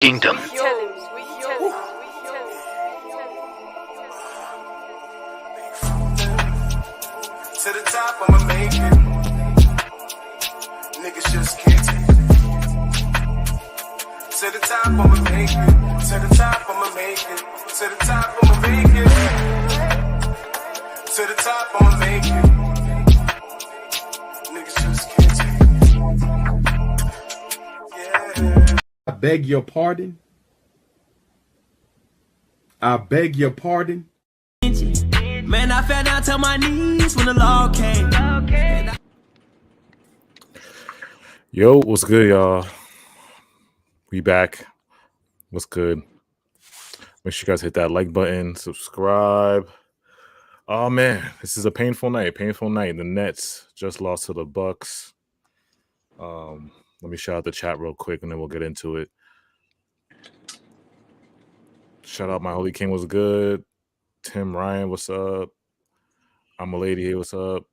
Kingdom. To the top, I'ma make it. Niggas just can't take it. To the top, I'ma make it. To the top, I'ma make it. To the top, I'ma make it. To the top, I'ma make it. Niggas just can't take it. Yeah. I beg your pardon. I beg your pardon. Man, I fell down to my knees when the law came. Yo, what's good, y'all? We back. What's good? Make sure you guys hit that like button, subscribe. Oh man, this is a painful night. The Nets just lost to the Bucks. Let me shout out the chat real quick, and then we'll get into it. Shout out my Holy King, was good. Tim Ryan, what's up? I'm a lady here, what's up?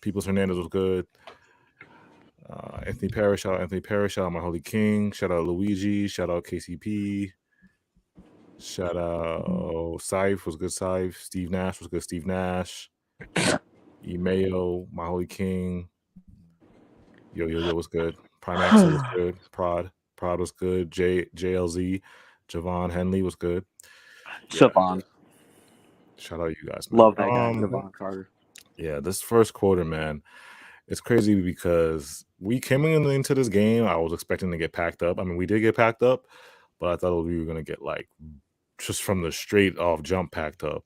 Peoples Hernandez was good. Anthony Parrish, shout out Anthony Parrish, shout out my Holy King, shout out Luigi, shout out KCP, shout out Saif, was good Saif, Steve Nash was good Steve Nash, Emayo, my Holy King, yo was good, Primax was good, Prod was good, JLZ, Javon Henley was good. Javon. Shout out you guys, man. Love that guy, Javon Carter. Yeah, this first quarter, man, it's crazy because we came into this game, I was expecting to get packed up. I mean, we did get packed up, but I thought we were going to get, like, just from the straight off jump packed up.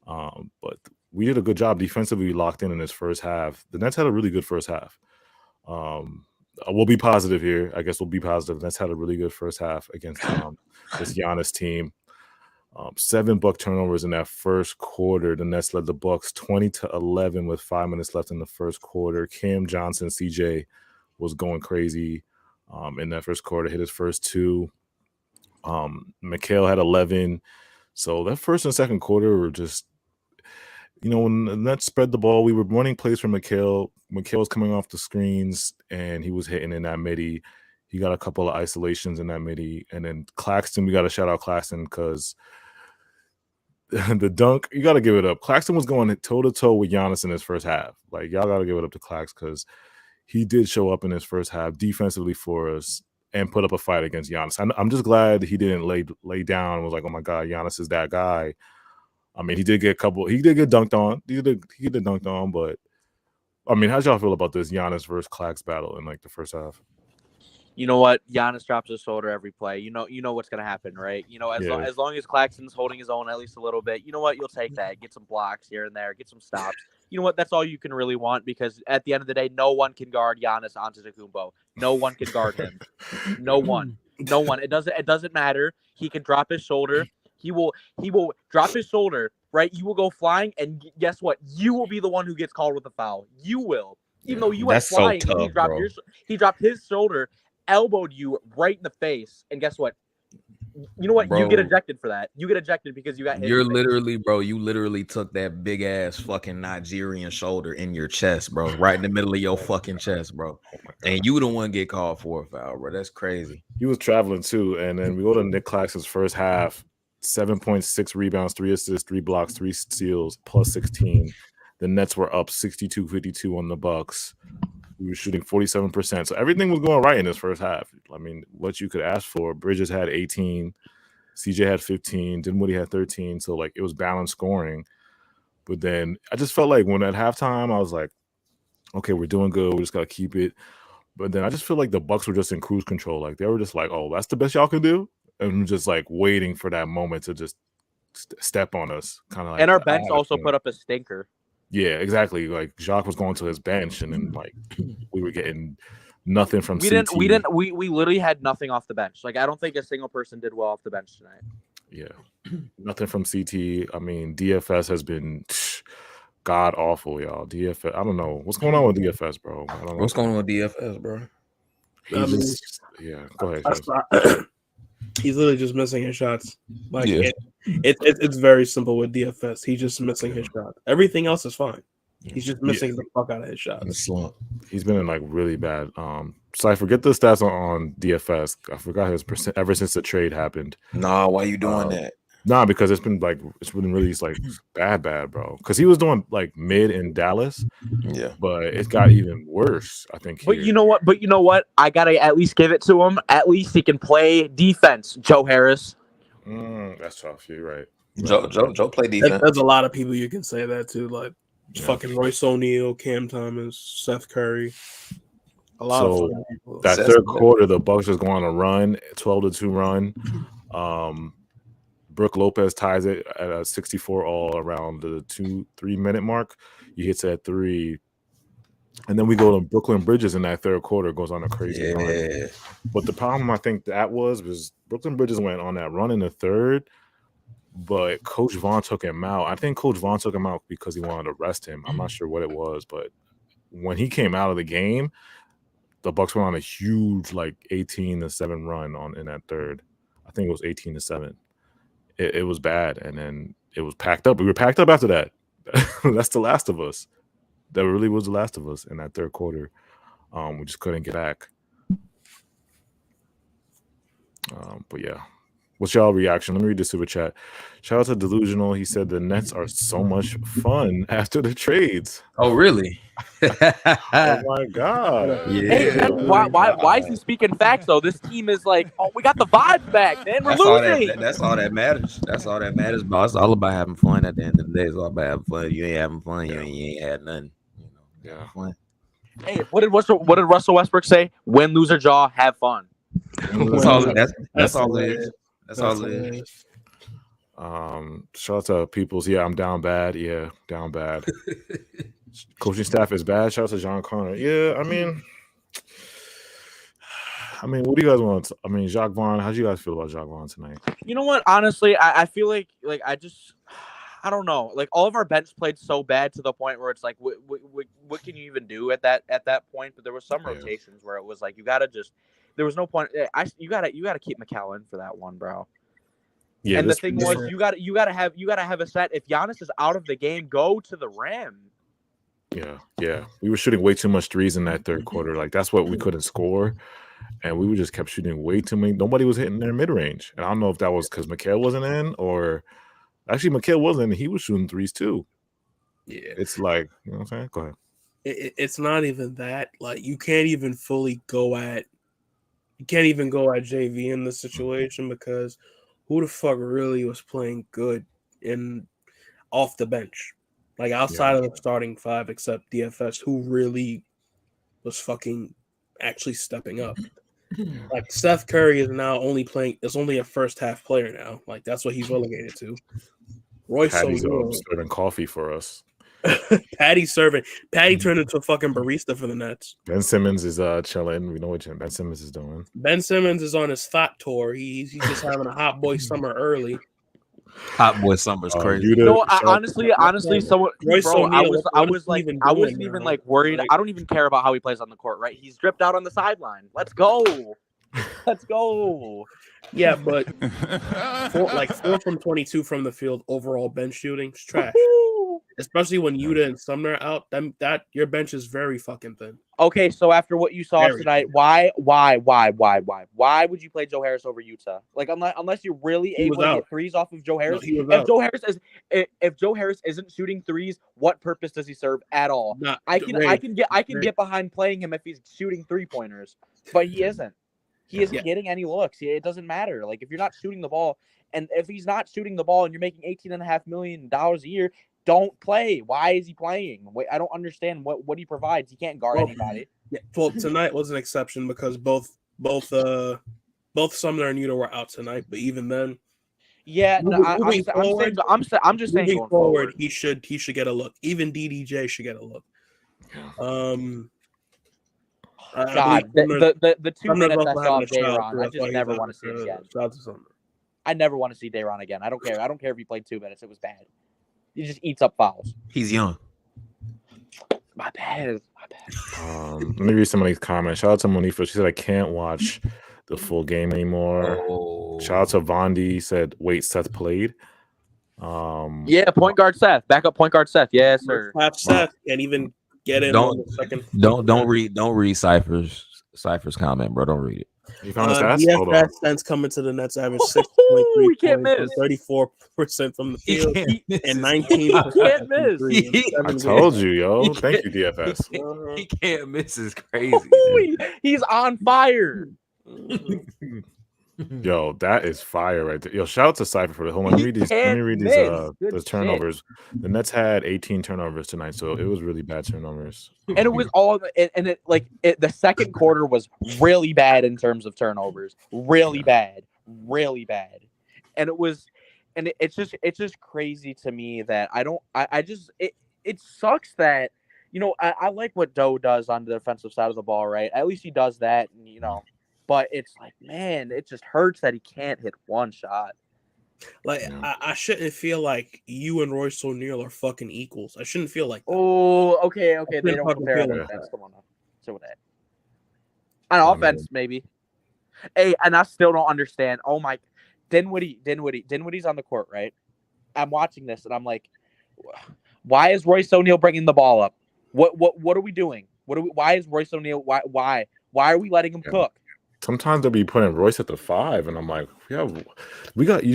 But we did a good job defensively. We locked in this first half. The Nets had a really good first half. We'll be positive here. I guess we'll be positive. The Nets had a really good first half against this Giannis team. 7 Buck turnovers in that first quarter. The Nets led the Bucks 20-11 with 5 minutes left in the first quarter. Cam Johnson, CJ, was going crazy in that first quarter. Hit his first 2. Mikal had 11. So that first and second quarter were just, when the Nets spread the ball, we were running plays for Mikal. Mikal was coming off the screens, and he was hitting in that midi. He got a couple of isolations in that midi. And then Claxton, we got to shout out Claxton because the dunk, you got to give it up. Claxton was going toe-to-toe with Giannis in his first half. Like, y'all got to give it up to Clax because he did show up in his first half defensively for us and put up a fight against Giannis. I'm just glad he didn't lay down and was like, oh, my God, Giannis is that guy. I mean, he did get dunked on. He did get dunked on, but, I mean, how'd y'all feel about this Giannis versus Clax battle in, like, the first half? You know what? Giannis drops his shoulder every play. You know what's gonna happen, right? As long as Claxton's holding his own at least a little bit, you know what? You'll take that. Get some blocks here and there. Get some stops. You know what? That's all you can really want because at the end of the day, no one can guard Giannis Antetokounmpo. No one can guard him. No one. It doesn't matter. He can drop his shoulder. He will drop his shoulder. Right? You will go flying, and guess what? You will be the one who gets called with a foul. You will. Even though you went flying, so tough, and he dropped his shoulder. Elbowed you right in the face, and guess what? You know what? Bro, you get ejected for that. You get ejected because you got hit. You literally took that big ass fucking Nigerian shoulder in your chest, bro, right in the middle of your fucking chest, bro. And you the one get called for a foul, bro. That's crazy. He was traveling too, and then we go to Nick Claxton's first half, 7.6 rebounds, 3 assists, 3 blocks, 3 steals, plus 16. The Nets were up 62-52 on the Bucks. We were shooting 47%. So everything was going right in this first half. I mean, what you could ask for. Bridges had 18. CJ had 15. Dinwiddie had 13. So, like, it was balanced scoring. But then I just felt like when at halftime, I was like, okay, we're doing good. We just got to keep it. But then I just feel like the Bucks were just in cruise control. Like, they were just like, oh, that's the best y'all can do? And just, like, waiting for that moment to just step on us. Kind of like. And our bench also put up a stinker. Yeah, exactly. Like Jacques was going to his bench, and then like we were getting nothing from. We literally had nothing off the bench. Like I don't think a single person did well off the bench tonight. Yeah, nothing from CT. I mean, DFS has been god awful, y'all. DFS. I don't know what's going on with DFS, bro. I don't know. What's going on with DFS, bro? Go ahead. He's literally just missing his shots. Like it's very simple with DFS. He's just missing his shot. Everything else is fine. He's just missing the fuck out of his shots. He's been in like really bad So I forget the stats on DFS. I forgot his percent ever since the trade happened. Nah, why you doing that? Nah, because it's been really like bad, bro. Because he was doing like mid in Dallas. Yeah, but it got even worse. I think. But you know what? I gotta at least give it to him. At least he can play defense. Joe Harris. That's tough. You're right. Joe play defense. There's a lot of people you can say that to, like fucking Royce O'Neal, Cam Thomas, Seth Curry. A lot of people. That third quarter, the Bucks just go on a run, 12-2 run. Brook Lopez ties it at a 64 all around the 2-3 minute mark. He hits that three. And then we go to Brooklyn Bridges in that third quarter, goes on a crazy run. But the problem I think that was Brooklyn Bridges went on that run in the third, but Coach Vaughn took him out. I think Coach Vaughn took him out because he wanted to rest him. I'm not sure what it was, but when he came out of the game, the Bucks went on a huge 18-7 run in that third. I think it was 18-7. It was bad, and then it was packed up. We were packed up after that. That's The Last of Us. That really was The Last of Us in that third quarter. We just couldn't get back. But yeah. What's y'all reaction? Let me read the super chat. Shout out to Delusional. He said the Nets are so much fun after the trades. Oh, really? Oh my god! Yeah. Hey, man, why is he speaking facts though? This team is like, oh, we got the vibes back, man. We're losing. That's all that matters. That's all that matters, bro. It's all about having fun. At the end of the day, it's all about having fun. You ain't having fun, you ain't had nothing. Fun. Hey, what did Russell Westbrook say? Win, lose, or draw, have fun. That's all it is. That's all it is. Shout out to Peoples. Yeah, I'm down bad. Yeah, down bad. Coaching staff is bad. Shout out to John Connor. Yeah, I mean, what do you guys want? Jacques Vaughn. How do you guys feel about Jacques Vaughn tonight? You know what? Honestly, I feel like I don't know. Like all of our bench played so bad to the point where it's like, what can you even do at that point? But there was some rotations where it was like there was no point. You gotta keep McCallum for that one, bro. Yeah, and the thing was, you gotta have a set. If Giannis is out of the game, go to the rim. Yeah. We were shooting way too much threes in that third quarter. Like that's what we couldn't score, and we just kept shooting way too many. Nobody was hitting their mid range, and I don't know if that was because Mikal wasn't in, or actually Mikal wasn't. He was shooting threes too. Yeah, it's like, you know what I'm saying. Go ahead. It's not even that. Like you can't even go at JV in this situation because who the fuck really was playing good off the bench? Like outside of the starting five, except DFS, who really was fucking actually stepping up. Like Seth Curry is now only a first half player now. Like that's what he's relegated to. Royce serving coffee for us. Patty turned into a fucking barista for the Nets. Ben Simmons is chilling. We know what Ben Simmons is doing. Ben Simmons is on his thought tour. He's just having a hot boy summer early. Hot boy summer's crazy. Honestly, someone, bro, I wasn't even like worried. I don't even care about how he plays on the court. Right? He's dripped out on the sideline. Let's go. Let's go. Yeah, but 4 from 22 from the field overall bench shooting is trash. Especially when Yuta and Sumner are out, that your bench is very fucking thin. Okay, so after what you saw tonight, why would you play Joe Harris over Yuta? Like unless you're really able to hit threes off of Joe Harris. If Joe Harris isn't shooting threes, what purpose does he serve at all? I can get behind playing him if he's shooting 3-pointers, but he isn't. He isn't getting any looks. It doesn't matter. Like if you're not shooting the ball, and if he's not shooting the ball, and you're making $18.5 million a year. Don't play. Why is he playing? Wait, I don't understand what he provides. He can't guard anybody. Yeah, well, tonight was an exception because both Sumner and Yuta were out tonight. But even then, I'm just saying going forward, he should get a look. Even DDJ should get a look. God, the 2 minutes I saw of Dayron, I just never want to see it again. I never want to see Dayron again. I don't care. I don't care if he played 2 minutes. It was bad. He just eats up fouls. He's young. My bad. Let me read some of these comments. Shout out to Monifa. She said, I can't watch the full game anymore. Shout out to Vondi. Said, wait, Seth played. Point guard Seth. Backup point guard Seth. Yes, sir. Seth can't even get in on the second. Don't read ciphers. Cypher's comment, bro. Don't read it. You found the stats? Hold on. DFS sense coming to the Nets average 6.3 he can't points, miss. 34% from the field, and He 19% can't from miss. three in I 7 told games. you, yo. Thank you, DFS. He can't miss. Is crazy. He's on fire. Yo, that is fire right there. Yo, shout out to Cypher for the whole. Let me read these. Good The turnovers. The Nets had 18 turnovers tonight, so it was really bad turnovers. And it was all, the second quarter was really bad in terms of turnovers, really bad. And it's just crazy to me that it sucks that, I like what Doe does on the defensive side of the ball, right? At least he does that, and but it's like, man, it just hurts that he can't hit one shot. Like, I shouldn't feel like you and Royce O'Neal are fucking equals. I shouldn't feel like that. Oh, okay. They don't compare on feel defense. Come on now. So that. On offense, maybe. Hey, and I still don't understand. Oh my, Dinwiddie's on the court, right? I'm watching this and I'm like, why is Royce O'Neal bringing the ball up? What are we doing? Why is Royce O'Neal? Why are we letting him cook? Sometimes they'll be putting Royce at the 5, and I'm like, yeah, we got we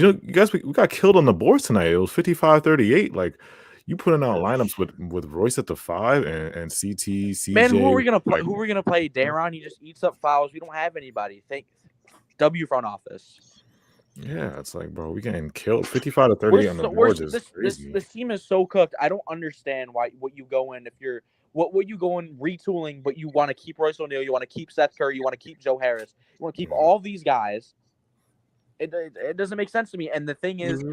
got killed on the boards tonight. It was 55-38. Like, you putting out lineups with Royce at the 5 and CT, CJ. Man, who are we gonna play? Who are we gonna play? Daron, he just eats up fouls. We don't have anybody. Thank W front office. Yeah, it's like, bro, we getting killed 55-38 on the boards. This team is so cooked. I don't understand what you go in if you're. What you go in retooling, but you want to keep Royce O'Neal, you want to keep Seth Curry, you want to keep Joe Harris, you want to keep all these guys. It doesn't make sense to me. And the thing is,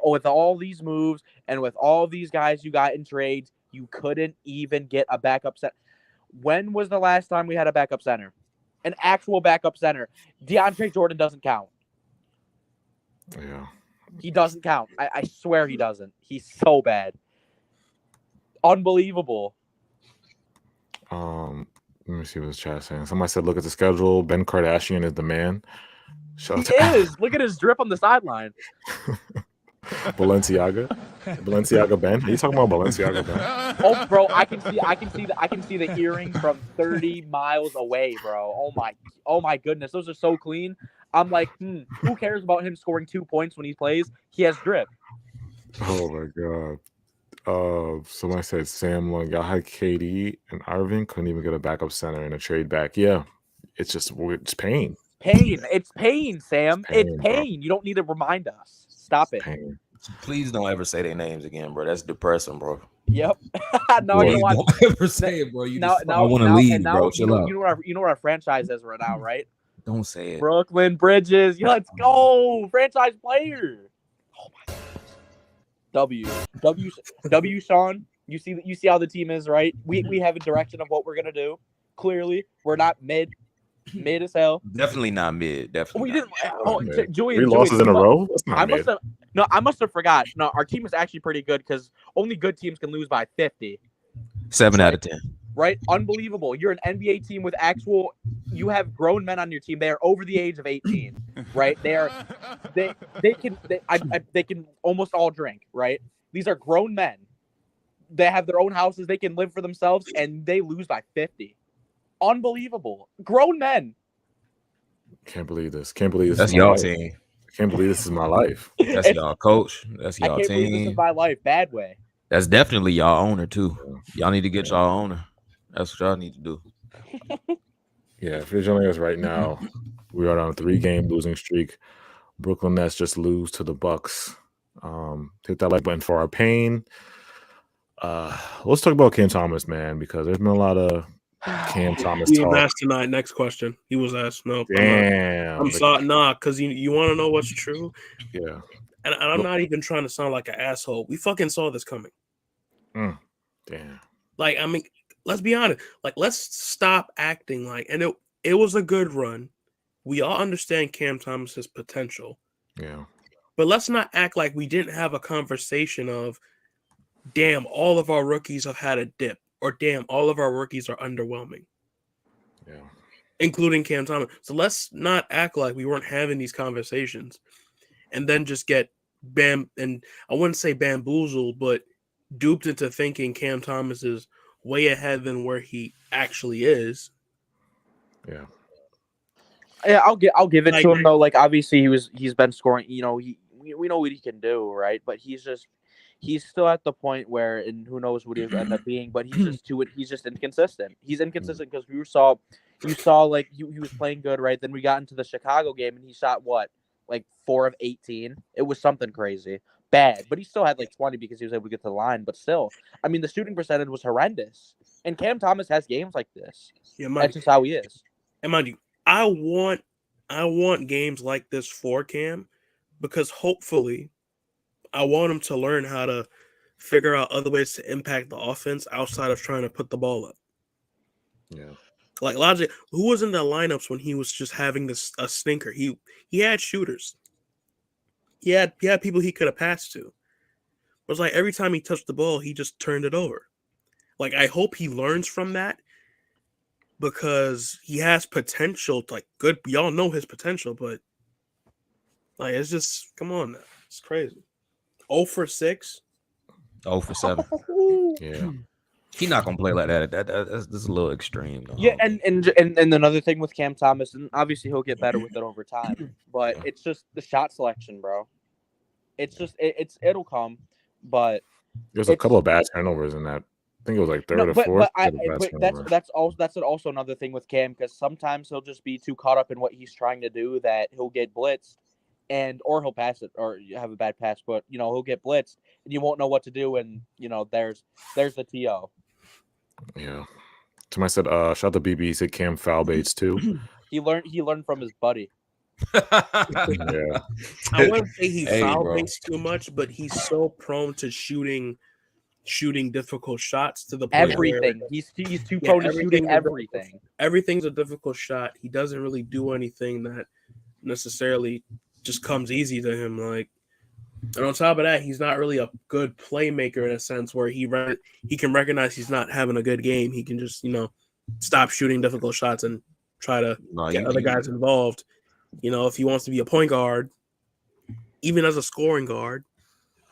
with all these moves and with all these guys you got in trades, you couldn't even get a backup center. When was the last time we had a backup center? An actual backup center. DeAndre Jordan doesn't count. Yeah. He doesn't count. I swear he doesn't. He's so bad. Unbelievable. Let me see what this chat saying. Somebody said, look at the schedule. Ben Kardashian is the man. He is. Look at his drip on the sideline. Balenciaga Ben. Are you talking about Balenciaga Ben? Oh, bro, I can see the earrings from 30 miles away, bro. Oh my goodness, those are so clean. I'm like, who cares about him scoring 2 points when he plays? He has drip. Oh my god. Somebody said Sam Long. Y'all had KD and Irving, couldn't even get a backup center in a trade back. Yeah, it's pain. It's pain, Sam. It's pain. Bro. You don't need to remind us. Stop it. Pain. Please don't ever say their names again, bro. That's depressing, bro. Yep. No, you know what? Don't ever say it, bro. I want to leave, bro. Chill out. You know what our franchise is right now, right? Don't say it. Brooklyn Bridges. Yeah, let's go. Franchise player. Oh my God. W, Sean. You see how the team is, right? We have a direction of what we're gonna do. Clearly, we're not mid as hell. Definitely not mid. Definitely. We didn't. Oh, Julian. 3 losses in a row. That's not mid. I must have forgot. No, our team is actually pretty good because only good teams can lose by 50. 7 out of 10. Right? Unbelievable. You're an NBA team with you have grown men on your team. They are over the age of 18, right? They can almost all drink, right? These are grown men. They have their own houses. They can live for themselves, and they lose by 50. Unbelievable. Grown men. Can't believe this. That's y'all team. Can't believe this is my life. That's y'all coach. That's y'all I can't believe this team. is my life. Bad way. That's definitely y'all owner too. Y'all need to get y'all owner. That's what y'all need to do. Yeah, if you're joining us right now, we are on a 3-game losing streak. Brooklyn Nets just lose to the Bucks. Hit that like button for our pain. Let's talk about Cam Thomas, man, because there's been a lot of Cam Thomas He talk. was asked tonight. Next question. He was asked. No. Damn. I'm sorry. Nah, because you want to know what's true? Yeah. And I'm not even trying to sound like an asshole. We fucking saw this coming. Damn. Like, I mean, let's be honest. Like, let's stop acting like, and it was a good run. We all understand Cam Thomas's potential. Yeah. But let's not act like we didn't have a conversation of, damn, all of our rookies have had a dip. Or damn, all of our rookies are underwhelming. Yeah. Including Cam Thomas. So let's not act like we weren't having these conversations and then just get and I wouldn't say bamboozled, but duped into thinking Cam Thomas is way ahead than where he actually is. Yeah. Yeah, I'll give it Like- to him though. Like obviously he's been scoring. You know, we know what he can do, right? But he's still at the point where, and who knows what he'll end up being. But he's just inconsistent. He's inconsistent because you saw like he was playing good, right? Then we got into the Chicago game and he shot what, like 4 of 18. It was something crazy, bad. But he still had like 20 because he was able to get to the line. But still, I mean, the shooting percentage was horrendous. And Cam Thomas has games like this. Yeah, That's just how he is. And mind you, I want games like this for Cam because hopefully I want him to learn how to figure out other ways to impact the offense outside of trying to put the ball up. Yeah. Like Logic, who was in the lineups when he was just having a stinker? He had shooters. He had people he could have passed to. It was like every time he touched the ball, he just turned it over. Like I hope he learns from that because he has potential. Like good, y'all know his potential, but like it's just come on now, it's crazy. 0 for 6. 0 for 7. Yeah. He's not gonna play like that. That's a little extreme. Though. Yeah, and another thing with Cam Thomas, and obviously he'll get better with it over time, but it's just the shot selection, bro. It's just it'll come, but There's a couple of bad turnovers in that. I think it was like third or fourth. that's also another thing with Cam because sometimes he'll just be too caught up in what he's trying to do that he'll get blitzed, or he'll pass it or have a bad pass, but he'll get blitzed and you won't know what to do, and there's the TO. Yeah. Somebody said, shout to BB. He said Cam foul baits too. He learned from his buddy. Yeah. I wouldn't say he Hey, foul bro. baits too much, but he's so prone to shooting difficult shots to the point Everything. where He's too prone to shooting everything's everything. everything's a difficult shot. He doesn't really do anything that necessarily just comes easy to him. Like, and on top of that, he's not really a good playmaker in a sense where he can recognize he's not having a good game. He can just stop shooting difficult shots and try to get other guys involved. If he wants to be a point guard, even as a scoring guard,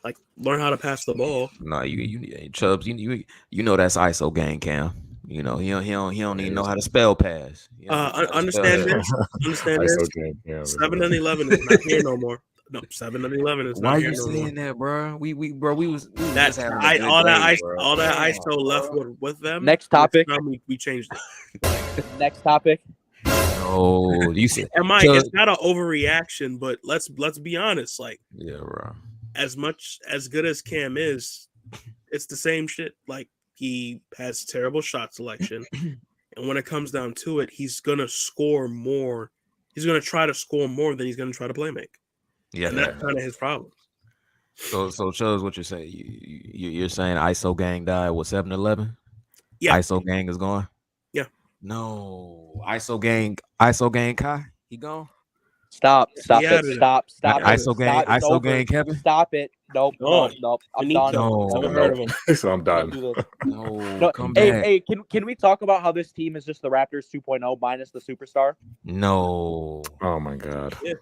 like learn how to pass the ball. No, you Chubbs, you know that's ISO gang, Cam. He don't even know how to spell pass. Understand this. Understand this. Okay. Yeah, 7 and 11 is not here no more. No, 7 and 11 is Why not are here you no more. saying that, bro? We was That's having a good all that day, ice, bro. all that Damn, ISO left bro. with them. Next topic. We changed it. Next topic. No, you said And Mike, So- it's not an overreaction, but let's be honest. Like, yeah, bro. as good as Cam is, it's the same shit. Like, he has terrible shot selection, and when it comes down to it, he's gonna score more. He's gonna try to score more than he's gonna try to play make. Yeah, And that's kind of his problem. So Chubbs, what you're saying? You're saying ISO gang died with 7-11? Yeah. ISO gang is gone. Yeah. No, ISO gang Kai, he gone. Stop Yeah, it. Stop Yeah, it. ISO gang, Stop, it's ISO over. gang Kevin. Stop it. Nope. No. I'm We need done. to- No. Never heard of him. So I'm Don't do done. this. No, No, come back. hey, can we talk about how this team is just the Raptors 2.0 minus the superstar? No. Oh my god. Yeah.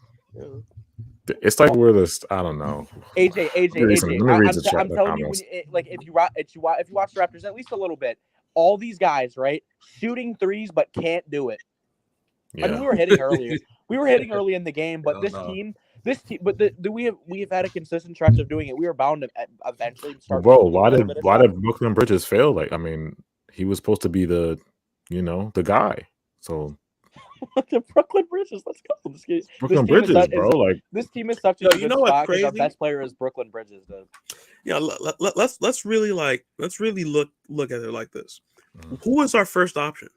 It's like we're this. I don't know. AJ, Let me read the chat, I'm the telling you, comments. if you watch the Raptors at least a little bit, all these guys, right, shooting threes but can't do it. I mean, Yeah. we were hitting earlier. We were hitting early in the game, but Hell this no. team, we've had a consistent stretch of doing it. We were bound to eventually start. Bro, losing a why little bit of did Brooklyn Bridges fail? Like, I mean, he was supposed to be the guy. So the Brooklyn Bridges. Let's go. Brooklyn Bridges, bro. Like, This team is such a Yo, good you know what's spot 'cause our crazy? best player is Brooklyn Bridges, dude. Yeah, let's really look at it like this. Mhm. Who is our first option?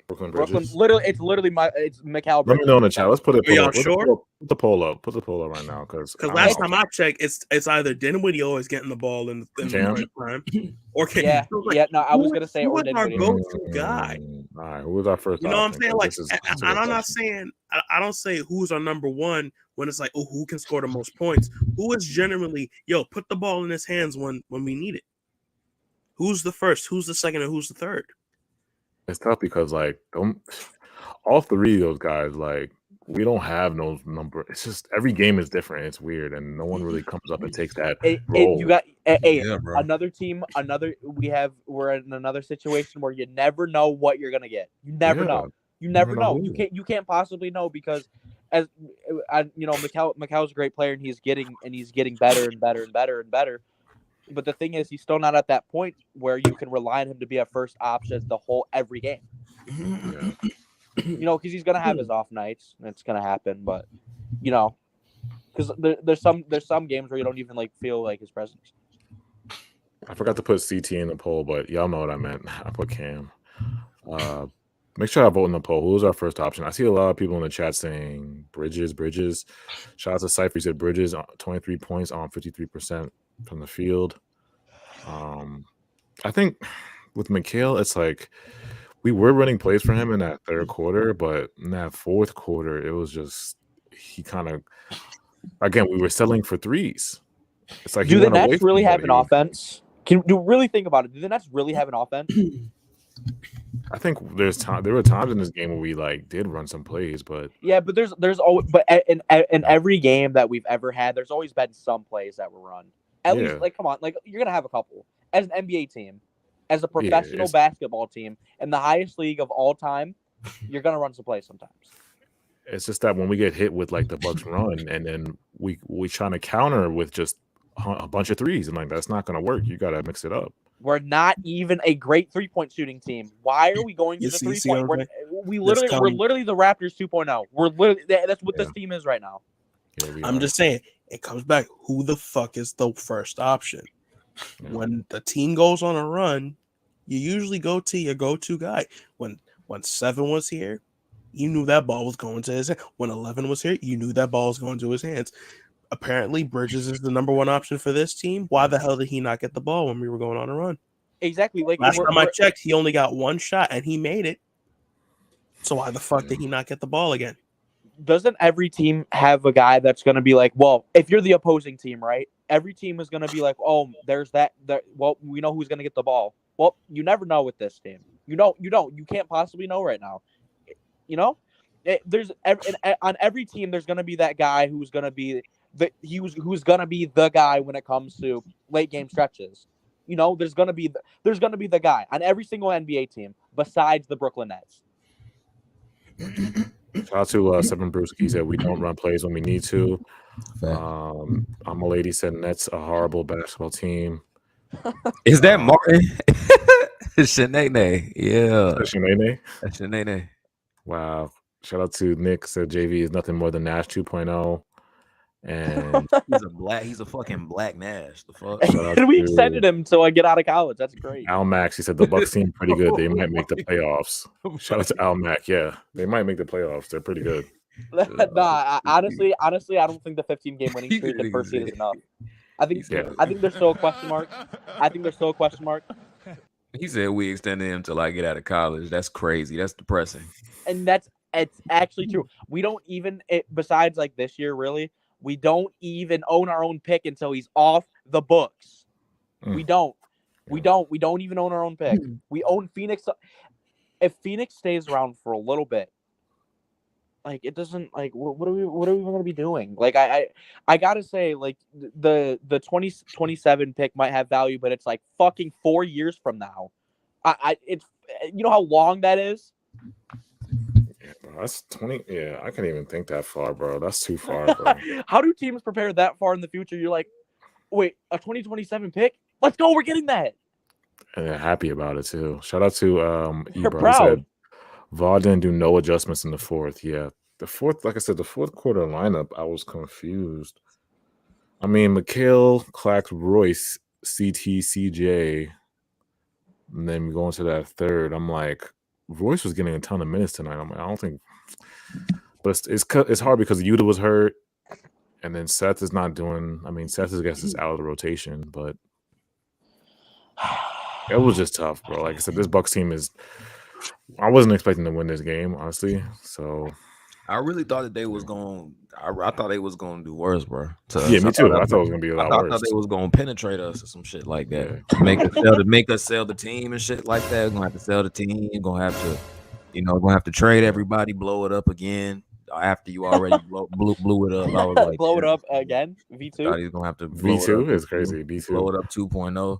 Brooklyn Brooklyn, Bridges. it's Mikal Let me Bridges. know in the chat. Let's put it. Are y'all sure? Put the poll up. Put the poll up right now, because Because last time I checked, it's either Dinwiddie always getting the ball in the Cam? prime, or Cam. Yeah, So, like, yeah. No, I was who- gonna say who or is our Dinwiddie. go-to guy? All right, who was our first? You know what I'm option? saying? Like, This is and a I'm not question. saying I don't say who's our number one when it's like, oh, who can score the most points? Who is generally, put the ball in his hands when we need it? Who's the first? Who's the second? And who's the third? It's tough because all three of those guys, like, we don't have no number. It's just every game is different. It's weird, and no one really comes up and takes that role. You got Yeah, bro. another team. We're in another situation where you never know what you're gonna get. You never Yeah. know. You never know. You can't possibly know because as Mikal's a great player and he's getting better and better and better and better. But the thing is, he's still not at that point where you can rely on him to be a first option every game. Yeah. Because he's gonna have his off nights, and it's gonna happen. But because there's some games where you don't even feel like his presence. I forgot to put CT in the poll, but y'all know what I meant. I put Cam. Make sure I vote in the poll. Who was our first option? I see a lot of people in the chat saying Bridges. Shout out to Cypher. He said Bridges, 23 points on 53% from the field. I think with Mikal, it's like we were running plays for him in that third quarter, but in that fourth quarter, it was just he kind of again we were settling for threes. It's like do the Nets really have an offense? Do really think about it? Do the Nets really have an offense? I think there were times in this game where we did run some plays, but but there's always in every game that we've ever had, there's always been some plays that were run. At least come on, you're gonna have a couple. As an NBA team, as a professional basketball team in the highest league of all time, you're gonna run some plays sometimes. It's just that when we get hit with the Bucks run, and then we trying to counter with just a bunch of threes, and that's not gonna work. You gotta mix it up. We're not even a great 3-point shooting team. Why are we going to the 3-point? We're literally the Raptors 2.0. We're literally that's what this team is right now. I'm just saying it comes back. Who the fuck is the first option? Yeah. When the team goes on a run, you usually go to your go-to guy. When 7 was here, you knew that ball was going to his hand. When 11 was here, you knew that ball was going to his hands. Apparently, Bridges is the number one option for this team. Why the hell did he not get the ball when we were going on a run? Exactly. Last time I checked, he only got one shot and he made it. So why the fuck did he not get the ball again? Doesn't every team have a guy that's going to be if you're the opposing team, right? Every team is going to be oh, there's that. Well, we know who's going to get the ball. Well, you never know with this team. You don't. You can't possibly know right now. On every team, there's going to be that guy who's going to be who's going to be the guy when it comes to late game stretches. There's going to be the guy on every single NBA team besides the Brooklyn Nets. Shout out to Seven Bruce. He said we don't run plays when we need to. I'm a lady said Nets a horrible basketball team. Is that Martin? Shanae. Yeah. Shanae. Wow. Shout out to Nick said JV is nothing more than Nash 2.0. And he's a fucking black Nash. The fuck? And we extended him till I get out of college. That's great. Al Max, he said the Bucks seem pretty good. They might make the playoffs. Shout out to Al Mac. Yeah, they might make the playoffs. They're pretty good. Honestly, I don't think the 15-game winning streak in first seed is enough. I think there's still a question mark. He said we extended him till I get out of college. That's crazy. That's depressing. And it's actually true. We don't even besides this year, really. We don't even own our own pick until he's off the books. We don't even own our own pick. We own Phoenix. If Phoenix stays around for a little bit, it doesn't what are we going to be doing? I gotta say, the 2027 pick might have value, but it's fucking 4 years from now. It's how long that is. Yeah, bro, that's 20. Yeah, I can't even think that far, bro. That's too far, bro. How do teams prepare that far in the future? You're wait, a 2027 pick? Let's go. We're getting that. And they're happy about it too. Shout out to They're proud. Vaughn didn't do no adjustments in the fourth. Yeah, the fourth, like I said, the fourth quarter lineup, I was confused. I mean, Mikal, Clax, Royce, CT, CJ, and then we go into that third. I'm Royce was getting a ton of minutes tonight. I don't think, but it's hard because Yuta was hurt, and then Seth is not doing. I mean, Seth, I guess, is out of the rotation, but it was just tough, bro. Like I said, this Bucks team is. I wasn't expecting to win this game, honestly. So I really thought that they was going. I thought they was going to do worse, bro. Yeah, me too. I thought it was going to be a lot worse. I thought they was going to penetrate us or some shit like that. Yeah. Make us sell the team and shit like that. We're going to have to sell the team. We're going to have to, going to have to trade everybody, blow it up again after you already blew it up. I was blow it up again. V2. He's going to have to V2 is crazy. V2 blow it up 2.0.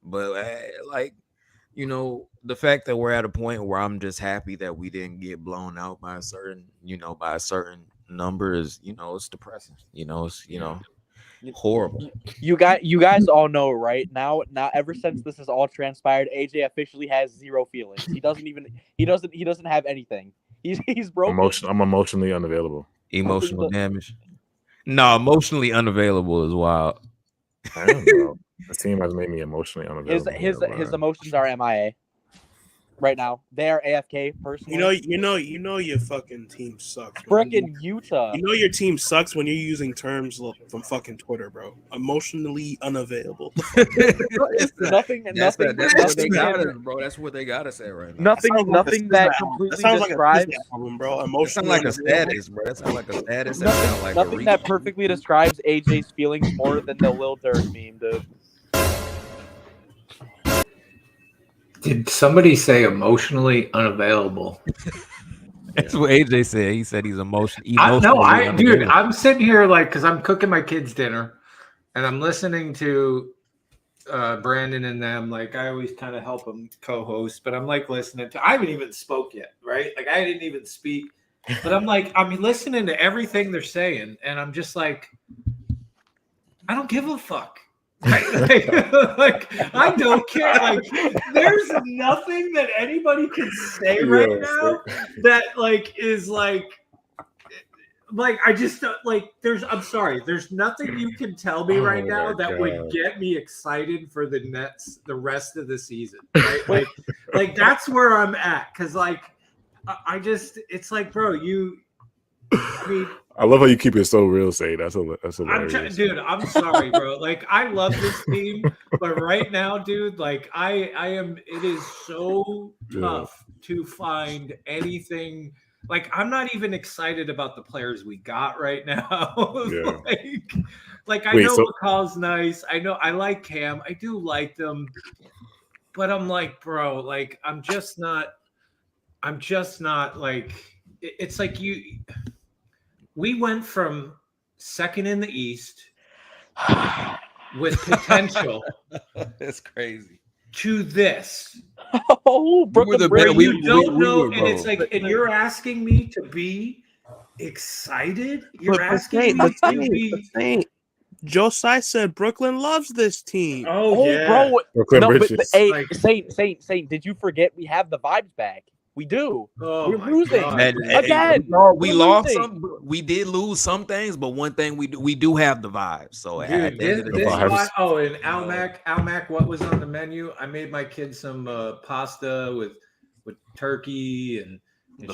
But the fact that we're at a point where I'm just happy that we didn't get blown out by a certain number is, it's depressing. It's horrible. You guys all know, right? Now ever since this has all transpired, AJ officially has zero feelings. He doesn't have anything. He's broken. I'm emotionally unavailable. Emotional damage. No, emotionally unavailable is wild. I am, bro. The team has made me emotionally unavailable. His emotions are MIA right now. They are AFK personally. You know your fucking team sucks. Frickin' Utah. You know your team sucks when you're using terms from fucking Twitter, bro. Emotionally unavailable. Nothing. That's what they got us, bro. That's what they got us at right now. Nothing that completely describes. Album, bro. That sounds like a status, bro. That sounds like a status. Nothing that perfectly describes AJ's feelings more than the Lil Durk meme, dude. Did somebody say emotionally unavailable? That's what AJ said. He said he's emotionally dude, I'm sitting here because I'm cooking my kids dinner and I'm listening to Brandon and them. Like, I always kind of help them co-host, but I'm listening to, I haven't even spoke yet, right? Like, I didn't even speak, but I'm listening to everything they're saying, and I'm just like, I don't give a fuck. I don't care. There's nothing that anybody can say right now that is I just I'm sorry. There's nothing you can tell me right now that would get me excited for the Nets the rest of the season. Right? That's where I'm at. Cause it's bro, I love how you keep it so real, Say. That's hilarious. Dude, I'm sorry, bro. I love this team, but right now, dude, I am. It is so tough to find anything. I'm not even excited about the players we got right now. Yeah. I know McCall's nice. I know I like Cam. I do like them, but I'm bro, I'm just not. It's you. We went from second in the East with potential. That's crazy. To this. Oh, Brooklyn Bridge. You don't know, and it's and you're asking me to be excited? You're asking me to be. Josiah said Brooklyn loves this team. Oh yeah, bro. Brooklyn Bridges. Hey, Saint, did you forget we have the vibes back? We do. Oh, we're losing again. We lost some. We did lose some things, but one thing we do have the vibes. So dude, and Almac, what was on the menu? I made my kids some pasta with turkey and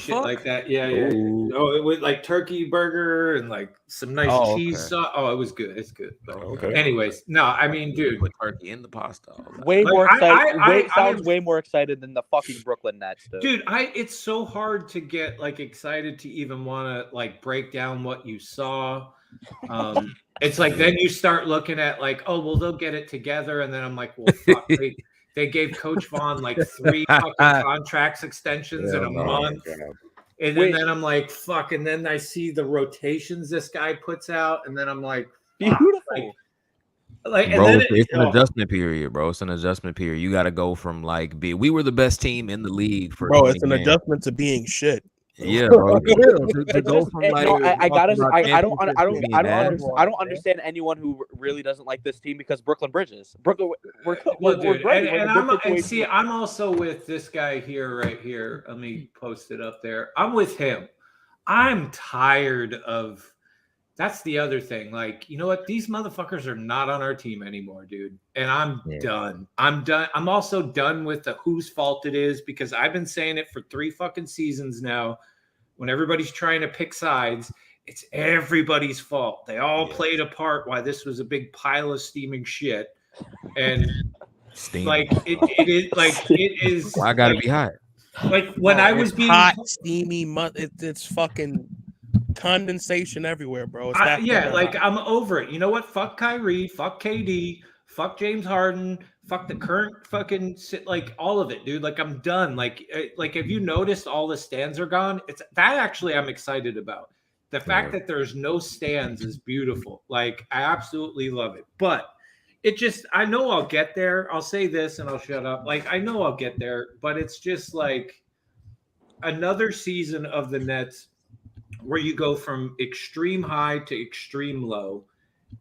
shit like that. Yeah. Oh, it was turkey burger and some nice cheese sauce. Oh, it was good. It's good. But anyways, no, I mean, dude, put turkey in the pasta. Way more excited. Sounds way more excited than the fucking Brooklyn Nets, dude. It's so hard to get excited to even want to break down what you saw. It's then you start looking at oh, well, they'll get it together, and then I'm well, fuck. They gave Coach Vaughn 3 fucking contracts extensions in a month. And then I'm fuck. And then I see the rotations this guy puts out. And then I'm beautiful. It's an adjustment period, bro. It's an adjustment period. You got to go from we were the best team in the league for. Bro, it's an adjustment to being shit. Yeah, bro. To go from I don't understand anyone who really doesn't like this team because Brooklyn Bridges. I'm also with this guy right here. Let me post it up there. I'm with him. I'm tired of. That's the other thing. You know what? These motherfuckers are not on our team anymore, dude. And I'm done. I'm done. I'm also done with the whose fault it is because I've been saying it for 3 fucking seasons now. When everybody's trying to pick sides, it's everybody's fault. They all played a part why this was a big pile of steaming shit. And it is. Well, I gotta be hot. When I was being hot, steamy, it's fucking condensation everywhere, bro. I'm over it. You know what? Fuck Kyrie, fuck KD, fuck James Harden, fuck the current fucking all of it, dude. I'm done. Have you noticed all the stands are gone? It's that actually I'm excited about. The fact that there's no stands is beautiful. I absolutely love it. But it just, I know I'll get there. I'll say this and I'll shut up. Like, I know I'll get there, but it's just like another season of the Nets where you go from extreme high to extreme low,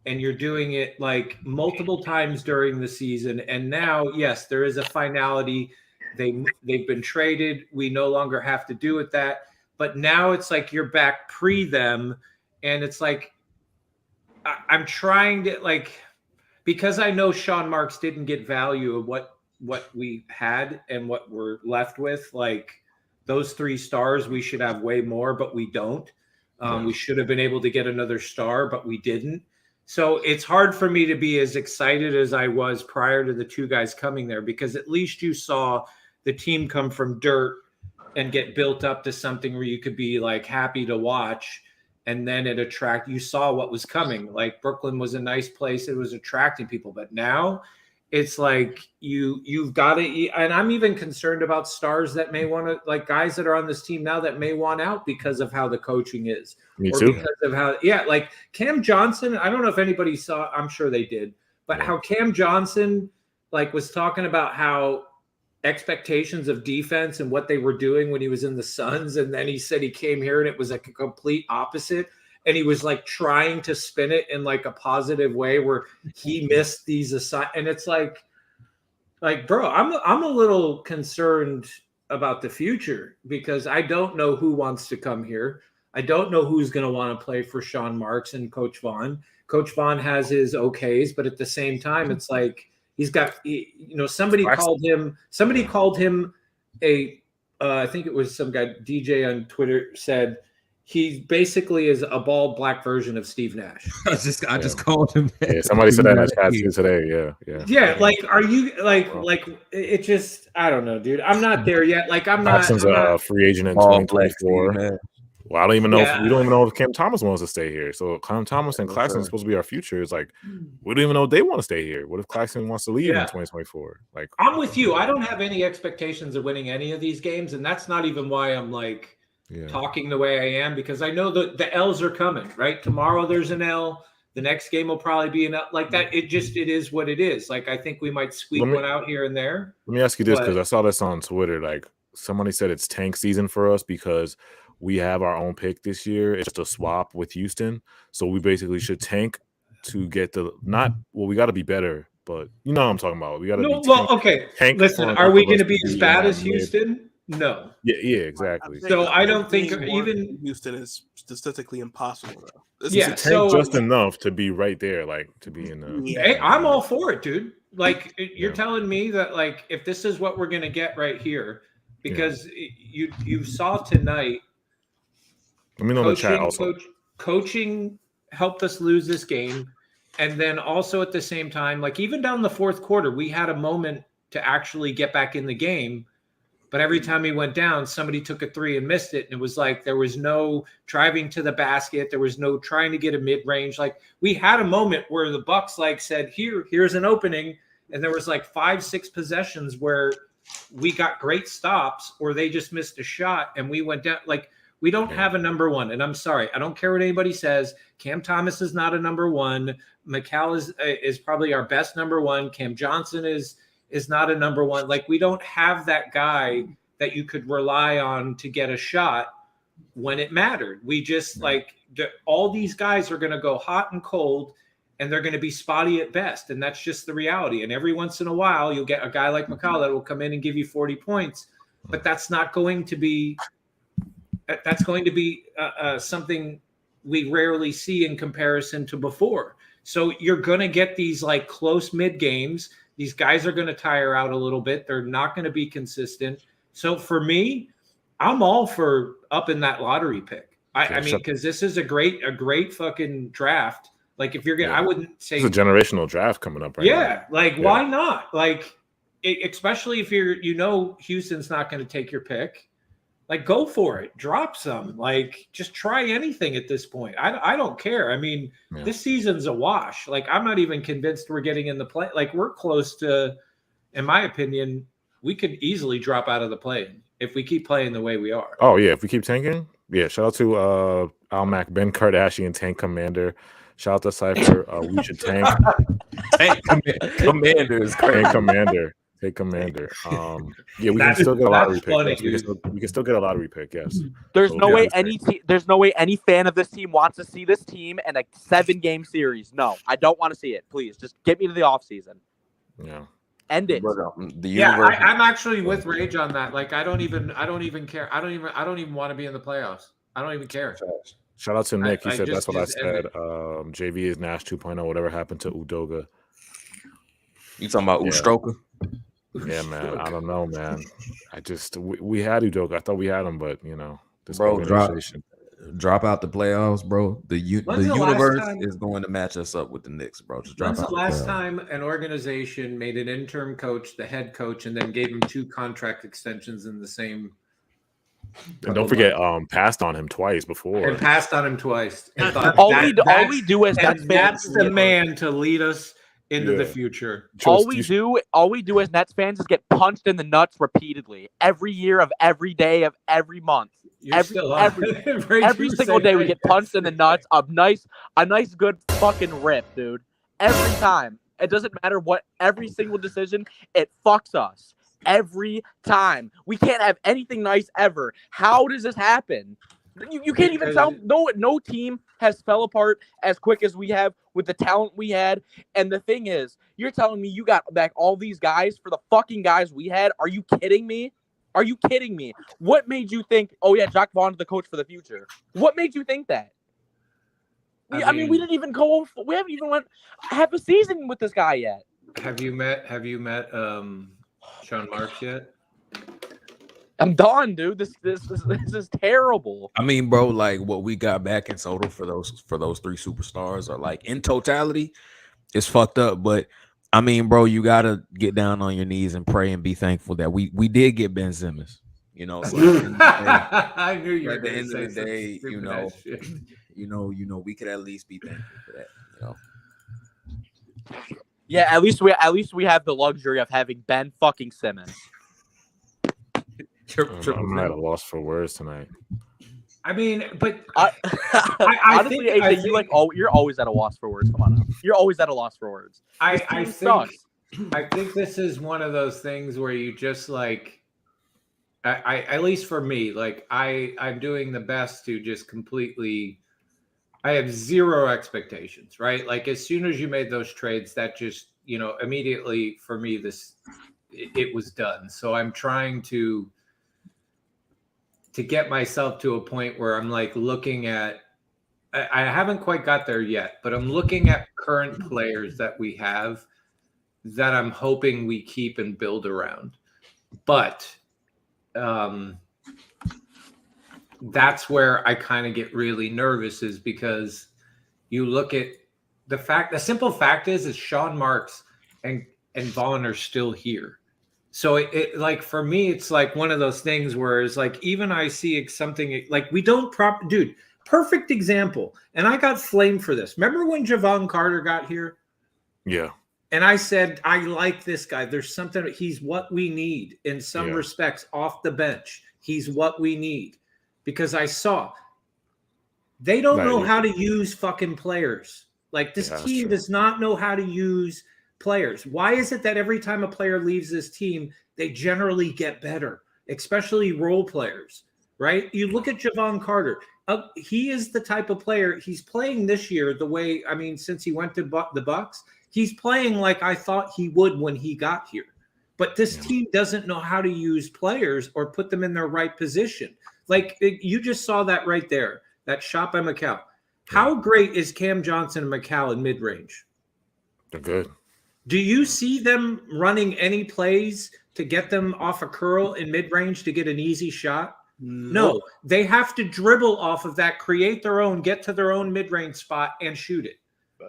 and you're doing it like multiple times during the season. And now, yes, there is a finality. They've been traded. We no longer have to do with that. But now it's like you're back pre them, and it's like I'm trying to like, because I know Sean Marks didn't get value of what we had and what we're left with. Like those 3 stars, we should have way more, but we don't. We should have been able to get another star, but we didn't. So it's hard for me to be as excited as I was prior to the 2 guys coming there, because at least you saw the team come from dirt and get built up to something where you could be like happy to watch. And then you saw what was coming. Like Brooklyn was a nice place. It was attracting people, but now it's like you've got to, and I'm even concerned about stars that may want to, like guys that are on this team now that may want out because of how the coaching is. Me or too. Because of how, like Cam Johnson, I don't know if anybody saw, I'm sure they did, but how Cam Johnson like was talking about how expectations of defense and what they were doing when he was in the Suns. And then he said he came here and it was like a complete opposite. And he was like trying to spin it in like a positive way where he missed these and it's like, bro, I'm a little concerned about the future because I don't know who wants to come here. I don't know who's going to want to play for Sean Marks and Coach Vaughn. Coach Vaughn has his okays, but at the same time, it's like he's got, somebody called him I think it was some guy, DJ on Twitter said, he basically is a bald black version of Steve Nash. I just called him. Yeah, somebody said that in the chat too today. Yeah. Like, are you like it? Just I don't know, dude. I'm not there yet. Like, I'm not. Claxton's a free agent in 2024. Well, I don't even know. We don't even know if Cam Thomas wants to stay here. So Cam Thomas and Claxton is supposed to be our future. It's like we don't even know if they want to stay here. What if Claxton wants to leave in 2024? Like, I'm with you. I don't have any expectations of winning any of these games, and that's not even why I'm like. Talking the way I am, because I know the L's are coming, right? Tomorrow there's an L. The next game will probably be an L. Like that. It is what it is. Like I think we might squeak one out here and there. Let me ask you this, because I saw this on Twitter. Like somebody said it's tank season for us because we have our own pick this year. It's just a swap with Houston. So we basically should tank to get we got to be better, but you know what I'm talking about. We got to tank. Listen, are we going to be as bad as Houston? No. Yeah, exactly. So I don't think even Houston is statistically impossible though. Just enough to be right there, like to be in the. Hey, I'm all for it, dude. Like you're telling me that, like, if this is what we're gonna get right here, because you saw tonight. Let me know in the chat also. Coaching helped us lose this game, and then also at the same time, like even down the fourth quarter, we had a moment to actually get back in the game. But every time he went down, somebody took a 3 and missed it. And it was like there was no driving to the basket. There was no trying to get a mid-range. Like we had a moment where the Bucks like said, here's an opening. And there was like 5-6 possessions where we got great stops or they just missed a shot and we went down. Like we don't have a number one. And I'm sorry. I don't care what anybody says. Cam Thomas is not a number one. McCall is probably our best number one. Cam Johnson is not a number one. Like we don't have that guy that you could rely on to get a shot when it mattered. We just all these guys are going to go hot and cold and they're going to be spotty at best. And that's just the reality. And every once in a while you'll get a guy like McCall that will come in and give you 40 points, but that's going to be something we rarely see in comparison to before. So you're going to get these like close mid games. These guys are going to tire out a little bit. They're not going to be consistent. So for me, I'm all for up in that lottery pick. I mean, because this is a great fucking draft. Like if you're going to, I wouldn't say it's a generational draft coming up right now. Like why not? Like especially if Houston's not going to take your pick. Like go for it. Drop some. Like just try anything at this point. I don't care. I mean, this season's a wash. Like I'm not even convinced we're getting in the play. Like we're close to, in my opinion, we could easily drop out of the play if we keep playing the way we are. Oh yeah, if we keep tanking. Yeah, shout out to Almac, Ben Kardashian, Tank Commander. Shout out to Cypher. We should tank. Commander is crazy. Tank Commander. Take Commander. Yeah, we can still get a lottery pick. funny, Yes. We can still get a lottery pick. Yes. There's So no yeah, way it's there's no way any fan of this team wants to see this team in a 7-game series. No, I don't want to see it. Please, just get me to the offseason. Yeah. End it. The Yeah, universe. I'm actually with Rage on that. Like, I don't even care. I don't even want to be in the playoffs. I don't even care. Shout out to Nick. He I said just that's what I use said. JV is Nash 2.0. Whatever happened to Udoga? You talking about Yeah. Ustroka? Yeah, man. I don't know, man. We had Udoka. I thought we had him, but this Bro, organization. Drop out the playoffs, bro. The When's the last universe time- is going to match us up with the Knicks, bro. Just drop When's out the last playoffs. time an organization made an interim coach the head coach and then gave him 2 contract extensions in the same? And don't forget, passed on him twice before. And passed on him twice. And thought All that- we do as Nets and fans. that's the man to lead us into the Yeah. future. All we do as Nets fans is get punched in the nuts repeatedly every year of every day of every month. You're still on. Rage, Every you single say day we that. get punched in the nuts. A nice good fucking rip, dude. Every time. It doesn't matter what. Every single decision, it fucks us. Every time. We can't have anything nice ever. How does this happen? You can't even tell. No team has fell apart as quick as we have with the talent we had. And the thing is, you're telling me you got back all these guys for the fucking guys we had? Are you kidding me? Are you kidding me? What made you think, oh yeah, Jacques Vaughn's the coach for the future? What made you think that? I mean, we didn't even go. We haven't even went half a season with this guy yet. Have you met Sean Marks yet? I'm done, dude. This is terrible. I mean, bro, like what we got back in total for those 3 superstars are like in totality, it's fucked up. But I mean, bro, you gotta get down on your knees and pray and be thankful that we did get Ben Simmons. So I knew you were at the going end to of say the day, some you stupid know, ass shit. we could at least be thankful for that. Yeah, at least we have the luxury of having Ben fucking Simmons. I'm at a loss for words tonight. I mean, but Honestly, think- I AJ, think- you're always at a loss for words. Come on, now. You're always at a loss for words. I This team think sucks. I think this is one of those things where you just like, I at least for me, like I'm doing the best to just completely. I have zero expectations, right? Like as soon as you made those trades, that just immediately for me it was done. So I'm trying to get myself to a point where I'm like looking at. I haven't quite got there yet, but I'm looking at current players that we have that I'm hoping we keep and build around. But that's where I kind of get really nervous is because you look at the simple fact is Sean Marks and Vaughn are still here. So it like for me, it's like one of those things where it's like even I see something like we don't dude. Perfect example. And I got flamed for this. Remember when Javon Carter got here? Yeah. And I said, I like this guy. There's something, he's what we need in some respects off the bench. He's what we need. Because I saw they don't know how to use fucking players. Like this team does not know how to use players. Why is it that every time a player leaves this team, they generally get better, especially role players, right? You look at Javon Carter. He is the type of player he's playing this year the way, I mean, since he went to the Bucks, he's playing like I thought he would when he got here. But this team doesn't know how to use players or put them in their right position. Like you just saw that right there, that shot by McCall. How great is Cam Johnson and McCall in mid-range? They're good. Do you see them running any plays to get them off a curl in mid-range to get an easy shot? No, they have to dribble off of that, create their own, get to their own mid-range spot and shoot it.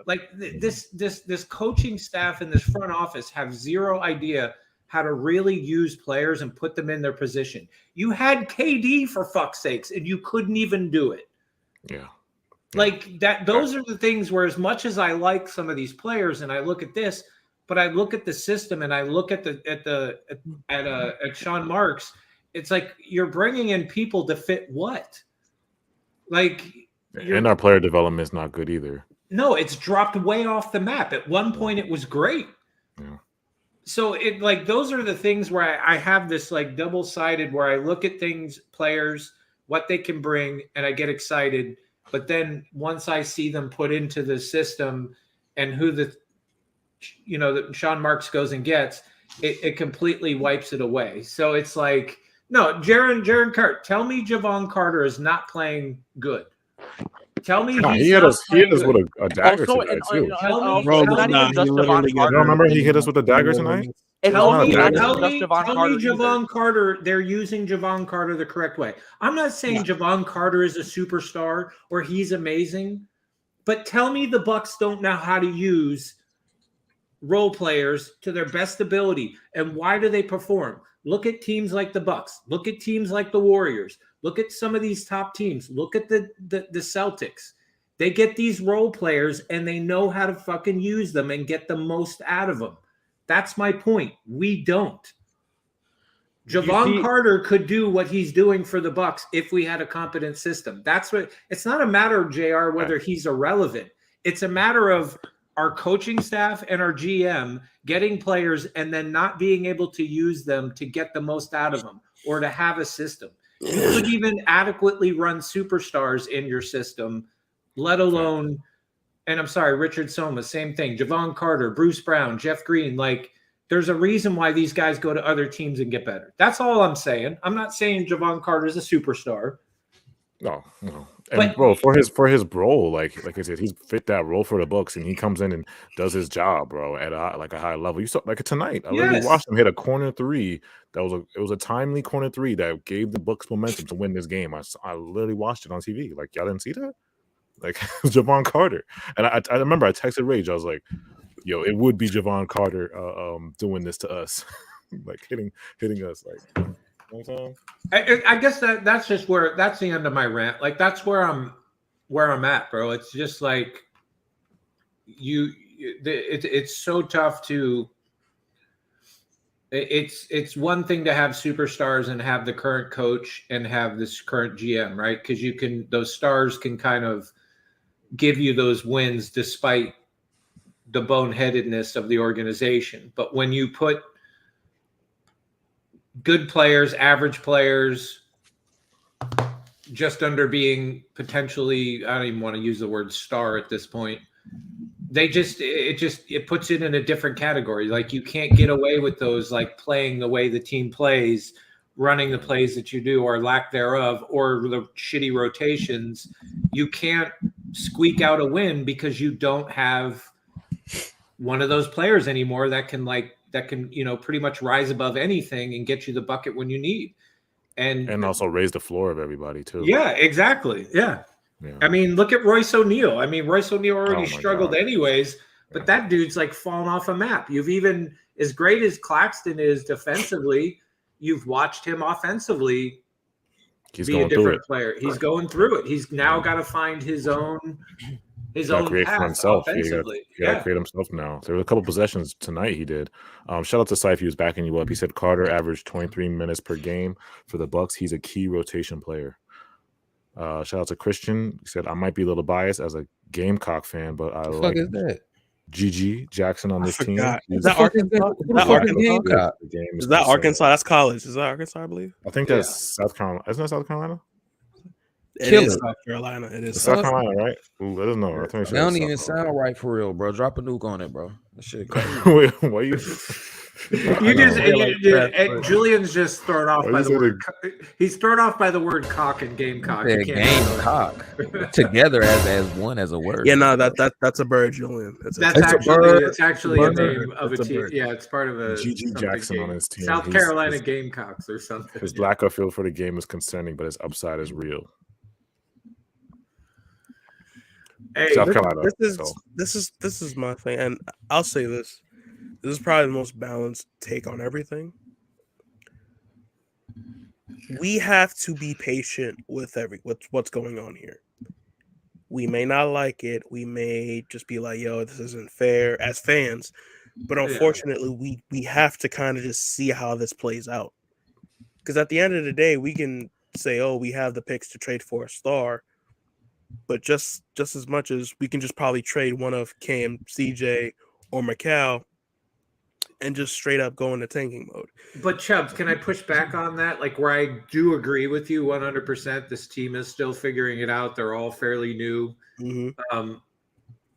Like this coaching staff and this front office have zero idea how to really use players and put them in their position. You had KD for fuck's sakes, and you couldn't even do it. Yeah. Like that. Those are the things where as much as I like some of these players and I look at this, but I look at the system and I look at Sean Marks, it's like you're bringing in people to fit what? Like, and our player development is not good either. No, it's dropped way off the map. At one point, it was great. Yeah. So it like those are the things where I have this like double-sided where I look at things, players, what they can bring, and I get excited. But then once I see them put into the system and who that Sean Marks goes and gets, it completely wipes it away. So it's like, no, Jaren Carter, tell me Javon Carter is not playing good. Tell me he hit us with a dagger Also, tonight, too. it's not even just Javon Carter. You remember he hit us with a dagger tonight? Tell me Javon Javon Carter, they're using Javon Carter the correct way. I'm not saying Javon Carter is a superstar or he's amazing, but tell me the Bucks don't know how to use role players to their best ability. And why do they perform? Look at teams like the Bucks. Look at teams like the Warriors. Look at some of these top teams. Look at the Celtics. They get these role players and they know how to fucking use them and get the most out of them. That's my point. We don't. Javon Carter could do what he's doing for the Bucks if we had a competent system. That's what it's not a matter of JR whether he's irrelevant. It's a matter of our coaching staff and our GM getting players and then not being able to use them to get the most out of them or to have a system. You could even adequately run superstars in your system, let alone, and I'm sorry, Richard Soma, same thing. Javon Carter, Bruce Brown, Jeff Green, like there's a reason why these guys go to other teams and get better. That's all I'm saying. I'm not saying Javon Carter is a superstar. No. And bro, for his role, like I said, he's fit that role for the Bucks, and he comes in and does his job, bro, at a high level. You saw like tonight. I literally watched him hit a corner three. It was a timely corner three that gave the Bucks momentum to win this game. I literally watched it on TV. Like y'all didn't see that? Like it was Javon Carter, and I remember I texted Rage. I was like, "Yo, it would be Javon Carter doing this to us, like hitting us like." I guess that's just that's the end of my rant. Like that's where I'm at, bro. It's just like it's so tough to. It's one thing to have superstars and have the current coach and have this current GM, right? Because those stars can kind of give you those wins despite the boneheadedness of the organization. But when you put good players, average players, just under being potentially, I don't even want to use the word star at this point. It puts it in a different category. Like you can't get away with those, like playing the way the team plays, running the plays that you do or lack thereof, or the shitty rotations. You can't squeak out a win because you don't have one of those players anymore that can pretty much rise above anything and get you the bucket when you need. And also raise the floor of everybody too. Yeah, exactly. Yeah. I mean, look at Royce O'Neal. I mean, Royce O'Neal already struggled anyways, but that dude's like fallen off a map. You've even, as great as Claxton is defensively, you've watched him offensively be a different player. He's going through it. He's now got to find his own create path for himself. Offensively. He got to create himself now. There were a couple possessions tonight he did. Shout out to Syfe, he was backing you up. He said Carter averaged 23 minutes per game for the Bucks. He's a key rotation player. Shout out to Christian. He said I might be a little biased as a Gamecock fan, but I like is that? GG Jackson on this team. Is that Arkansas? Is that Arkansas? That's college. Is that Arkansas? I believe. I think that's South Carolina. Isn't that South Carolina? It is South Carolina. It is South Carolina, right? Ooh, I don't know. I think they don't even sound right for real, bro. Drop a nuke on it, bro. That shit crazy. Wait, what you? Julian's just thrown off by the word. He's thrown off by the word cock and Gamecock. Gamecock together as one as a word. Yeah, no, that's a bird, Julian. It's actually a name of a team. Yeah, it's part of a GG Jackson on his team. South Carolina Gamecocks or something. His lack of feel for the game is concerning, but his upside is real. Hey, South Carolina. This is my thing, and I'll say this. This is probably the most balanced take on everything. We have to be patient with what's going on here. We may not like it. We may just be like, yo, this isn't fair as fans. But unfortunately, we have to kind of just see how this plays out. Because at the end of the day, we can say, oh, we have the picks to trade for a star. But just as much as we can just probably trade one of Cam, CJ, or Mikal and just straight up go into tanking mode. But Chubbs, can I push back on that? Like where I do agree with you 100%. This team is still figuring it out. They're all fairly new. Mm-hmm.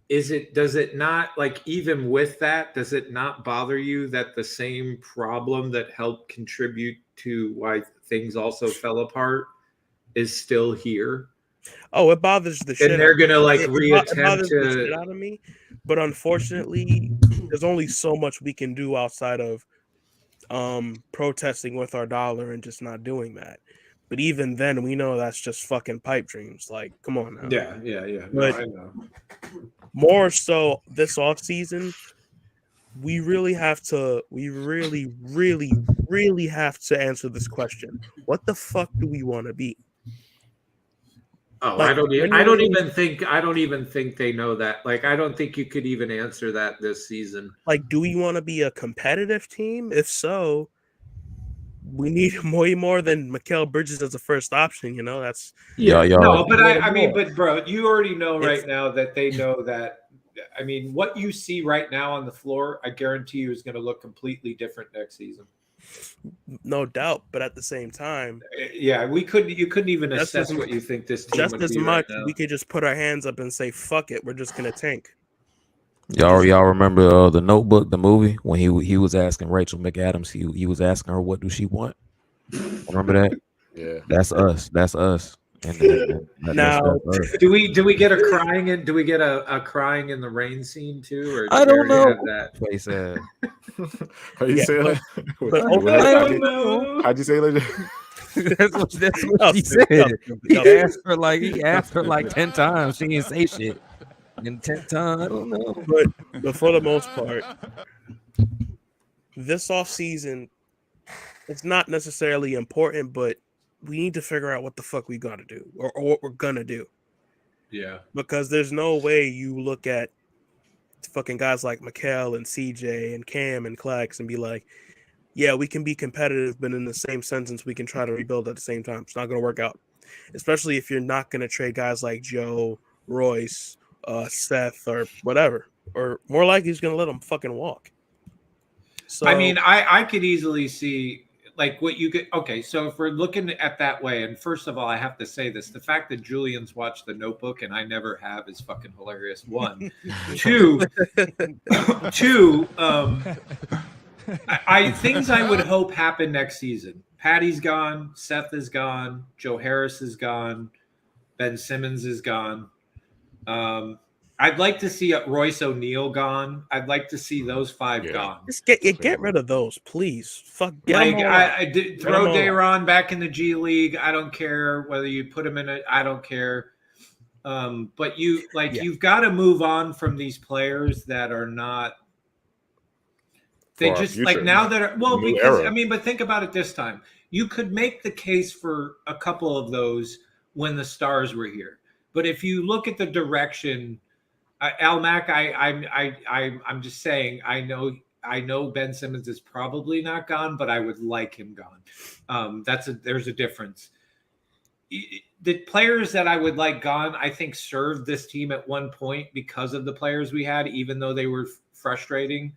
Does it not, like, even with that, does it not bother you that the same problem that helped contribute to why things also fell apart is still here? Oh, it bothers the shit. And they're gonna like it reattempt bothers the to shit out of me. But unfortunately, there's only so much we can do outside of protesting with our dollar and just not doing that. But even then, we know that's just fucking pipe dreams. Like, come on now. Yeah. But I know. more so this offseason, we really have to, really have to answer this question. What the fuck do we want to be? Oh, Like, I don't even think they know that. Like, I don't think you could even answer that this season. Like, do we want to be a competitive team? If so, we need way more than Mikal Bridges as a first option. You know, that's No, but I mean, but bro, you already know right now that they know that. I mean, what you see right now on the floor, I guarantee you, is going to look completely different next season. No doubt, but at the same time, yeah, you couldn't even assess what you think this team just would as be much. right now. We could just put our hands up and say, "Fuck it, we're just gonna tank." Y'all remember the Notebook, the movie, when he was asking Rachel McAdams, he was asking her what do she want? Remember that? Yeah, that's us. And now, do we get a crying in? Do we get a crying in the rain scene too? Or I don't know. That? How you say that? How'd you say that? That's what she said. He asked her like 10 times. She didn't say shit. And 10 times, I don't know. But for the most part, this offseason, it's not necessarily important, but we need to figure out what the fuck we gotta do or what we're gonna do. Yeah. Because there's no way you look at fucking guys like Mikal and CJ and Cam and Clax and be like, yeah, we can be competitive, but in the same sentence, we can try to rebuild at the same time. It's not going to work out, especially if you're not going to trade guys like Joe, Royce, Seth, or whatever, or more likely he's going to let them fucking walk. So I mean, I could easily see like what you could. Okay, so if we're looking at that way, and first of all, I have to say this: the fact that Julian's watched The Notebook and I never have is fucking hilarious. One, two. I things I would hope happen next season. Patty's gone, Seth is gone, Joe Harris is gone, Ben Simmons is gone. I'd like to see Royce O'Neal gone. I'd like to see those five gone. Just get rid of those, please. Fuck. Like I did throw Dayron back in the G League. I don't care whether you put him in it. I don't care. But you've got to move on from these players that are not. They just like now that are because I mean, but think about it this time. You could make the case for a couple of those when the stars were here, but if you look at the direction. Al Mack, I'm just saying. I know Ben Simmons is probably not gone, but I would like him gone. There's a difference. The players that I would like gone, I think, served this team at one point because of the players we had, even though they were frustrating.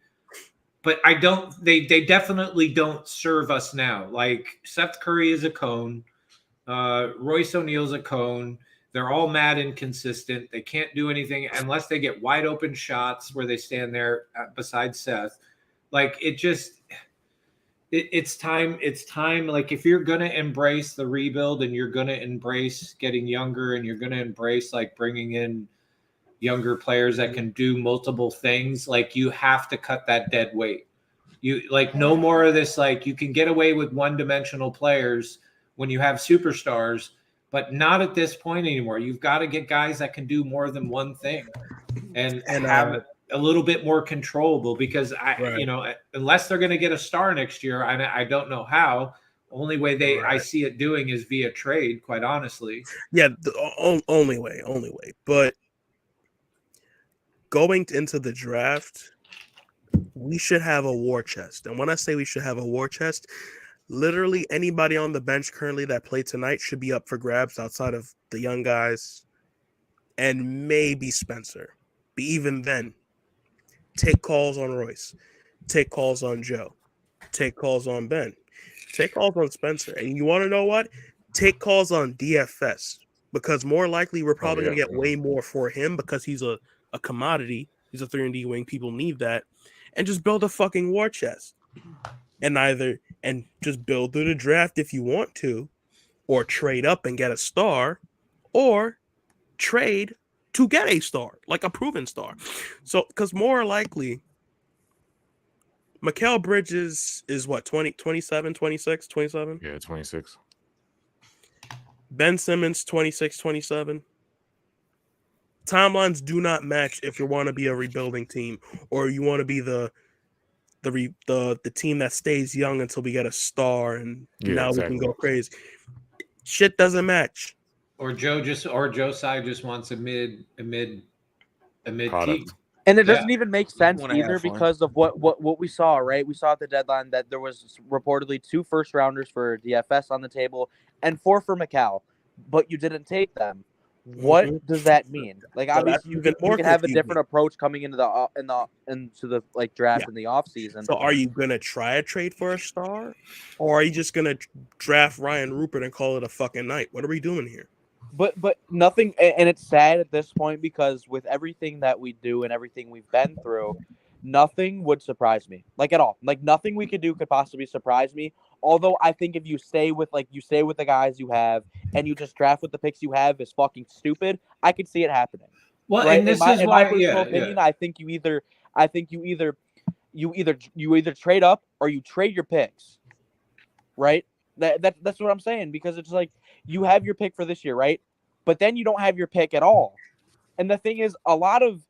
But I don't. They definitely don't serve us now. Like Seth Curry is a cone. Royce O'Neal's a cone. They're all mad inconsistent. They can't do anything unless they get wide open shots where they stand there beside Seth. Like it's time. It's time. Like if you're going to embrace the rebuild and you're going to embrace getting younger and you're going to embrace like bringing in younger players that can do multiple things, like you have to cut that dead weight. You like no more of this. Like you can get away with one-dimensional players when you have superstars, but not at this point anymore. You've got to get guys that can do more than one thing and have a little bit more controllable because unless they're going to get a star next year, I don't know how. Only way I see it doing is via trade, quite honestly. Yeah, the only way. But going into the draft, we should have a war chest. And when I say we should have a war chest, literally anybody on the bench currently that played tonight should be up for grabs outside of the young guys and maybe Spencer. But even then, take calls on Royce, take calls on Joe, take calls on Ben, take calls on Spencer. And you want to know what? Take calls on DFS, because more likely we're probably going to get way more for him because he's a commodity. He's a 3-and-D wing. People need that. And just build a fucking war chest. And just build through the draft if you want to, or trade up and get a star, or trade to get a star, like a proven star. So, because more likely, Mikal Bridges is what, 27, 26, 27? Yeah, 26. Ben Simmons, 26, 27. Timelines do not match if you want to be a rebuilding team or you want to be the team that stays young until we get a star and we can go crazy. Shit doesn't match. Or Josiah just wants a mid Product. team. And it doesn't even make sense either because of what we saw, right? We saw at the deadline that there was reportedly 2 first-rounders for DFS on the table and 4 for Mikal, but you didn't take them. What does that mean? Like, obviously, you can have a different approach coming into the like draft in the offseason. So, are you gonna try a trade for a star, or are you just gonna draft Ryan Rupert and call it a fucking night? What are we doing here? But nothing, and it's sad at this point because with everything that we do and everything we've been through, nothing would surprise me, like at all. Like nothing we could do could possibly surprise me. Although I think if you stay with the guys you have and you just draft with the picks you have is fucking stupid, I could see it happening. Well, right? and this is why, in my personal opinion, I think you either trade up or you trade your picks, right? That's what I'm saying, because it's like you have your pick for this year, right? But then you don't have your pick at all. And the thing is, a lot of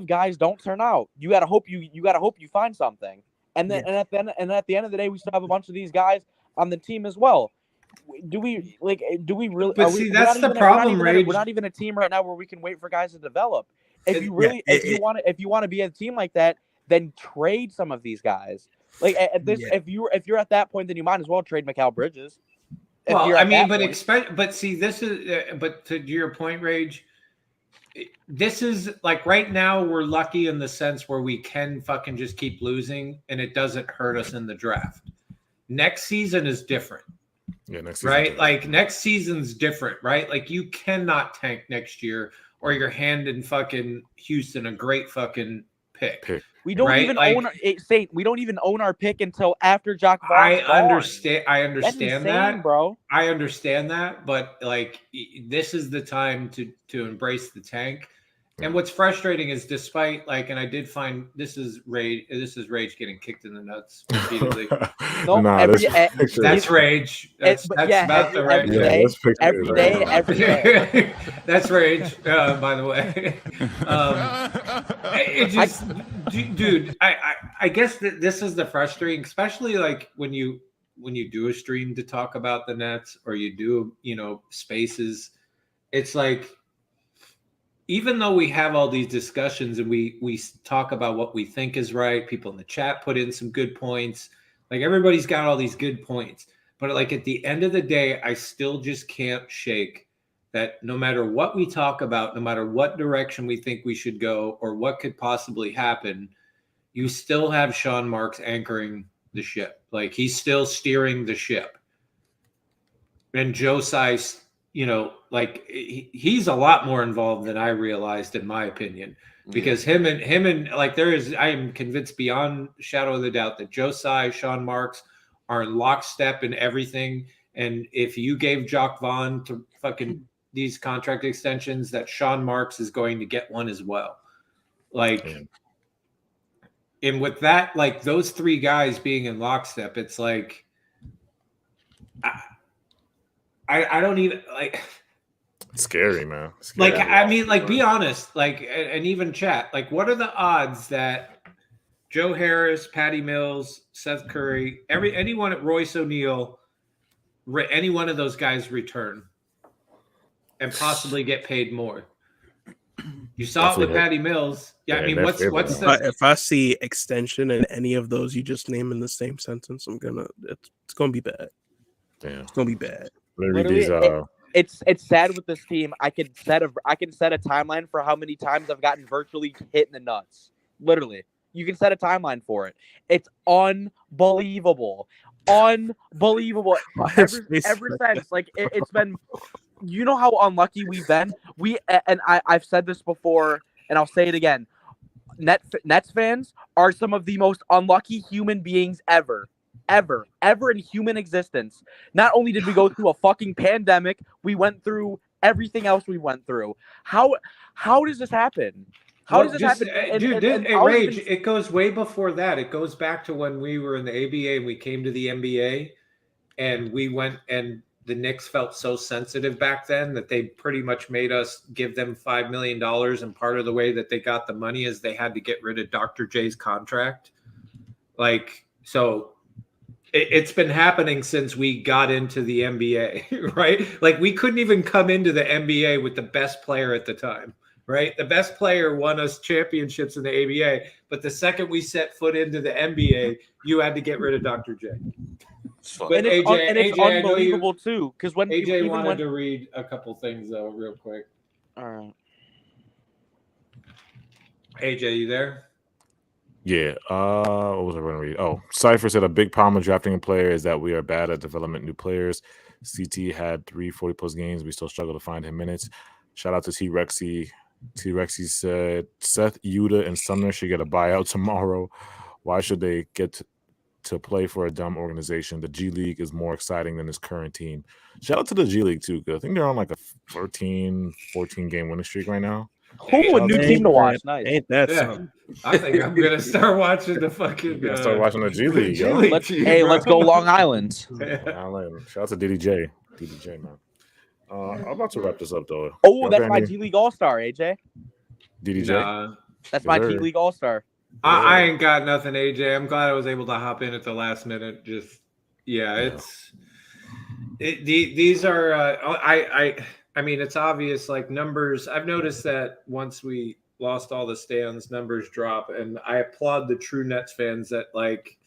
guys don't turn out. You gotta hope you find something. And then at the end of the day, we still have a bunch of these guys on the team as well. Do we really? But see, that's the problem, Rage. We're not even a team right now where we can wait for guys to develop. If you want to be a team like that, then trade some of these guys. Like if you're at that point, then you might as well trade Mikal Bridges. Well, I mean, but see, this is but to your point, Rage. This is like right now we're lucky in the sense where we can fucking just keep losing and it doesn't hurt us in the draft. Next season is different. Yeah, next season. Right? Like next season's different, right? Like you cannot tank next year or you're handing fucking Houston a great fucking pick. We don't even own we don't even own our pick until after Jock Vaughn. I understand that, bro. I understand that, but like this is the time to embrace the tank. And what's frustrating is despite like, and I did find this is Rage getting kicked in the nuts repeatedly. That's Rage. That's about the right every day. That's Rage, by the way. It just, dude, I guess that this is the frustrating, especially like when you do a stream to talk about the Nets or you do, spaces, it's like, even though we have all these discussions and we talk about what we think is right, people in the chat put in some good points. Like everybody's got all these good points. But like at the end of the day, I still just can't shake that no matter what we talk about, no matter what direction we think we should go or what could possibly happen, you still have Sean Marks anchoring the ship. Like he's still steering the ship. And Josiah, like he's a lot more involved than I realized, in my opinion, because him and like I am convinced beyond shadow of the doubt that Josiah, Sean Marks are in lockstep in everything. And if you gave Jock Vaughn to fucking these contract extensions, that Sean Marks is going to get one as well. Like, and with that, like those 3 guys being in lockstep, it's like, I don't even like. It's scary, man. Scary. Like, I mean, like, be honest, like, and even chat, like, what are the odds that Joe Harris, Patty Mills, Seth Curry, anyone at Royce O'Neal, any one of those guys return and possibly get paid more? You saw it with Patty Mills. Yeah, I mean, what's the? If I see extension in any of those you just named in the same sentence, it's gonna be bad. Damn, it's gonna be bad. Let me read these. it's sad with this team. I can set a timeline for how many times I've gotten virtually hit in the nuts. Literally, you can set a timeline for it. It's unbelievable. Ever since, like, it's been, you know how unlucky we've been. I've said this before, and I'll say it again. Nets fans are some of the most unlucky human beings ever in human existence. Not only did we go through a fucking pandemic, we went through everything else we went through. How does this happen? How does this happen? Rage, it goes way before that. It goes back to when we were in the ABA and we came to the NBA, and we went, and the Knicks felt so sensitive back then that they pretty much made us give them $5 million. And part of the way that they got the money is they had to get rid of Dr. J's contract. Like, so it's been happening since we got into the NBA, right? Like, we couldn't even come into the NBA with the best player at the time, right? The best player won us championships in the ABA, but the second we set foot into the NBA, you had to get rid of Dr. J. But it's unbelievable too, because when AJ wanted to read a couple things though, real quick. All right, AJ, you there? Yeah. What was I going to read? Oh, Cypher said a big problem with drafting a player is that we are bad at development new players. CT had 3 40-plus games. We still struggle to find him minutes. Shout out to T-Rexy. T-Rexy said Seth, Yuta, and Sumner should get a buyout tomorrow. Why should they get to play for a dumb organization? The G League is more exciting than his current team. Shout out to the G League, too, because I think they're on like a 13, 14-game winning streak right now. Ooh, a new team to watch. Nice. Ain't that something? I think I'm gonna start watching the fucking. Start watching the G League. Yo. Let's go Long Island. Shout out to DDJ, man. I'm about to wrap this up though. Oh, that's my G League All Star, AJ. DDJ. That's my G League All Star. I ain't got nothing, AJ. I'm glad I was able to hop in at the last minute. These are. I mean, it's obvious, like, numbers. I've noticed that once we lost all the stands, numbers drop, and I applaud the true Nets fans that, like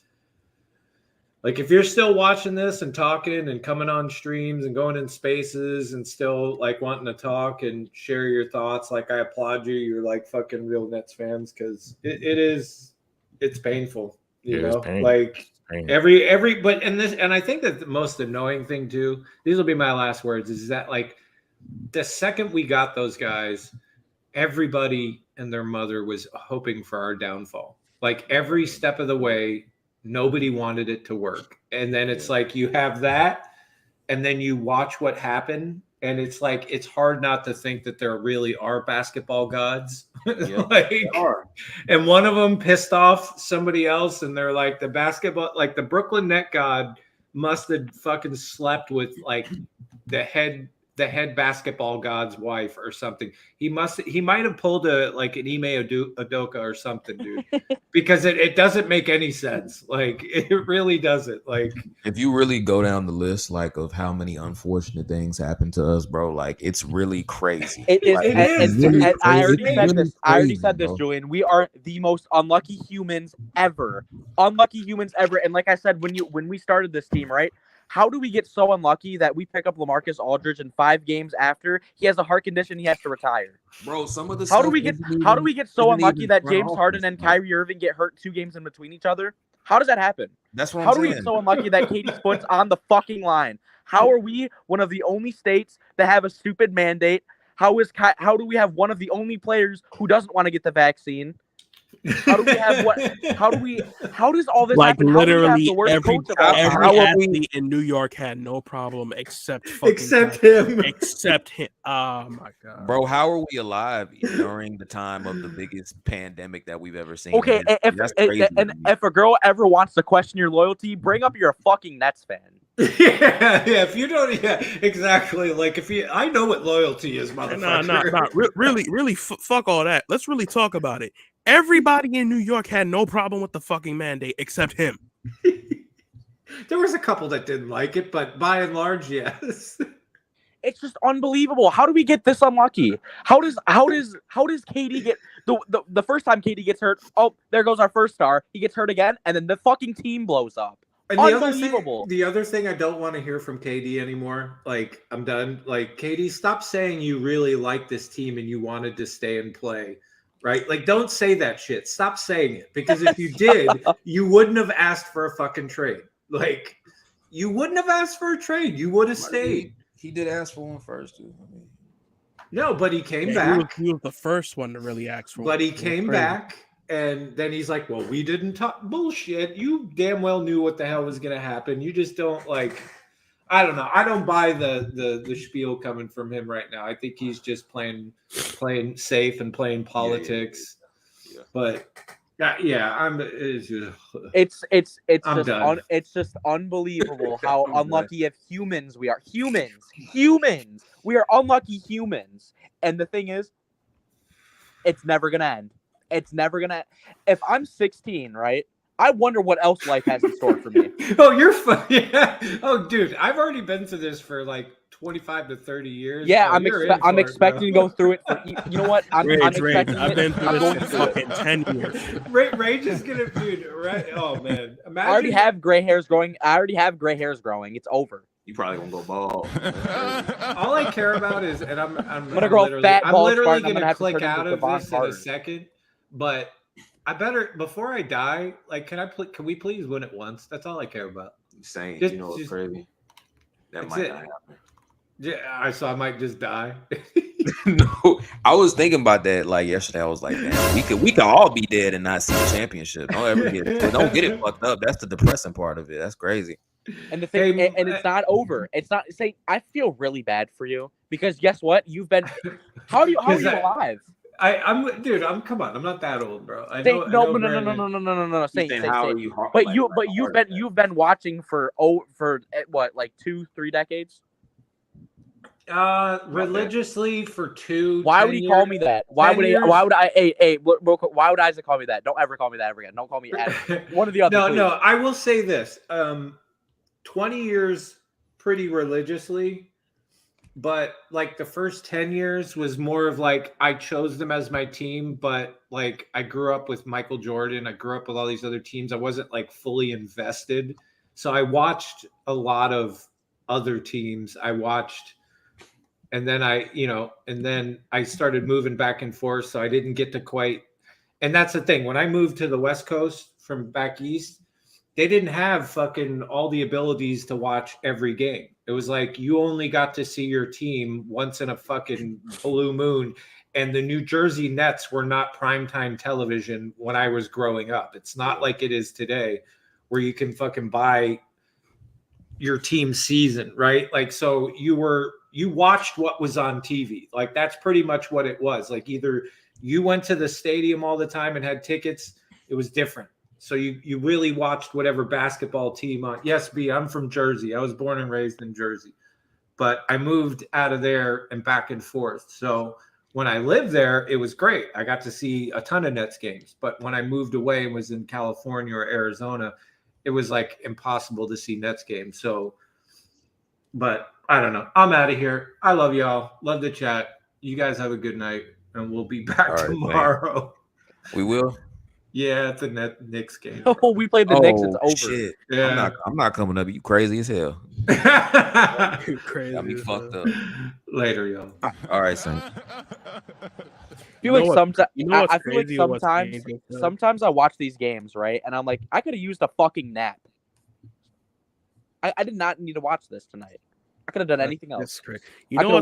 if you're still watching this and talking and coming on streams and going in spaces and still, like, wanting to talk and share your thoughts, like, I applaud you. You're, like, fucking real Nets fans, because it's painful, you know? Like, and I think that the most annoying thing, too, these will be my last words, is that, like, the second we got those guys, everybody and their mother was hoping for our downfall. Like, every step of the way, nobody wanted it to work. And then it's like you have that, and then you watch what happened, and it's like it's hard not to think that there really are basketball gods. And one of them pissed off somebody else, and they're like, the basketball, like the Brooklyn Net god must have fucking slept with, like, the head basketball god's wife or something. He might have pulled an Ime Udoka or something, dude, because it doesn't make any sense. Like, it really doesn't. Like, if you really go down the list, like, of how many unfortunate things happen to us, bro, like, it's really crazy. It is. Like, I already said this, Julian. We are the most unlucky humans ever. And like I said, when we started this team, right? How do we get so unlucky that we pick up LaMarcus Aldridge in 5 games after he has a heart condition, he has to retire? Bro, some of the how do we get so unlucky that James Harden and Kyrie Irving get hurt 2 games in between each other? How does that happen? That's what How do we get so unlucky that KD's foot's on the fucking line? How are we one of the only states that have a stupid mandate? How do we have one of the only players who doesn't want to get the vaccine? How do we have how does all this like happen? Literally every athlete in New York had no problem except him. Except him. Oh my god. Bro, how are we alive during the time of the biggest pandemic that we've ever seen? Okay, if a girl ever wants to question your loyalty, bring up you're a fucking Nets fan. Yeah. If you don't, exactly. Like, I know what loyalty is, motherfucker. Nah. Really, fuck all that. Let's really talk about it. Everybody in New York had no problem with the fucking mandate except him. There was a couple that didn't like it, but by and large, yes. It's just unbelievable. How do we get this unlucky? How does KD get the first time KD gets hurt? Oh, there goes our first star. He gets hurt again, and then the fucking team blows up. And Unbelievable. The other thing I don't want to hear from KD anymore, like I'm done. Like KD, stop saying you really like this team and you wanted to stay and play, right? Like don't say that shit. Stop saying it because if you did, you wouldn't have asked for a fucking trade. Like you wouldn't have asked for a trade. You would have stayed. He did ask for one first, too. No, but he came back. He was the first one to really ask for one. But he came back. And then he's like, well, we didn't talk bullshit. You damn well knew what the hell was going to happen. You just don't like, I don't know. I don't buy the spiel coming from him right now. I think he's just playing safe and playing politics. Yeah. But it's just unbelievable how unlucky of humans we are. Humans. We are unlucky humans. And the thing is, it's never going to end. It's never gonna. If I'm 16, right? I wonder what else life has in store for me. Oh, you're fun. Yeah. Oh, dude, I've already been through this for like 25 to 30 years. Yeah, I'm expecting to go through it. You know what? I'm expecting I've been through this for fucking 10 years. Rage is gonna, dude. Right? Oh man, imagine. I already have gray hairs growing. It's over. You probably gonna go bald. All I care about is, and I'm gonna grow fat. I'm literally gonna click out of this in a second. But I better before I die. Like, can we please win it once? That's all I care about. Saying, you know what's crazy? That might not happen. Yeah, so I might just die. No, I was thinking about that like yesterday. I was like, man, we could all be dead and not see a championship. Don't get it fucked up. That's the depressing part of it. That's crazy. And the thing, and it's not over. It's not. Say, I feel really bad for you because guess what? You've been. How are you alive? Come on. I'm not that old, bro. No. But you've been watching for what, like 2-3 decades? Religiously for 2. Why would he call me that? Why would Isaac call me that? Don't ever call me that ever again. Don't call me one of the other. No. I will say this: 20 years pretty religiously. But like the first 10 years was more of like I chose them as my team, but like I grew up with Michael Jordan. I grew up with all these other teams. I wasn't like fully invested. So I watched a lot of other teams. And then I started moving back and forth. So I didn't get to quite. And that's the thing. When I moved to the West Coast from back east, they didn't have fucking all the abilities to watch every game. It was like you only got to see your team once in a fucking blue moon. And the New Jersey Nets were not primetime television when I was growing up. It's not like it is today where you can fucking buy your team season, right? Like, so you watched what was on TV. Like, that's pretty much what it was. Like, either you went to the stadium all the time and had tickets. It was different. So you really watched whatever basketball team on. Yes, B, I'm from Jersey. I was born and raised in Jersey. But I moved out of there and back and forth. So when I lived there, it was great. I got to see a ton of Nets games. But when I moved away and was in California or Arizona, it was like impossible to see Nets games. So, but I don't know. I'm out of here. I love y'all. Love the chat. You guys have a good night. And we'll be back tomorrow. Man. We will? Yeah, it's a Knicks game. Oh, we played the Knicks. It's over. Shit. Yeah. I'm not coming up. You crazy as hell. You crazy. Got me fucked up. Later, yo. All right, son. I feel like sometimes I watch these games, right? And I'm like, I could have used a fucking nap. I did not need to watch this tonight. I could have done anything else. That's great. I could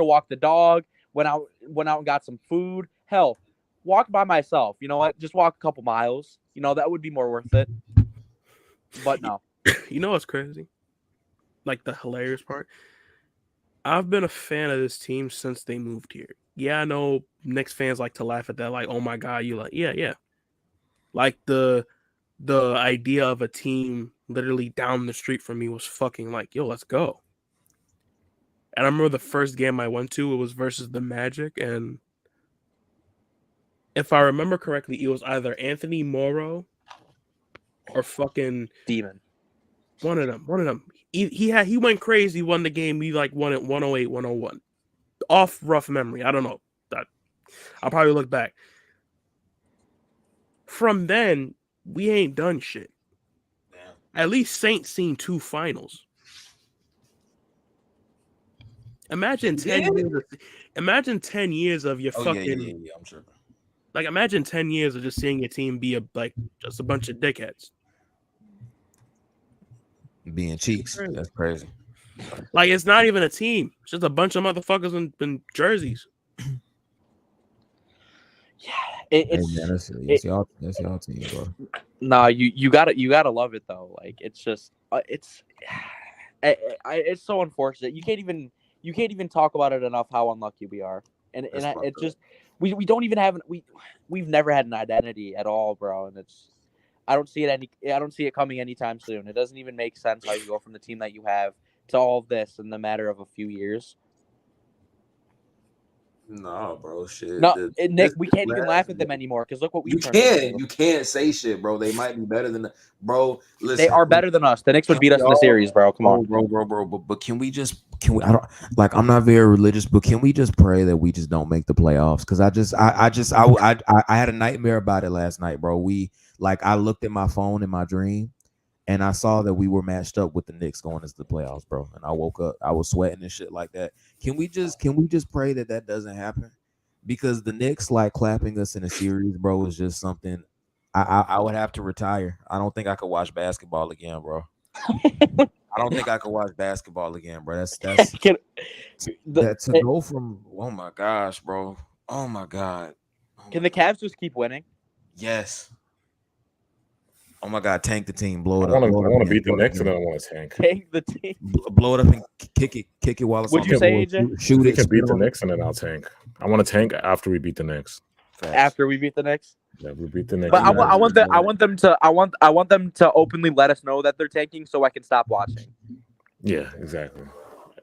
have walked the dog, went out and got some food. Hell, walk by myself. You know what? Just walk a couple miles. You know, that would be more worth it. But no. You know what's crazy? Like the hilarious part? I've been a fan of this team since they moved here. Yeah, I know Knicks fans like to laugh at that. Like, oh my God, you like, yeah. Like the idea of a team literally down the street from me was fucking like, yo, let's go. And I remember the first game I went to, it was versus the Magic. And if I remember correctly, it was either Anthony Morrow or fucking Demon. One of them. He went crazy, won the game. He like won it 108, 101. Off rough memory. I don't know. I'll probably look back. From then, we ain't done shit. At least Saints seen 2 finals. Imagine 10 years. Imagine 10 years of your fucking. Yeah, I'm sure. Like, imagine 10 years of just seeing your team be just a bunch of dickheads. Being cheeks. That's crazy. Like, it's not even a team. It's just a bunch of motherfuckers in jerseys. Yeah, That's y'all team, bro. Nah, you gotta love it though. Like it's just it's so unfortunate. You can't even talk about it enough how unlucky we are, and it's just we don't even have we've never had an identity at all, bro. And I don't see it coming anytime soon. It doesn't even make sense how you go from the team that you have to all of this in the matter of a few years. No, bro, shit. No, Nick, we can't even laugh at them anymore because look what you can't say shit, bro. They might be better than bro. Listen, they are better than us. The Knicks would beat us in the series, bro. Come on, bro. But can we? I don't like. I'm not very religious, but can we just pray that we just don't make the playoffs? Because I had a nightmare about it last night, bro. I looked at my phone in my dream, and I saw that we were matched up with the Knicks going into the playoffs, bro. And I woke up, I was sweating and shit like that. Can we just pray that doesn't happen? Because the Knicks clapping us in a series, bro, is just something I would have to retire. I don't think I could watch basketball again, bro. I don't think I could watch basketball again, bro. That's to go from oh my gosh, bro. Oh my god. Can the Cavs just keep winning? Yes. Oh my god, tank the team, blow it up. I want to beat the Knicks and then I want to tank. Tank the team. Blow it up and kick it while it's Would on you the say, board. AJ? Shoot We it. can beat the Knicks and then I'll tank. I want to tank after we beat the Knicks. Facts. After we beat the Knicks. Yeah, we beat the Knicks. But I want them to openly let us know that they're tanking so I can stop watching. Yeah, exactly.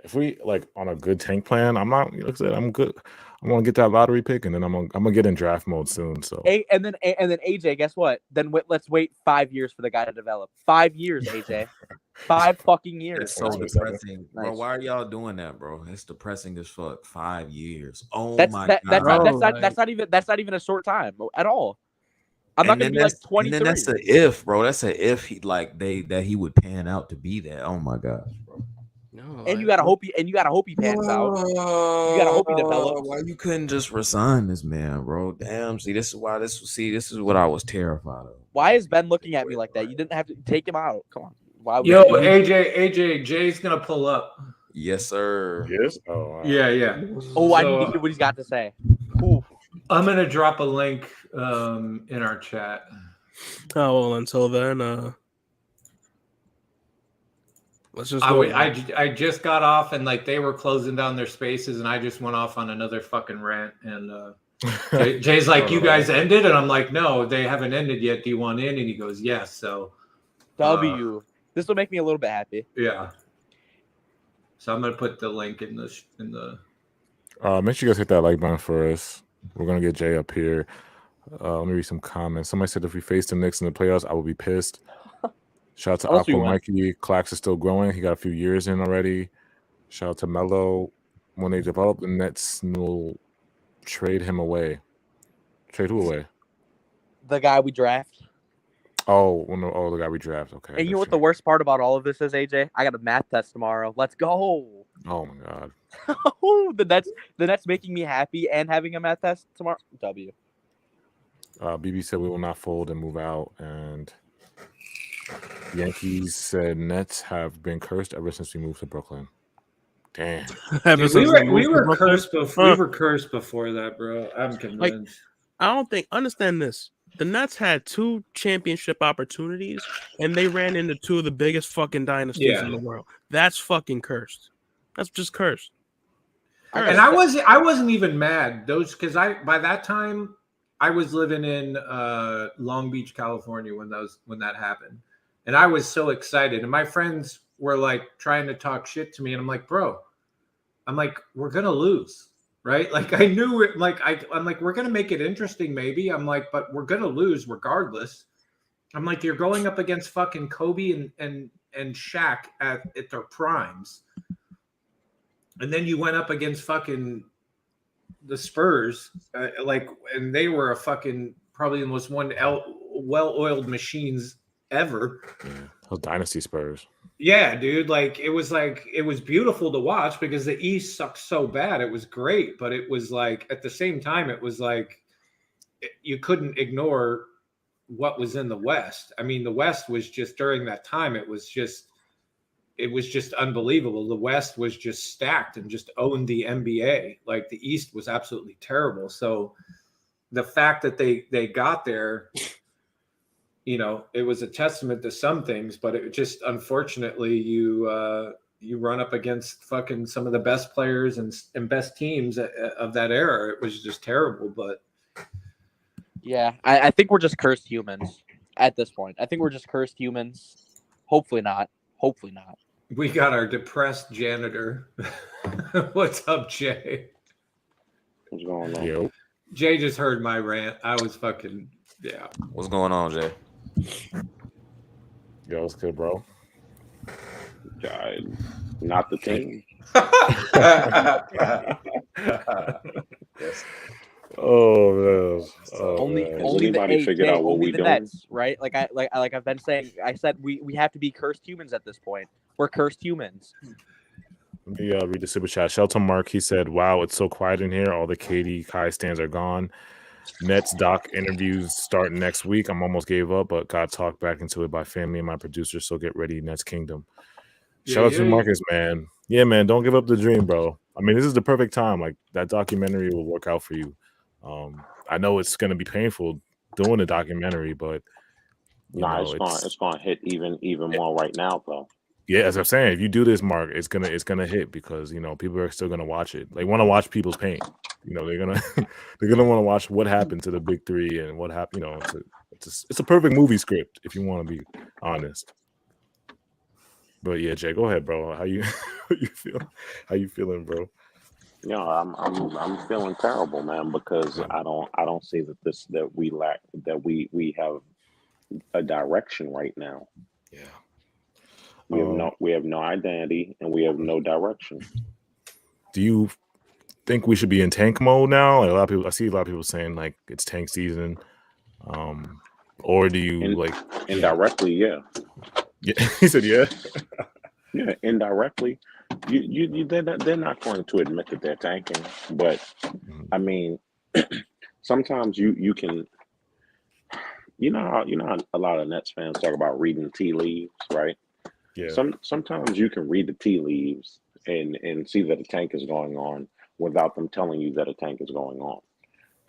If we on a good tank plan, I'm not. Like I said, I'm good. I want to get that lottery pick, and then I'm gonna get in draft mode soon. So And then AJ, guess what? Then let's wait 5 years for the guy to develop. 5 years, AJ. 5 fucking years. It's so depressing, bro. Nice. Why are y'all doing that, bro? It's depressing as fuck. 5 years. Oh That's my god. that's not even a short time at all. I'm not gonna be 23. And then that's an if, bro. That's an if he would pan out to be that. Oh my gosh, bro. No, And you gotta hope he pans out. You gotta hope he develops. Why you couldn't just resign this man, bro? Damn. This is what I was terrified of. Why is Ben looking at me like that? You didn't have to take him out. Come on. Why? Yo, AJ, Jay's gonna pull up. Yes, sir. yes. Oh, wow. Yeah. Oh, I need to hear what he's got to say. Ooh. I'm gonna drop a link in our chat. Oh well, until then, let's just. I just got off and they were closing down their spaces and I just went off on another fucking rant and Jay's like, you guys ended? And I'm like, no, they haven't ended yet. Do you want in? And he goes, yes. So W. This will make me a little bit happy. Yeah. So I'm gonna put the link in the make sure you guys hit that like button for us. We're gonna get Jay up here. Let me read some comments. Somebody said if we face the Knicks in the playoffs, I will be pissed. Shout out to Unless we Aqua win. Mikey. Clax is still growing. He got a few years in already. Shout out to Melo. When they develop, the Nets will trade him away. Trade who away? The guy we draft. The guy we draft. Okay. And you know what the worst part about all of this is, AJ? I got a math test tomorrow. Let's go. Oh my god. the Nets making me happy and having a math test tomorrow. W. BB said we will not fold and move out, and Yankees said Nets have been cursed ever since we moved to Brooklyn. Damn. We were cursed before. We were cursed before that, bro. I'm convinced. Understand this. The Nets had 2 championship opportunities, and they ran into 2 of the biggest fucking dynasties in the world. That's fucking cursed. That's just cursed. And I wasn't even mad because by that time I was living in Long Beach, California when that happened, and I was so excited. And my friends were trying to talk shit to me, and I'm like, bro, we're gonna lose. Right? I knew it. I'm like, we're going to make it interesting. Maybe I'm like, but we're going to lose regardless. I'm like, you're going up against fucking Kobe and Shaq at their primes. And then you went up against fucking the Spurs, and they were a fucking, probably the most well-oiled machines ever. Yeah. Those dynasty Spurs. Yeah, dude. Like it was beautiful to watch because the East sucked so bad. It was great, but it was like at the same time, it was like you couldn't ignore what was in the West. I mean, the West was just during that time, it was just unbelievable. The West was just stacked and just owned the NBA. Like the East was absolutely terrible. So the fact that they got there, you know, it was a testament to some things, but it just, unfortunately, you run up against fucking some of the best players and best teams of that era. It was just terrible. But yeah, I think we're just cursed humans at this point. I think we're just cursed humans. Hopefully not. Hopefully not. We got our depressed janitor. What's up, Jay? What's going on? Yo. Jay just heard my rant. I was fucking, yeah. What's going on, Jay? Yo, what's good, bro? Not the team. Yes. Oh man. Only anybody the figured out what we doing? Nets, right? Like I've been saying. I said we have to be cursed humans at this point. We're cursed humans. Let me read the super chat. Shelton Mark, he said, "Wow, it's so quiet in here. All the KD Kai stands are gone. Nets doc interviews start next week. I'm almost gave up, but got talked back into it by family and my producer. So get ready, Nets Kingdom." Shout out to Marcus, man. Yeah, man, don't give up the dream, bro. I mean, this is the perfect time. Like that documentary will work out for you. I know it's gonna be painful doing a documentary, but it's gonna hit even more right now, though. Yeah, as I'm saying, if you do this, Mark, it's gonna hit because people are still gonna watch it. They want to watch people's pain. They're gonna want to watch what happened to the big three and what happened. It's a perfect movie script if you want to be honest. But yeah, Jay, go ahead, bro. How you feel? How you feeling, bro? Yeah, I'm feeling terrible, man, because I don't see that we have a direction right now. Yeah. We have no identity and we have no direction. Do you think we should be in tank mode now? Like I see a lot of people saying like it's tank season. Or do you indirectly, yeah. Yeah, he said yeah. Yeah, indirectly. They're not going to admit that they're tanking, but I mean, sometimes you can, how a lot of Nets fans talk about reading tea leaves, right? Yeah. Sometimes you can read the tea leaves and see that a tank is going on without them telling you that a tank is going on.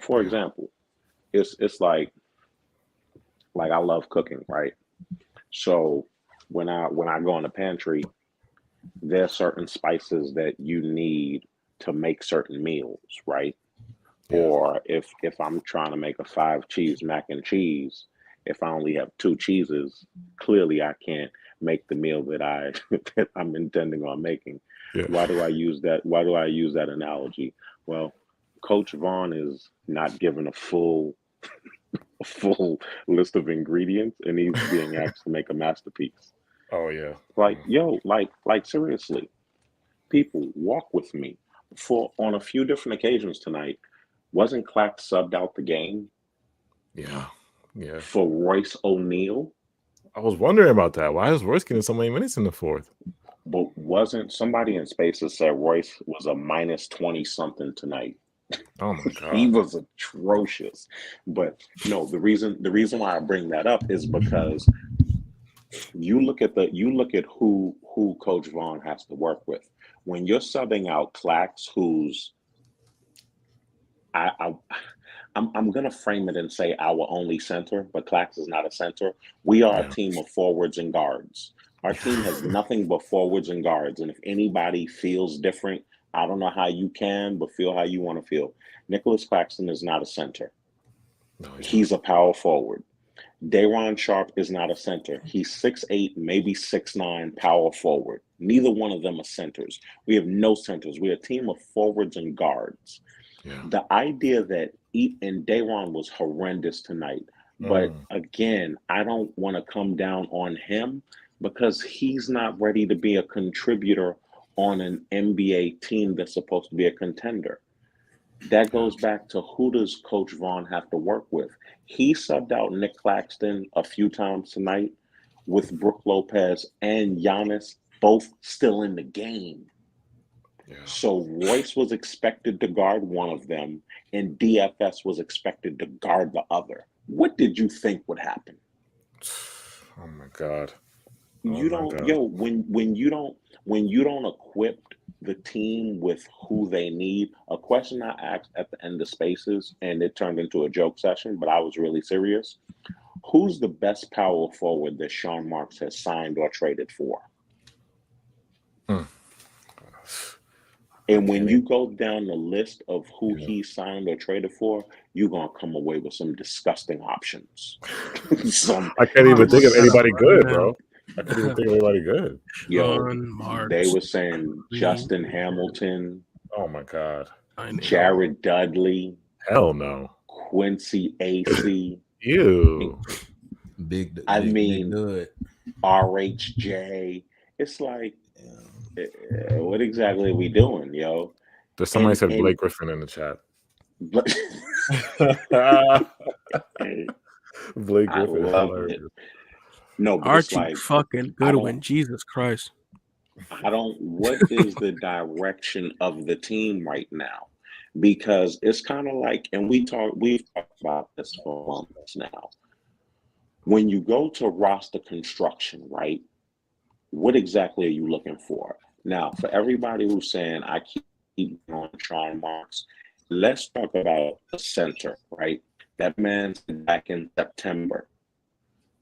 For example, it's like I love cooking, right? So when I go in the pantry, there are certain spices that you need to make certain meals, right? Yeah. Or if I'm trying to make a 5-cheese mac and cheese, if I only have 2 cheeses, clearly I can't make the meal that I'm intending on making. Yeah. Why do I use that? Why do I use that analogy? Well, Coach Vaughn is not given a full list of ingredients, and he's being asked to make a masterpiece. Oh yeah. Like seriously, people, walk with me. On a few different occasions tonight, wasn't Clack subbed out the game? Yeah. Yeah. For Royce O'Neal. I was wondering about that. Why is Royce getting so many minutes in the fourth? But wasn't somebody in Spaces said Royce was a minus 20 something tonight? Oh my god. He was atrocious. But no, the reason why I bring that up is because you look at who Coach Vaughn has to work with. When you're subbing out Clax, who's I'm gonna frame it and say our only center, but Clax is not a center. We are a team of forwards and guards. Our team has nothing but forwards and guards. And if anybody feels different, I don't know how you can, but feel how you want to feel. Nicholas Claxton is not a center. No, he's a power forward. Day'Ron Sharpe is not a center. He's 6'8", maybe 6'9", power forward. Neither one of them are centers. We have no centers. We're a team of forwards and guards. Yeah. The idea that Day'Ron was horrendous tonight, but again, I don't want to come down on him because he's not ready to be a contributor on an NBA team that's supposed to be a contender. That goes back to who does Coach Vaughn have to work with? He subbed out Nick Claxton a few times tonight with Brook Lopez and Giannis both still in the game. Yeah. So Royce was expected to guard one of them, and DFS was expected to guard the other. What did you think would happen? Oh my God. You don't, yo, when you don't equip the team with who they need. A question I asked at the end of Spaces, and it turned into a joke session, but I was really serious. Who's the best power forward that Sean Marks has signed or traded for? And when you go down the list of who he signed or traded for, you're going to come away with some disgusting options. I can't even think of anybody good, bro. I couldn't even think of anybody good. Yo, they were saying Justin Hamilton. Oh my God. Jared Dudley. Hell no. Quincy AC. Ew. Big good. RHJ. It's like, what exactly are we doing, yo? There's somebody said Blake Griffin in the chat. Blake Griffin. Hilarious. No, but Archie like, fucking Goodwin. Jesus Christ. What is the direction of the team right now? Because it's kind of like, and we've talked about this for months now. When you go to roster construction, right? What exactly are you looking for? Now, for everybody who's saying I keep on Sean Marks, let's talk about the center, right? That man's back in September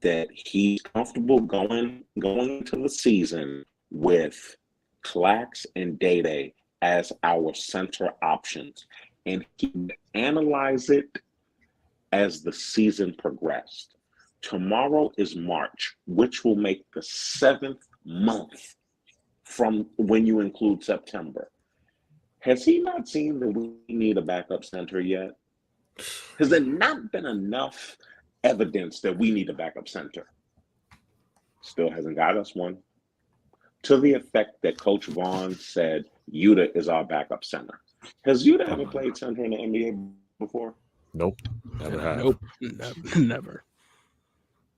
that he's comfortable going into the season with Clax and Day as our center options, and he analyze it as the season progressed. Tomorrow is March, which will make the 7th month from when you include September. Has he not seen that we need a backup center yet? Has there not been enough evidence that we need a backup center? Still hasn't got us one. To the effect that Coach Vaughn said Yuta is our backup center. Has Yuta ever played center in the NBA before? Nope. Never have. Nope. Never.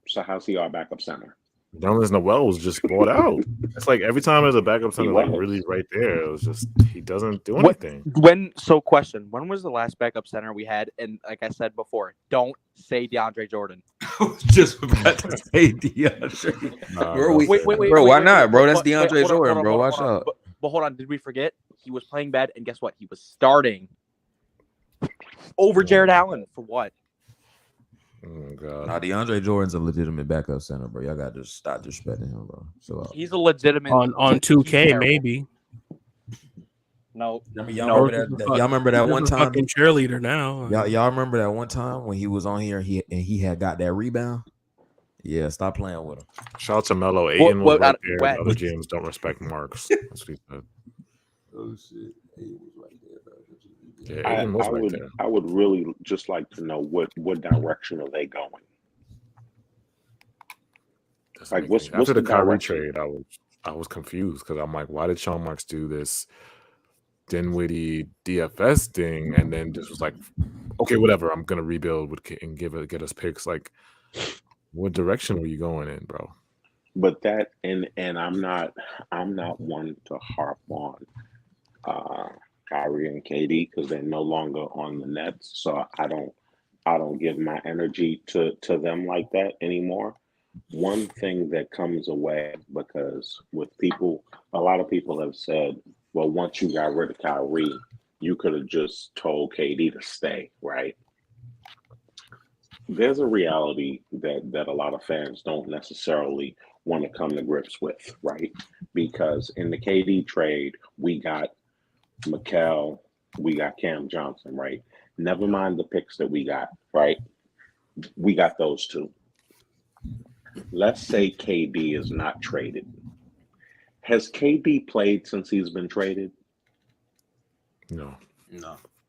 So how's he our backup center? Nerlens Noel was just bought out. It's like every time there's a backup center, like really right there, it was just he doesn't do anything. Question: when was the last backup center we had? And like I said before, don't say DeAndre Jordan. I was just about to say DeAndre. Wait, bro, why not, bro? That's DeAndre Jordan, bro. Watch out. But hold on, did we forget? He was playing bad, and guess what? He was starting over Jared Allen for what? Oh God. Nah, DeAndre Jordan's a legitimate backup center, bro. Y'all got to stop disrespecting him, bro. So he's a legitimate on 2K, maybe. No, y'all remember that one time? Fucking cheerleader now. Y'all remember that one time when he was on here? He had got that rebound. Yeah, stop playing with him. Shout out to Melo. Aiden was right there. The other GMs don't respect Marks. That's what he said. Oh shit, Aiden was right there, bro. Yeah, I would really just like to know what direction are they going? Like what's after the Kyrie direction? trade, I was confused because I'm like, why did Sean Marks do this Dinwiddie DFS thing, and then just was like, okay, whatever, I'm gonna rebuild and get us picks. Like, what direction were you going in, bro? But that and I'm not one to harp on Kyrie and KD because they're no longer on the Nets, so I don't give my energy to them like that anymore. One thing that comes away, because with people, a lot of people have said, well, once you got rid of Kyrie, you could have just told KD to stay, right? There's a reality that a lot of fans don't necessarily want to come to grips with, right? Because in the KD trade, we got Mikal, we got Cam Johnson, right? Never mind the picks that we got, right? We got those two. Let's say KD is not traded. Has KD played since he's been traded? No.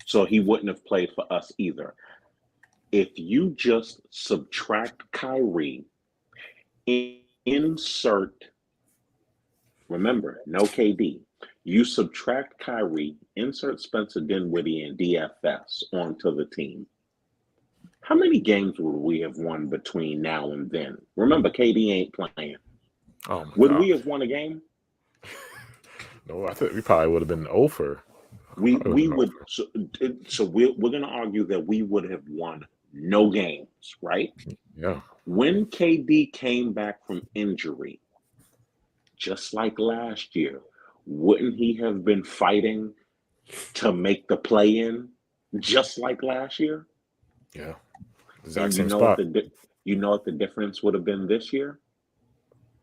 So he wouldn't have played for us either. If you just subtract Kyrie, remember, no KD. You subtract Kyrie, insert Spencer Dinwiddie and DFS onto the team. How many games would we have won between now and then? Remember, KD ain't playing. Oh my Would God. we have won a game? No, I think we probably would have been over. We would. So we're going to argue that we would have won no games, right? Yeah. When KD came back from injury, just like last year, wouldn't he have been fighting to make the play-in just like last year? Yeah. Exact And same spot. you know what the difference would have been this year?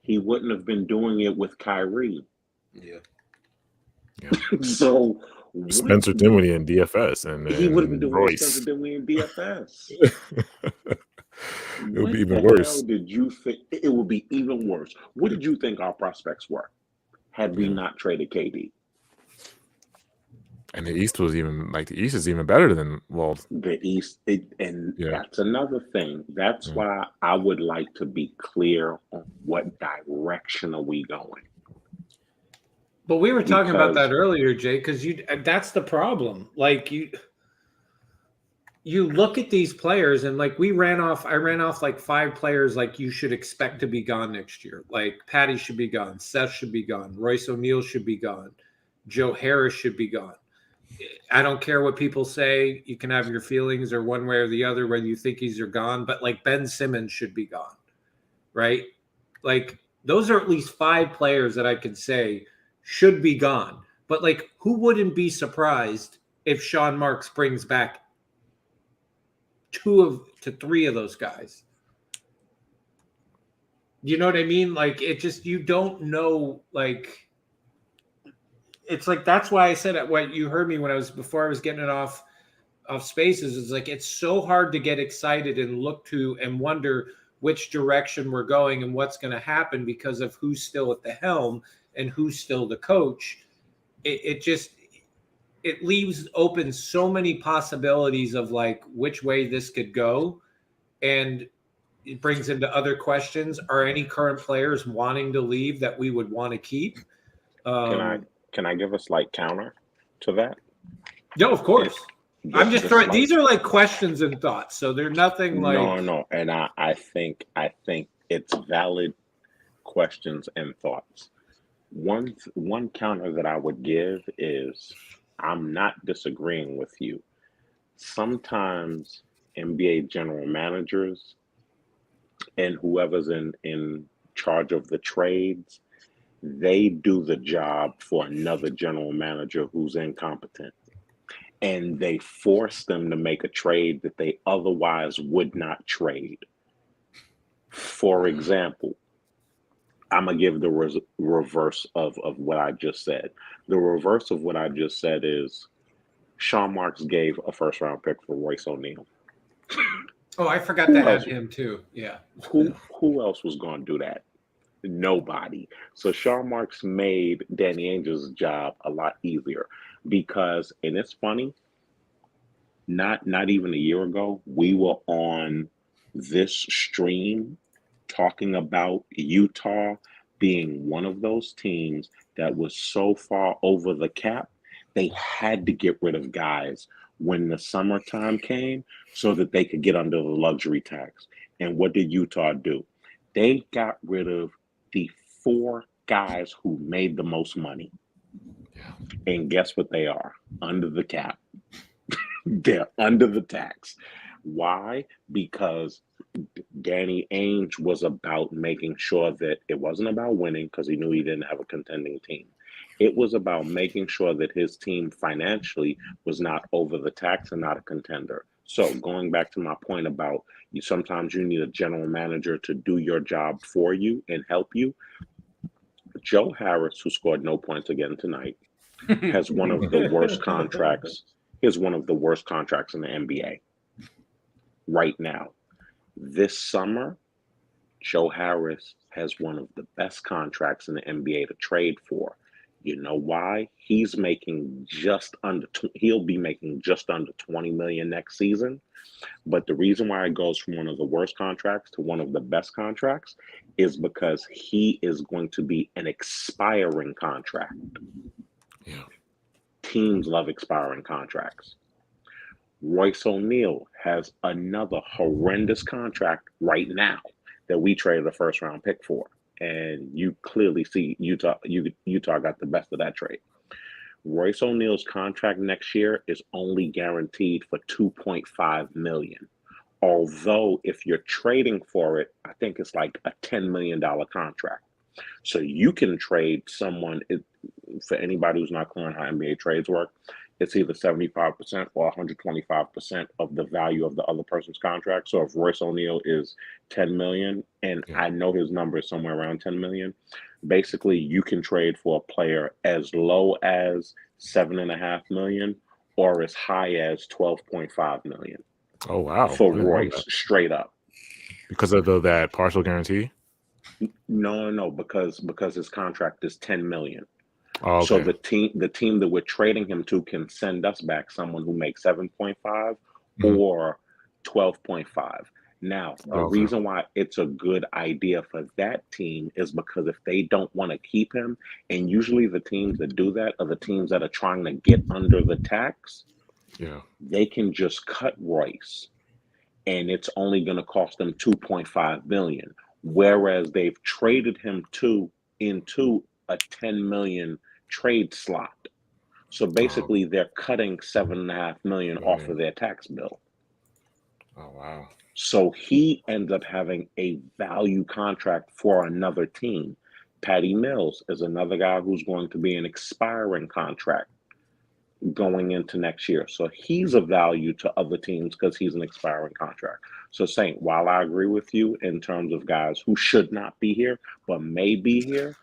He wouldn't have been doing it with Kyrie. Yeah. So Spencer Dinwiddie in DFS, and he would have been doing Royce. Spencer Dinwiddie in DFS. It would be even What the worse. hell did you think? It would be even worse. What did you think our prospects were had we not traded KD? And the East was even the East is even better than The East. That's another thing. That's why I would like to be clear on what direction are we going. But we were talking about that earlier, Jay, because that's the problem. Like you look at these players and like I ran off like 5 players like you should expect to be gone next year. Like Patty should be gone, Seth should be gone, Royce O'Neal should be gone, Joe Harris should be gone. I don't care what people say. You can have your feelings or one way or the other, whether you think he's or gone, but like Ben Simmons should be gone, right? Like those are at least 5 players that I could say should be gone. But like, who wouldn't be surprised if Sean Marks brings back 2 to 3 of those guys? You know what I mean? Like it just, you don't know, like, it's like, that's why I said it. What you heard me before I was getting it off Spaces, is like, it's so hard to get excited and look to and wonder which direction we're going and what's going to happen because of who's still at the helm and who's still the coach. It leaves open so many possibilities of like which way this could go. And it brings into other questions. Are any current players wanting to leave that we would want to keep? Can I give us like counter to that? No, of course. I'm just throwing. Like, these are like questions and thoughts, so they're nothing like. No, and I think it's valid questions and thoughts. One counter that I would give is I'm not disagreeing with you. Sometimes NBA general managers and whoever's in charge of the trades, they do the job for another general manager who's incompetent. And they force them to make a trade that they otherwise would not trade. For example, I'm going to give the reverse of what I just said. The reverse of what I just said is Sean Marks gave a first-round pick for Royce O'Neal. Oh, I forgot to add him too. Yeah. Who else was going to do that? Nobody. So Sean Marks made Danny Ainge's job a lot easier because, and it's funny, not even a year ago, we were on this stream talking about Utah being one of those teams that was so far over the cap, they had to get rid of guys when the summertime came so that they could get under the luxury tax. And what did Utah do? They got rid of the 4 guys who made the most money. Yeah. And guess what they are? Under the cap. They're under the tax. Why? Because Danny Ainge was about making sure that it wasn't about winning because he knew he didn't have a contending team. It was about making sure that his team financially was not over the tax and not a contender. So going back to my point about sometimes you need a general manager to do your job for you and help you. Joe Harris, who scored no points again tonight, has one of the worst contracts. Is one of the worst contracts in the NBA right now. This summer, Joe Harris has one of the best contracts in the NBA to trade for. You know why? He's making he'll be making just under $20 million next season. But the reason why it goes from one of the worst contracts to one of the best contracts is because he is going to be an expiring contract. Yeah. Teams love expiring contracts. Royce O'Neal has another horrendous contract right now that we traded a first round pick for. And you clearly see Utah got the best of that trade. Royce O'Neal's contract next year is only guaranteed for $2.5 million. Although if you're trading for it, I think it's like a $10 million contract. So you can trade someone, for anybody who's not clear on how NBA trades work, it's either 75% or 125% of the value of the other person's contract. So if Royce O'Neal is 10 million, and I know his number is somewhere around 10 million, basically you can trade for a player as low as 7.5 million or as high as 12.5 million. Oh wow! For Royce, straight up. Because of that partial guarantee? No, because his contract is 10 million. Oh, okay. So the team that we're trading him to can send us back someone who makes 7.5 or 12.5. Now, the reason why it's a good idea for that team is because if they don't want to keep him, and usually the teams that do that are the teams that are trying to get under the tax, they can just cut Royce, and it's only going to cost them $2.5 million. Whereas they've traded him into a 10 million trade slot. So basically they're cutting $7.5 million off of their tax bill. Oh wow. So he ends up having a value contract for another team. Patty Mills is another guy who's going to be an expiring contract going into next year. So he's a value to other teams because he's an expiring contract. So Saint, while I agree with you in terms of guys who should not be here but may be here,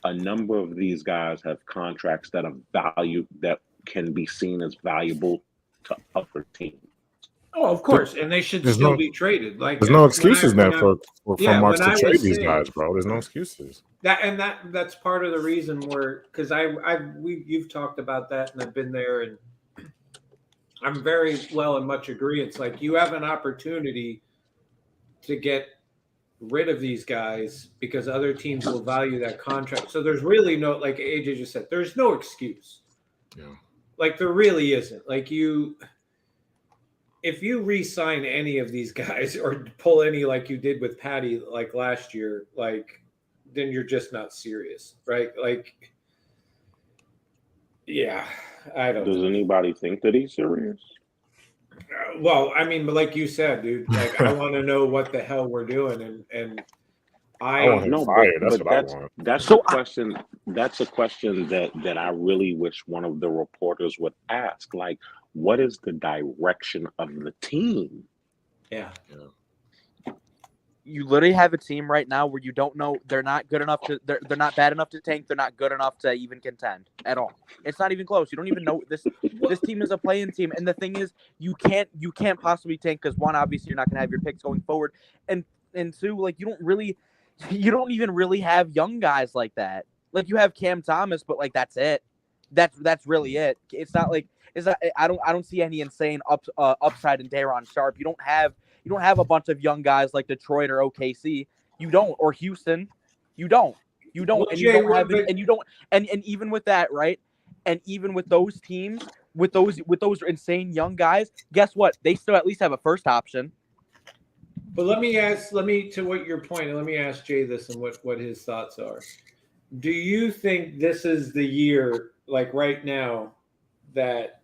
a number of these guys have contracts that are value that can be seen as valuable to other teams. Oh, of course, and they should still be traded. Like there's no excuses now for Marks to trade these guys, bro. There's no excuses. That's part of the reason because you've talked about that, and I've been there, and I'm very well and much agree. It's like you have an opportunity to get rid of these guys because other teams will value that contract. So there's really no, like AJ just said, there's no excuse. Yeah. Like there really isn't. Like if you re-sign any of these guys or pull any like you did with Patty like last year, like then you're just not serious, right? Like, yeah, I don't. Does anybody think that he's serious? Well, I mean, but like you said, dude, like I want to know what the hell we're doing, and I want him fired. That's what I want. That's a question. That's a question that I really wish one of the reporters would ask. Like, what is the direction of the team? Yeah. You literally have a team right now where you don't know they're not good enough to they're not bad enough to tank. They're not good enough to even contend at all. It's not even close. You don't even know this team is a play-in team. And the thing is, you can't possibly tank because one, obviously you're not gonna have your picks going forward. And two, like you don't even really have young guys like that. Like you have Cam Thomas, but like that's it. That's really it. It's not like I don't see any insane upside in Daron Sharp. You don't have a bunch of young guys like Detroit or OKC. You don't, or Houston. You don't. Well, and you don't have it, and you don't. And even with that, right? And even with those teams, with those insane young guys, guess what? They still at least have a first option. But let me to what your point, and let me ask Jay this and what his thoughts are. Do you think this is the year, like right now, that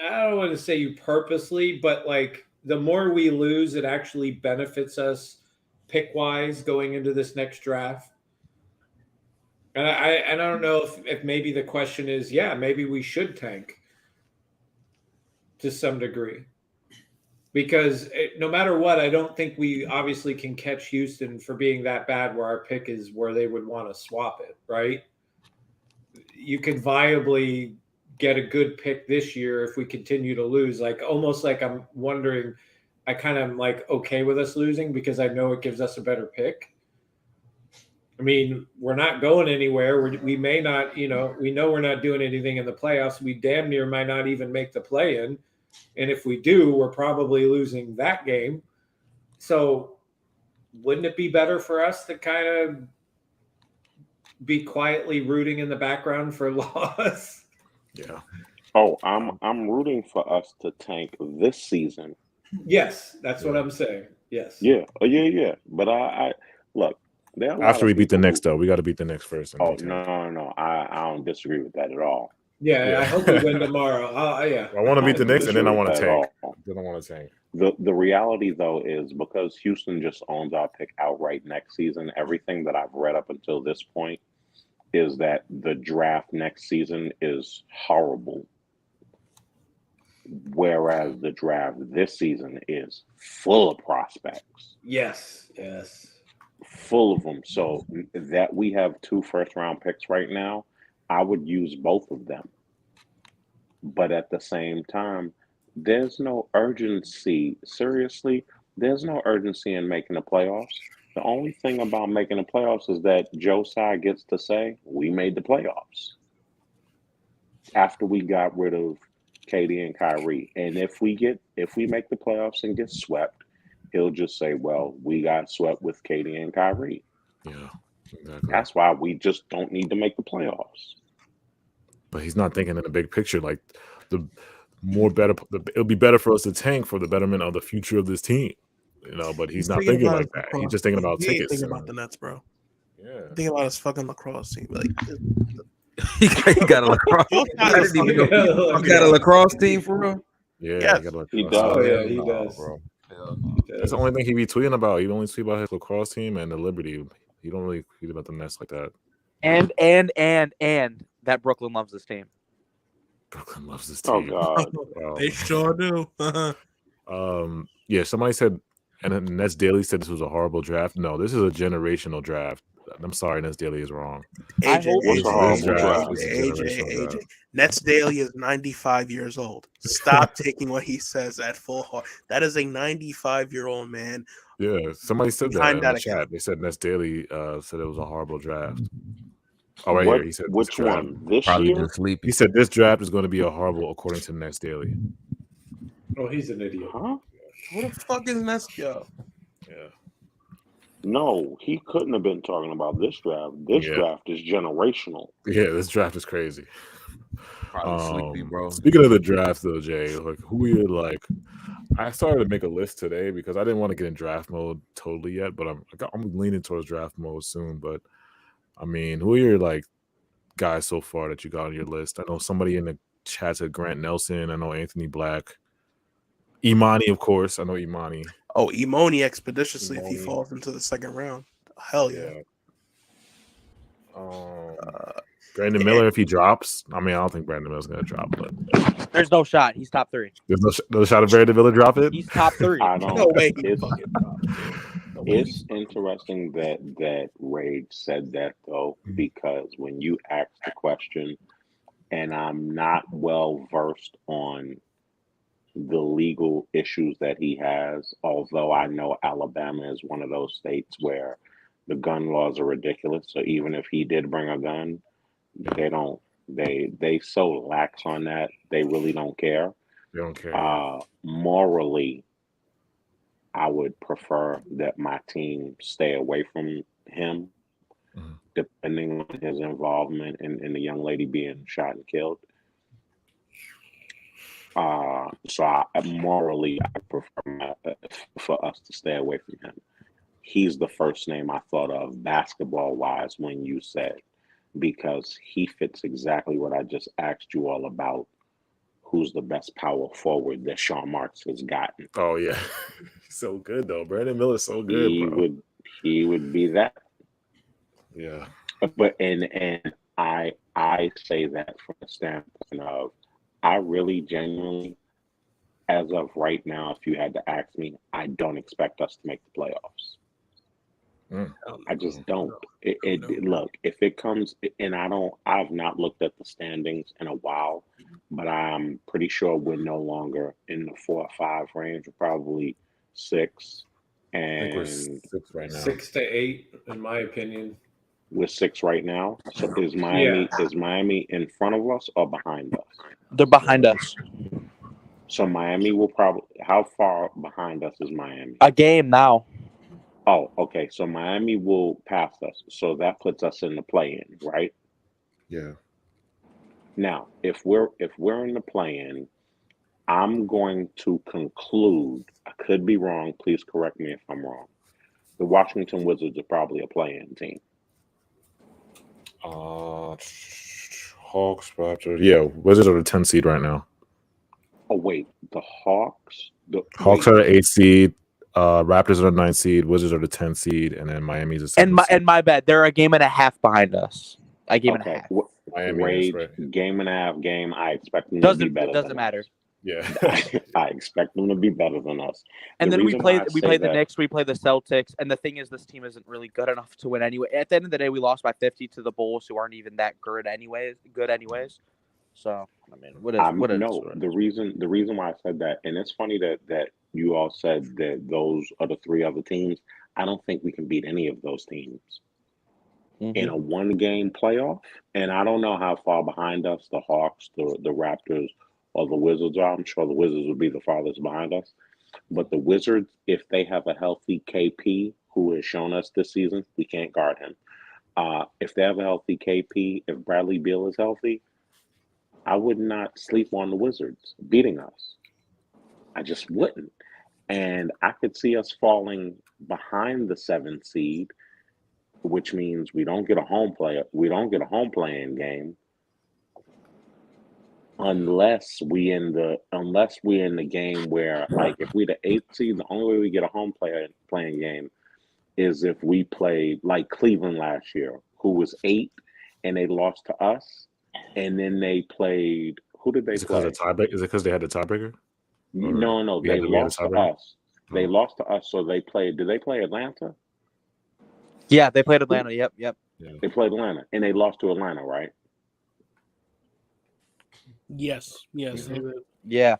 I don't want to say you purposely, but like the more we lose, it actually benefits us pick-wise going into this next draft? And I don't know if maybe the question is, maybe we should tank to some degree. Because no matter what, I don't think we obviously can catch Houston for being that bad where our pick is where they would want to swap it, right? You could viably get a good pick this year if we continue to lose. Like almost like I'm wondering, I kind of am like okay with us losing because I know it gives us a better pick. I mean, we're not going anywhere. We may not, we know we're not doing anything in the playoffs. We damn near might not even make the play-in. And if we do, we're probably losing that game. So wouldn't it be better for us to kind of be quietly rooting in the background for loss? Yeah. Oh, I'm rooting for us to tank this season Yes, that's what I'm saying. Yes. Yeah. Oh, yeah. But I look. There are a lot After of we beat the people Knicks, though, we got to beat the Knicks first. Oh no. I don't disagree with that at all. Yeah, I hope we win tomorrow. Yeah. I want to beat the Knicks, and then I disagree want with to that at tank. all. Then I want to tank. The reality though is because Houston just owns our pick outright next season. Everything that I've read up until this point is that the draft next season is horrible, whereas the draft this season is full of prospects. Yes. Full of them. So that we have 2 first-round picks right now, I would use both of them. But at the same time, there's no urgency. Seriously, there's no urgency in making the playoffs. The only thing about making the playoffs is that Joe Tsai gets to say, we made the playoffs. After we got rid of KD and Kyrie. And if we make the playoffs and get swept, he'll just say, well, we got swept with KD and Kyrie. Yeah, exactly. That's why we just don't need to make the playoffs. But he's not thinking in the big picture. Like it'll be better for us to tank for the betterment of the future of this team. But he's not thinking like that. He's just thinking about tickets. Thinking about the Nets, bro. Yeah. Thinking about his fucking lacrosse team. Like he got a lacrosse. I didn't even know he got a lacrosse team for real. Yeah, yes. He does. Oh yeah, he does. Bro. That's the only thing he be tweeting about. He only tweet about his lacrosse team and the Liberty. He don't really tweet about the Nets like that. And that Brooklyn loves this team. Brooklyn loves this Oh team. God. they sure do. Yeah, somebody said, and then Nets Daily said this was a horrible draft. No, this is a generational draft. I'm sorry, Nets Daily is wrong. AJ. Nets Daily is 95 years old. Stop taking what he says at full heart. That is a 95-year-old man. Yeah, somebody said that in that the chat. They said Nets Daily said it was a horrible draft. Oh, What- here he said which this draft. one? This Probably year? just sleepy. He said this draft is going to be a horrible according to Nets Daily. Oh, he's an idiot. Huh? What the fuck is Nets? Yo, Yeah. No, he couldn't have been talking about this draft. This Yeah. draft is generational. Yeah, this draft is crazy. Probably sleepy, bro. Speaking of the draft, though, Jay, like who you like? I started to make a list today because I didn't want to get in draft mode totally yet, but I'm leaning towards draft mode soon. But I mean, who are your like guys so far that you got on your list? I know somebody in the chat said Grant Nelson. I know Anthony Black, Emoni, of course. I know Emoni. oh, Emoni expeditiously if he Emoni. falls into the second round. Hell yeah. Brandon Miller, if he drops, I mean, I don't think Brandon Miller's gonna drop, but There's no shot. He's top 3. there's no shot of Brandon Miller drop it. He's top 3. I don't. No way. It's interesting that Rage said that though, because when you ask the question, and I'm not well versed on the legal issues that he has, although I know Alabama is one of those states where the gun laws are ridiculous. So even if he did bring a gun, they so lax on that, they really don't care. They don't care. Morally, I would prefer that my team stay away from him, depending on his involvement in the young lady being shot and killed. So morally, I prefer for us to stay away from him. He's the first name I thought of basketball-wise when you said, because he fits exactly what I just asked you all about. Who's the best power forward that Sean Marks has gotten? Oh yeah, he's so good though. Brandon Miller's so good, He would be that. Yeah. But and I say that from the standpoint of I really genuinely, as of right now, if you had to ask me, I don't expect us to make the playoffs. I just don't. Look, if it comes, and I've not looked at the standings in a while, but I'm pretty sure we're no longer in the 4 or 5 range. We're probably 6, and I think we're 6 right now. 6 to 8, in my opinion. We're 6 right now. So is Miami in front of us or behind us? They're behind us. So Miami will probably. How far behind us is Miami? A game now. Oh, okay. So Miami will pass us. So that puts us in the play-in, right? Yeah. Now, if we're in the play-in, I'm going to conclude, I could be wrong, please correct me if I'm wrong. The Washington Wizards are probably a play-in team. Hawks, Raptors. Yeah, Wizards are the 10th seed right now. Oh, wait. The Hawks? Hawks are the 8th seed. Raptors are the 9th seed. Wizards are the 10th seed. And then Miami's the 7th seed. And my bad, they're a game and a half behind us. A game and a half. Miami is, right? Game and a half game. I expect them to be better. Doesn't matter. Us. Yeah. I expect them to be better than us. And then we play the Knicks, we play the Celtics, and the thing is, this team isn't really good enough to win anyway. At the end of the day, we lost by 50 to the Bulls, who aren't even that good anyways. So I mean, the reason why I said that, and it's funny that you all said that those are the three other teams. I don't think we can beat any of those teams in a one-game playoff. And I don't know how far behind us the Hawks, the Raptors, or the Wizards are. I'm sure the Wizards would be the farthest behind us. But the Wizards, if they have a healthy KP, who has shown us this season, we can't guard him. If they have a healthy KP, if Bradley Beal is healthy, I would not sleep on the Wizards beating us. I just wouldn't. And I could see us falling behind the 7th seed, which means we don't get a home play-in game. Unless we in the game where, like, if we're the 8th seed, the only way we get a home playing game is if we played like Cleveland last year, who was 8 and they lost to us, and then they played. Who did they play? Is it because they had the tiebreaker? No, they lost to us. They lost to us, so they played. Did they play Atlanta? Yeah, they played Atlanta. Yep. Yeah. They played Atlanta, and they lost to Atlanta, right? Yes. Yeah.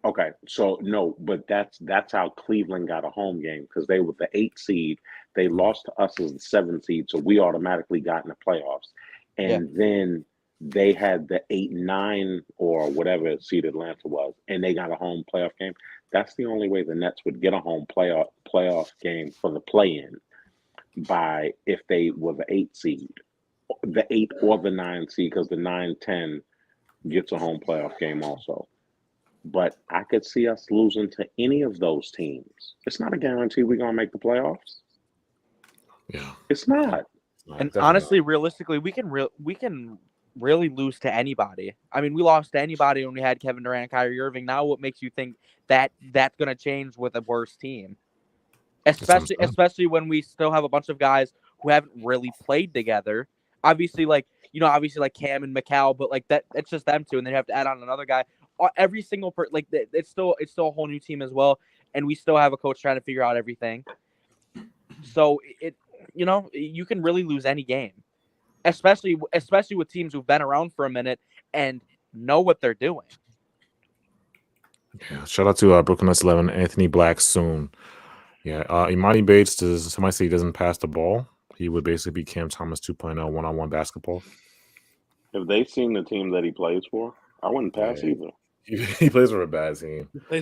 Okay, so no, but that's how Cleveland got a home game, because they were the 8th seed. They lost to us as the 7th seed, so we automatically got in the playoffs. And then they had the 8-9 or whatever seed Atlanta was, and they got a home playoff game. That's the only way the Nets would get a home playoff game for the play-in, by if they were the 8th seed, the 8 or the 9 seed, because the 9-10 gets a home playoff game also. But I could see us losing to any of those teams. It's not a guarantee we're going to make the playoffs. Yeah. It's not. And honestly, realistically, we can really lose to anybody. I mean, we lost to anybody when we had Kevin Durant and Kyrie Irving. Now what makes you think that that's going to change with a worse team? Especially when we still have a bunch of guys who haven't really played together. Obviously like Cam and Mikal, but like that, it's just them two, and then you have to add on another guy. Every single it's still a whole new team as well, and we still have a coach trying to figure out everything. So you can really lose any game, especially with teams who've been around for a minute and know what they're doing. Yeah, shout out to Brooklyn Nets 11, Anthony Black soon. Yeah, Emoni Bates, somebody say he doesn't pass the ball? He would basically be Cam Thomas 2.0 one-on-one basketball. If they've seen the team that he plays for, I wouldn't pass either. He plays for a bad team. He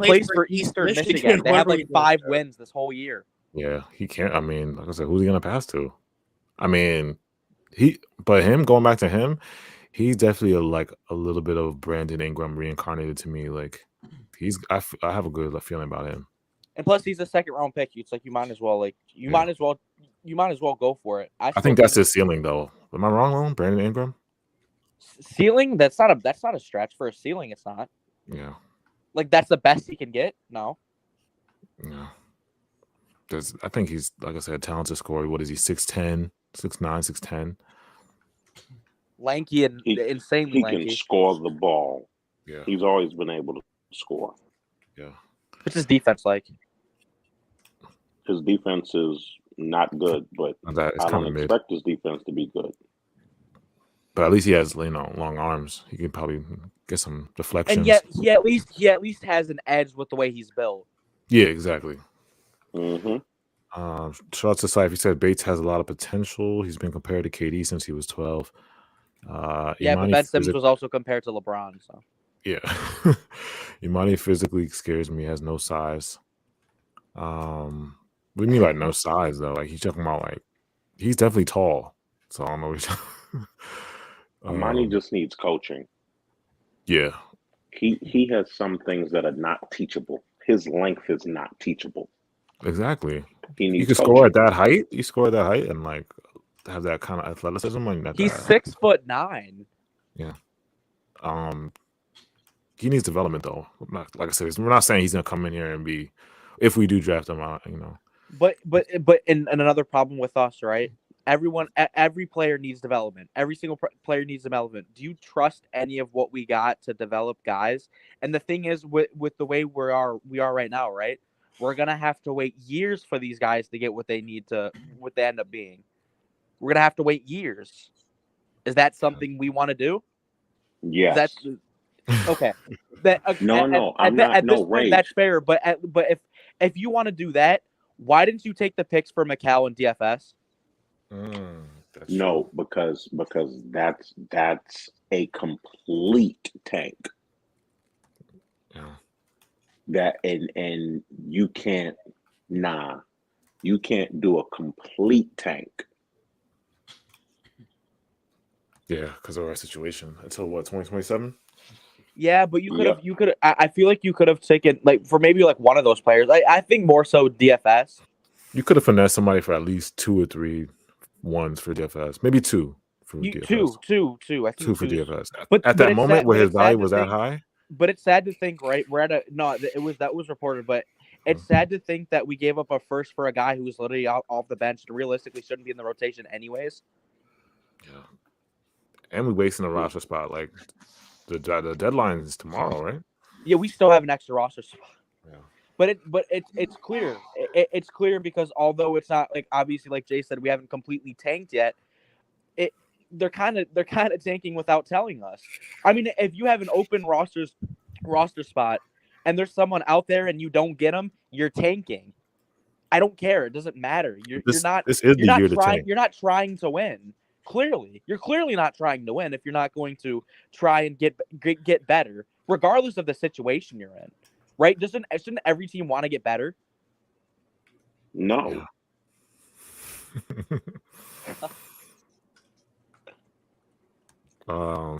plays for Eastern Michigan. They have like 5 wins this whole year. Yeah, he can't. I mean, like I said, who's he gonna pass to? I mean, going back to him, he's definitely a little bit of Brandon Ingram reincarnated to me. Like I have a good feeling about him. And plus, he's a 2nd-round pick. It's like you might as well go for it. I think that's his ceiling, though. Am I wrong, Brandon Ingram? Ceiling? That's not a stretch for a ceiling. It's not. Yeah. Like that's the best he can get. No. Yeah. I think he's, like I said, talented scorer. What is he? 6'10", 6'9", 6'10". Lanky and insanely lanky. He can score the ball. Yeah. He's always been able to score. Yeah. What's his defense like? His defense is not good, but I don't expect his defense to be good. But at least he has, long arms. He can probably get some deflections. And yet, he at least has an edge with the way he's built. Yeah, exactly. Mm-hmm. Shout out to Saif. He said Bates has a lot of potential. He's been compared to KD since he was 12. But Ben Simmons was also compared to LeBron. So yeah, Emoni physically scares me. He has no size. What do you mean by no size though? Like he's talking about he's definitely tall. So I don't know. Emoni just needs coaching. Yeah, He has some things that are not teachable. His length is not teachable. Exactly. He You needs can score coaching. at that height. You score at that height and like have that kind of athleticism. And that, He's 6'9". Yeah. He needs development though. Like I said, we're not saying he's gonna come in here and be. If we do draft him out, But and another problem with us, right? Every player needs development. Every single player needs development. Do you trust any of what we got to develop guys? And the thing is, with the way we are right now, right? We're gonna have to wait years for these guys to get what they need to, what they end up being. We're gonna have to wait years. Is that something we want to do? Yes. That's okay. No, I'm not. At this No, point, Rage. that's fair. But if you want to do that, why didn't you take the picks for Macau and DFS? No, because that's a complete tank. Yeah. That and you can't do a complete tank. Yeah, because of our situation until what 2027. Yeah, but you could. I feel like you could have taken like for maybe like one of those players. I think more so DFS. You could have finessed somebody for at least 2 or 3 ones for DFS, maybe 2 for DFS. Two. I think 2 for DFS. But at that moment where his value was that high. But it's sad to think, right? We're at that was reported, but it's sad to think that we gave up a first for a guy who was literally off the bench and realistically shouldn't be in the rotation anyways. Yeah, and we're wasting a roster spot. Like the deadline is tomorrow, right? Yeah, we still have an extra roster spot. Yeah. But it's clear. It's clear because although it's not like obviously like Jay said, we haven't completely tanked yet. They're kind of tanking without telling us. I mean, if you have an open roster spot and there's someone out there and you don't get them, you're tanking. I don't care. It doesn't matter. You're not trying to win. Clearly, you're clearly not trying to win if you're not going to try and get better, regardless of the situation you're in. Right? Shouldn't every team want to get better? No.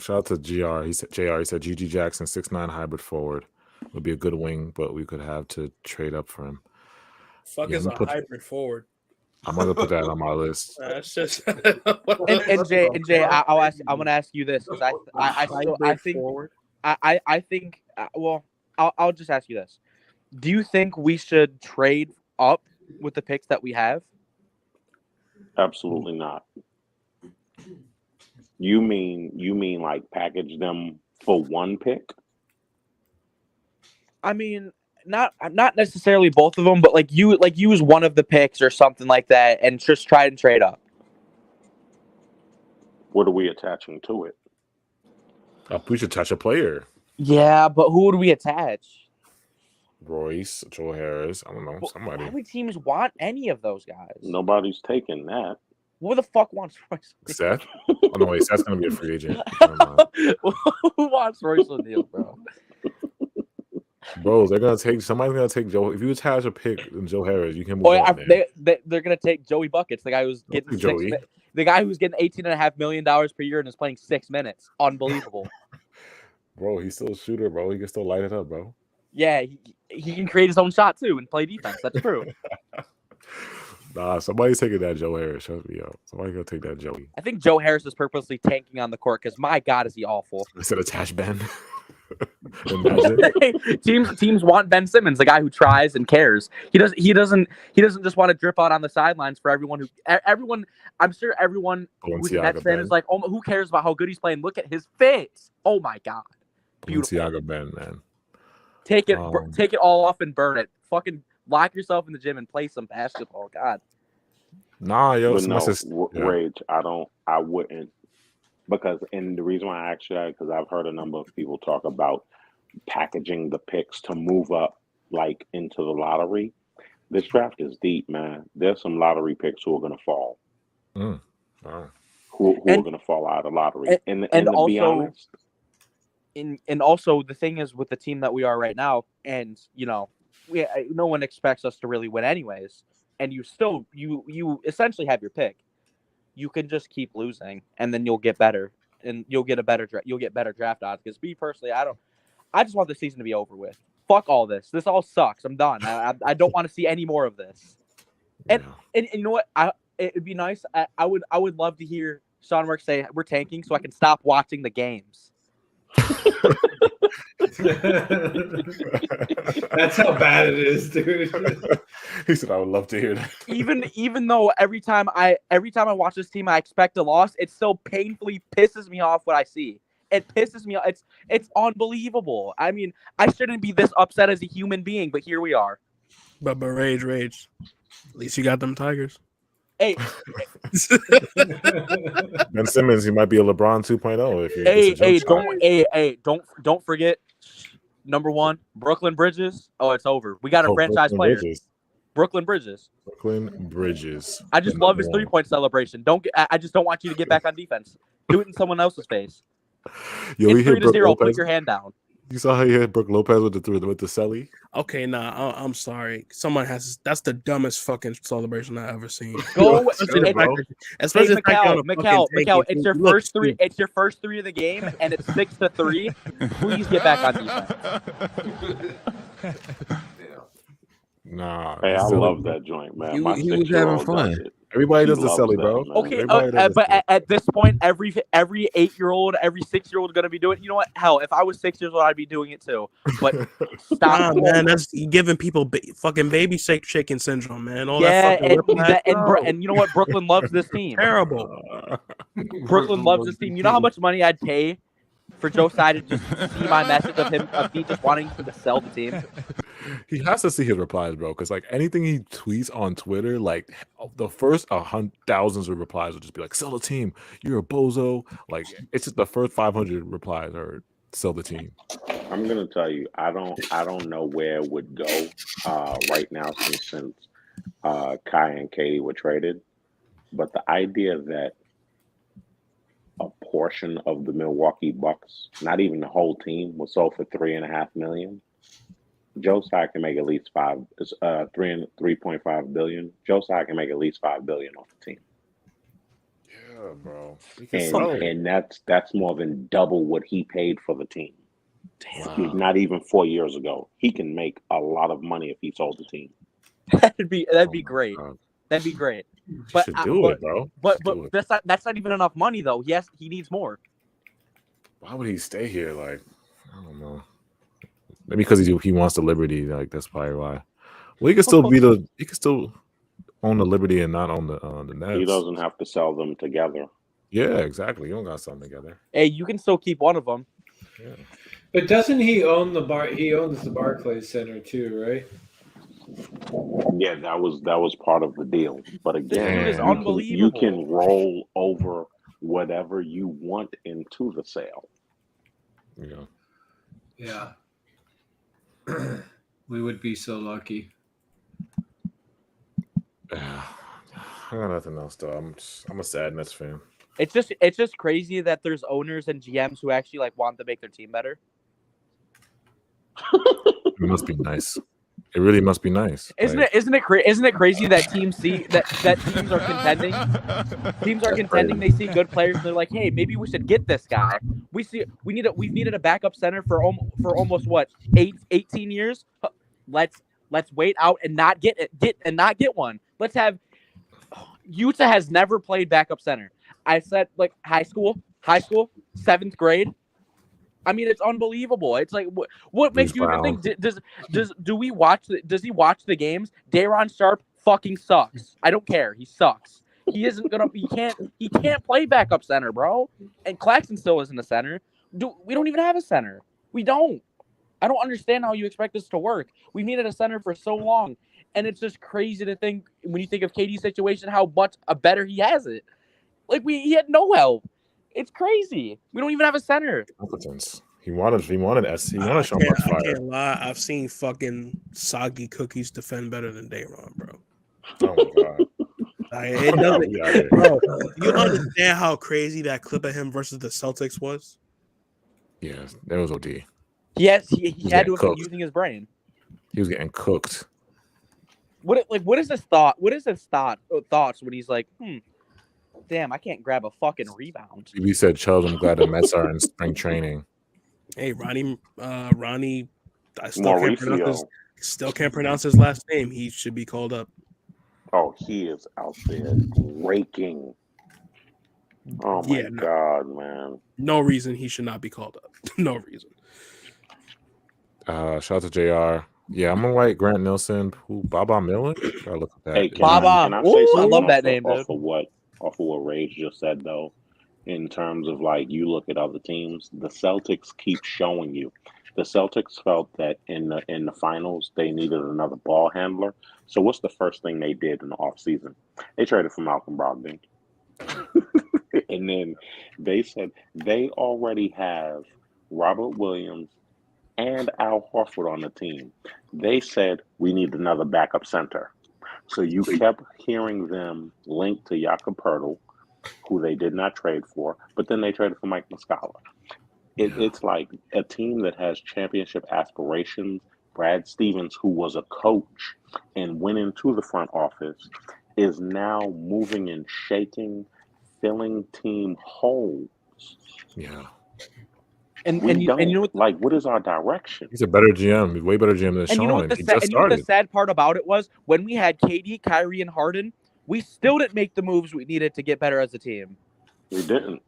Shout out to GR. He said GG Jackson 6'9" hybrid forward would be a good wing, but we could have to trade up for him. Fuck is a hybrid forward. I'm gonna put that on my list. That's just and Jay, I'm gonna ask you this because I think I'll just ask you this. Do you think we should trade up with the picks that we have? Absolutely not. You mean like package them for one pick? I mean, not necessarily both of them, but like use one of the picks or something like that, and just try and trade up. What are we attaching to it? We should attach a player. Yeah, but who would we attach? Royce, Joe Harris. I don't know, somebody. Why would teams want any of those guys? Nobody's taking that. Who the fuck wants Royce? Seth? Oh no, wait, Seth's gonna be a free agent. Who wants Royce O'Neal, bro? Bro, somebody's gonna take Joe. If you attach a pick in Joe Harris, you can move on, man. They're gonna take Joey Buckets, the guy who's getting $18.5 million per year and is playing 6 minutes. Unbelievable. Bro, he's still a shooter, bro. He can still light it up, bro. Yeah, he can create his own shot too and play defense. That's true. Nah, somebody's taking that Joe Harris. Shut me up. Somebody's gonna take that Joey. I think Joe Harris is purposely tanking on the court because my God, is he awful. I said attach Ben. Teams want Ben Simmons, the guy who tries and cares. He doesn't just want to drip out on the sidelines for everyone. I'm sure everyone who's a Nets fan is like, oh, who cares about how good he's playing? Look at his face. Oh my God, beautiful. Balenciaga Ben, man. Take it all off and burn it. Fucking lock yourself in the gym and play some basketball. God. Nah, yo, Rage. I wouldn't. And the reason why I asked you that, because I've heard a number of people talk about packaging the picks to move up like into the lottery. This draft is deep, man. There's some lottery picks who are going to fall. Wow. Who are going to fall out of the lottery. And to be honest. And also the thing is with the team that we are right now, and no one expects us to really win anyways, and you essentially have your pick. You can just keep losing, and then you'll get better, and you'll get better draft odds. Because me personally, I just want the season to be over with. Fuck all this. This all sucks. I'm done. I don't want to see any more of this. And you know what? It'd be nice. I would love to hear Sean Marks say we're tanking so I can stop watching the games. That's how bad it is, dude. He said, "I would love to hear that." Even though every time I watch this team, I expect a loss, it still painfully pisses me off what I see. It pisses me off. It's unbelievable. I mean, I shouldn't be this upset as a human being, but here we are. But rage. At least you got them Tigers. Hey, Ben Simmons, he might be a LeBron 2.0 if you don't forget number 1, Brooklyn Bridges. Oh, it's over. We got a franchise player. Brooklyn Bridges. I just love his 3-point celebration. I just don't want you to get back on defense. Do it in someone else's face. Yo, it's 3-0. Put your hand down. You saw how he hit Brook Lopez with the celly? Okay, nah, I'm sorry. Someone has. That's the dumbest fucking celebration I've ever seen. Go, especially Mikal. It's your first 3. It's your first 3 of the game, and it's 6-3. Please get back on defense. Nah. Hey, I love that joint, man. He was having fun. Everybody does the celly, bro. Okay, but at this point, every 8-year-old, every 6-year-old is gonna be doing it. You know what? Hell, if I was 6 years old, I'd be doing it too. But stop, man. That's giving people fucking baby shaking syndrome, man. All and you know what? Brooklyn loves this team. Terrible. Brooklyn loves this team. You know how much money I'd pay for Joe Tsai to just see my message of me just wanting to sell the team? He has to see his replies, bro, because like anything he tweets on Twitter, like the first thousands of replies will just be like, "Sell the team, you're a bozo." Like it's just the first 500 replies are "Sell the team." I'm gonna tell you, I don't know where it would go right now since Kyrie and KD were traded, but the idea that a portion of the Milwaukee Bucks, not even the whole team, was sold for $3.5 million. Joe Tsai can make at least 3.5 billion. Joe Tsai can make at least $5 billion off the team. Yeah, bro. And that's more than double what he paid for the team. Damn. Wow. Not even 4 years ago. He can make a lot of money if he sold the team. That'd be great. God. That'd be great. You But should do it, bro. But that's not even enough money though. Yes, he needs more. Why would he stay here? Like, I don't know. Maybe because he wants the liberty. Like that's probably why. Well, he could still own the liberty and not own the Nets. He doesn't have to sell them together. Yeah, exactly. You don't got to sell them together. Hey, you can still keep one of them. Yeah. But doesn't he own He owns the Barclays Center too, right? Yeah, that was part of the deal. But again, is unbelievable. You can roll over whatever you want into the sale. Yeah. Yeah. We would be so lucky. I got nothing else though. I'm a sad Nets fan. It's just crazy that there's owners and GMs who actually like want to make their team better. It must be nice. It really must be nice. Isn't it crazy that teams see that teams are contending? Teams are contending. They see good players. And they're like, hey, maybe we should get this guy. We've needed a backup center for almost what 18 years. Let's wait out and not get one. Let's have Utah has never played backup center. I said like high school, 7th grade. I mean, it's unbelievable. It's like, what makes you even think? Does he watch the games? Daron Sharp fucking sucks. I don't care. He sucks. He isn't gonna. He can't play backup center, bro. And Claxton still isn't a center. We don't even have a center. We don't. I don't understand how you expect this to work. We needed a center for so long, and it's just crazy to think when you think of KD's situation how much better he has it. Like he had no help. It's crazy. We don't even have a center. Competence. He wanted Sean Marks I can't lie. I've seen fucking soggy cookies defend better than Daron, bro. Oh my god. It doesn't, bro. You understand how crazy that clip of him versus the Celtics was? Yeah, that was OD. Yes, he had to have been using his brain. He was getting cooked. What is his thought? What is his thoughts when he's like, damn, I can't grab a fucking rebound. We said, Chubbs, I'm glad the Mets are in spring training. Hey, Ronnie, I Mauricio. still can't pronounce his last name. He should be called up. Oh, he is out there raking. Oh my Yeah, God, man. no reason he should not be called up. No reason. Shout out to JR. Yeah, I'm gonna write Grant Nelson. Who? Baba Miller? Gotta look at that. Hey, can Baba. I say Ooh, I something love that off name, dude. of what Rage just said though? In terms of like you look at other teams, the Celtics keep showing you. The Celtics felt that in the finals they needed another ball handler. So what's the first thing they did in the offseason? They traded for Malcolm Brogdon. And then they said they already have Robert Williams and Al Horford on the team. They said we need another backup center. So you kept hearing them linked to Jakob Poeltl, who they did not trade for, but then they traded for Mike Muscala. It's like a team that has championship aspirations. Brad Stevens, who was a coach and went into the front office, is now moving and shaking, filling team holes. Yeah. And you know what, like, what is our direction? He's a better GM, way better GM than Sean. You know what the sad part about it was? When we had KD, Kyrie, and Harden, we still didn't make the moves we needed to get better as a team. We didn't.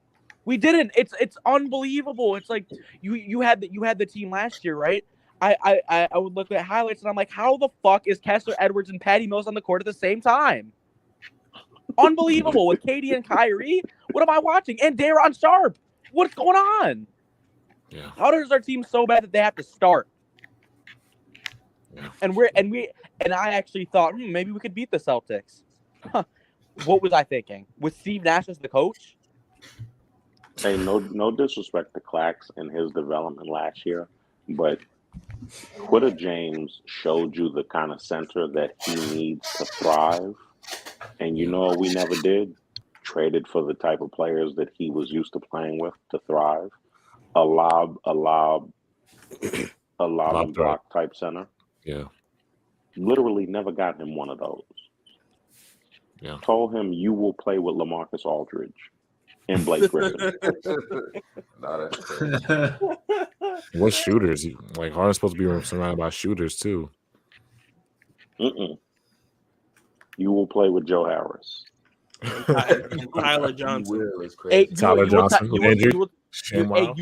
It's unbelievable. It's like you had the team last year, right? I would look at highlights and I'm like, how the fuck is Kessler Edwards and Patty Mills on the court at the same time? Unbelievable with KD and Kyrie. What am I watching? And Daron Sharp. What's going on? Yeah. How does our team so bad that they have to start? Yeah. And I actually thought maybe we could beat the Celtics. Huh. What was I thinking? With Steve Nash as the coach? Hey, no disrespect to Clax and his development last year, but Quitter James showed you the kind of center that he needs to thrive. And you know what we never did? Traded for the type of players that he was used to playing with to thrive. A lob and block type center. Yeah. Literally never got him one of those. Yeah. Told him you will play with LaMarcus Aldridge and Blake Griffin. What shooters? Like Harden's supposed to be surrounded by shooters too. You will play with Joe Harris. Tyler Johnson. Tyler Johnson. You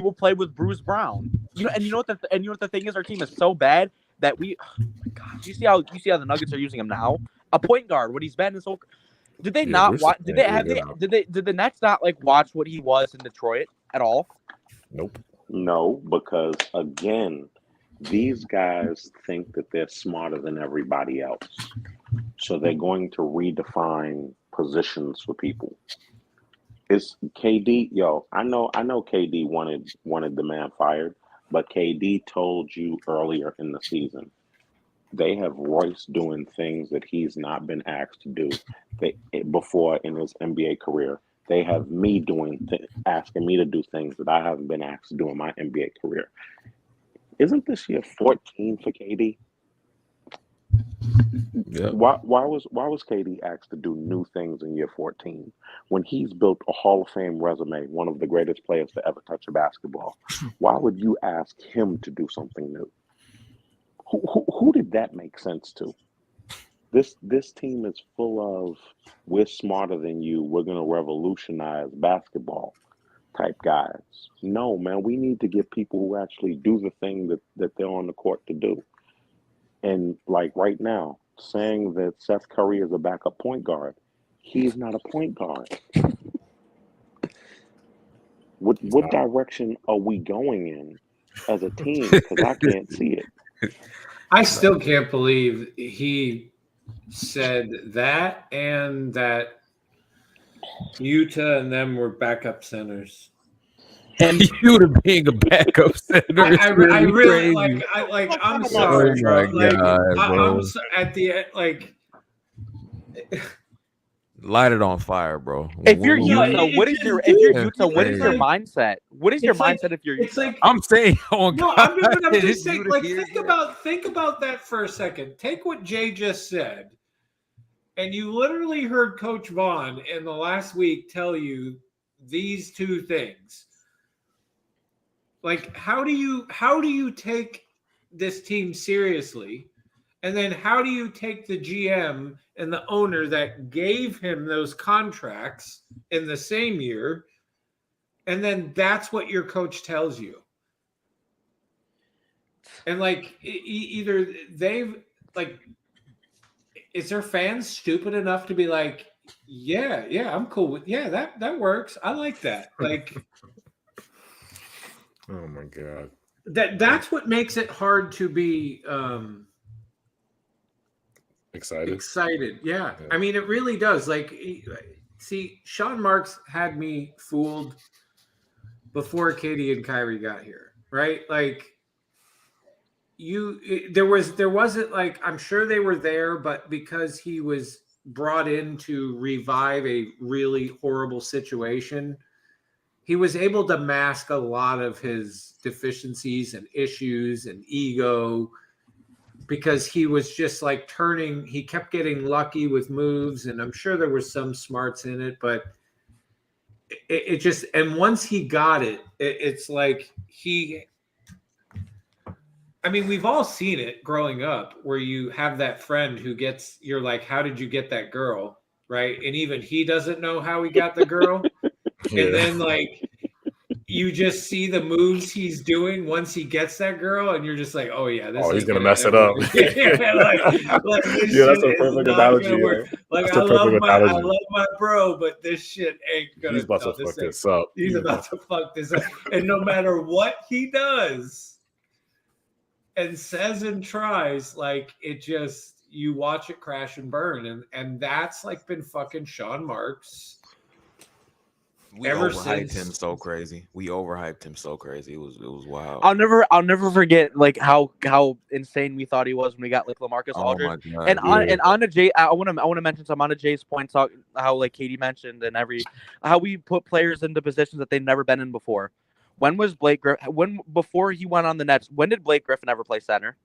will play with Bruce Brown. You know what the thing is? Our team is so bad that we. Oh my God! You see how the Nuggets are using him now? A point guard. What he's been is so. Did they not watch? Did the Nets not like watch what he was in Detroit at all? Nope. No, because again, these guys think that they're smarter than everybody else, so they're going to redefine positions for people. It's KD, yo. I know KD wanted the man fired, but KD told you earlier in the season they have Royce doing things that he's not been asked to do before in his NBA career. They have me asking me to do things that I haven't been asked to do in my NBA career. Isn't this year 14 for KD? Yeah. Why was KD asked to do new things in year 14 when he's built a Hall of Fame resume, one of the greatest players to ever touch a basketball? Why would you ask him to do something new? Who did that make sense to? This team is full of we're smarter than you, we're gonna revolutionize basketball type guys. No, man, we need to get people who actually do the thing that they're on the court to do. And like right now, saying that Seth Curry is a backup point guard, he's not a point guard. What direction are we going in as a team? Because I can't see it. I still can't believe he said that and that Utah and them were backup centers. And Utah being a backup center. I really crazy. I'm sorry, bro. bro. I'm at the end, like. Light it on fire, bro. If you're Utah, what is your mindset? What is your mindset if you're Utah? It's like I'm saying, I'm just saying, like, think about that for a second. Take what Jay just said, and you literally heard Coach Vaughn in the last week tell you these two things. Like, how do you take this team seriously? And then how do you take the GM and the owner that gave him those contracts in the same year, and then that's what your coach tells you? And like either they've like, is their fans stupid enough to be like, yeah, I'm cool with that works. I like that. Like, oh my god, that's what makes it hard to be excited. Yeah. I mean, it really does. Like, see, Sean Marks had me fooled before KD and Kyrie got here, right? Like, there wasn't like, I'm sure they were there, but because he was brought in to revive a really horrible situation, he was able to mask a lot of his deficiencies and issues and ego, because he was just like he kept getting lucky with moves, and I'm sure there was some smarts in it, but it just, and once he got it, it's like I mean, we've all seen it growing up where you have that friend who you're like, how did you get that girl? Right. And even he doesn't know how he got the girl. Yeah. And then like, you just see the moves he's doing once he gets that girl, and you're just like, oh yeah, he's gonna mess it up. Like that's a perfect analogy. Like, I love my bro, but this shit ain't gonna. He's about to fuck this up. He's about to fuck this up, and no matter what he does and says and tries, like, it just, you watch it crash and burn, and that's like been fucking Sean Marks. We overhyped him so crazy. It was wild. I'll never forget like how insane we thought he was when we got like LaMarcus Aldridge. And on to Jay, I want to mention some on to Jay's points, how like Katie mentioned, and how we put players into positions that they've never been in before. When was Blake Griffin? Before he went on the Nets, when did Blake Griffin ever play center?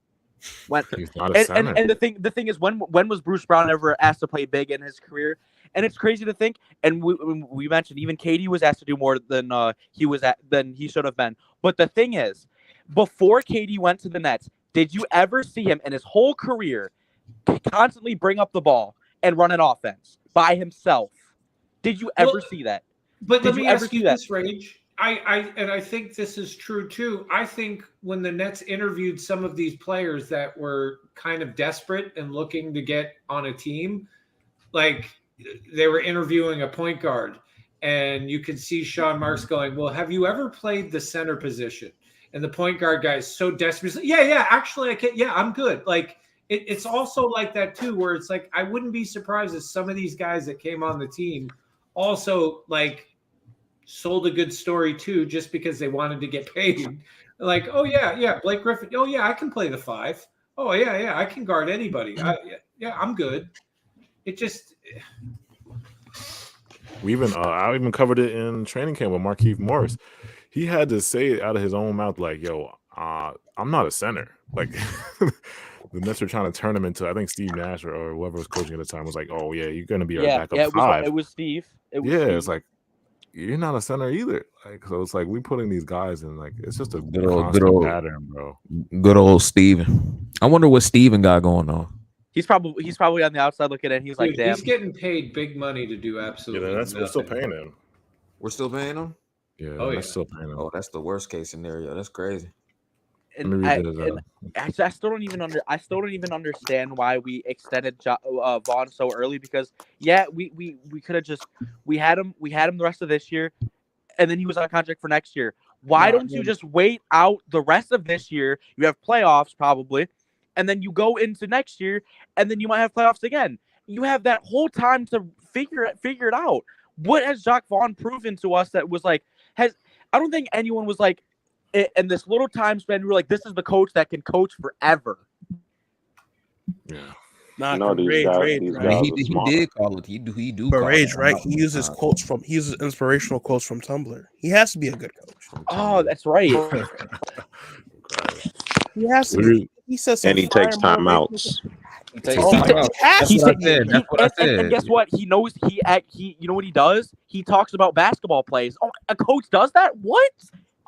When he's not a center. And the thing is, when was Bruce Brown ever asked to play big in his career? And it's crazy to think. And we mentioned even KD was asked to do more than he should have been. But the thing is, before KD went to the Nets, did you ever see him in his whole career constantly bring up the ball and run an offense by himself? Did you ever see that? But let me ask you this, Rage. I think this is true too. I think when the Nets interviewed some of these players that were kind of desperate and looking to get on a team, like they were interviewing a point guard, and you could see Sean Marks going, well, have you ever played the center position? And the point guard guy is so desperate. He's like, yeah, actually I can. Yeah, I'm good. Like it's also like that too, where it's like, I wouldn't be surprised if some of these guys that came on the team also like sold a good story too, just because they wanted to get paid. Like, oh yeah, Blake Griffin. Oh yeah, I can play the 5. Oh yeah, I can guard anybody. I'm good. It just. I even covered it in training camp with Markieff Morris. He had to say it out of his own mouth, like, "Yo, I'm not a center." Like the Nets were trying to turn him into. I think Steve Nash or whoever was coaching at the time was like, "Oh yeah, you're going to be our backup 5." It was Steve. Steve. It's like, you're not a center either. Like, so it's like we putting these guys in, like, it's just a good old pattern, bro. Good old Steven. I wonder what Steven got going on. He's probably on the outside looking at. He's like, damn. He's getting paid big money to do absolutely. Yeah, we're still paying him. We're still paying him. Yeah, we're still paying him. Oh, that's the worst case scenario. That's crazy. And I still don't even understand why we extended Vaughn so early, because we could have just we had him the rest of this year, and then he was on contract for next year. Why don't you just wait out the rest of this year? You have playoffs probably, and then you go into next year, and then you might have playoffs again. You have that whole time to figure it out. What has Jacques Vaughn proven to us that was like I don't think anyone was like, in this little time span, we were like, this is the coach that can coach forever. Yeah. Rage, right? He did call it. He do. But Rage, right? He uses inspirational quotes from Tumblr. He has to be a good coach. Oh, that's right. He has to. He says, and he takes timeouts. And guess what? He knows he. You know what he does? He talks about basketball plays. Oh, a coach does that? What?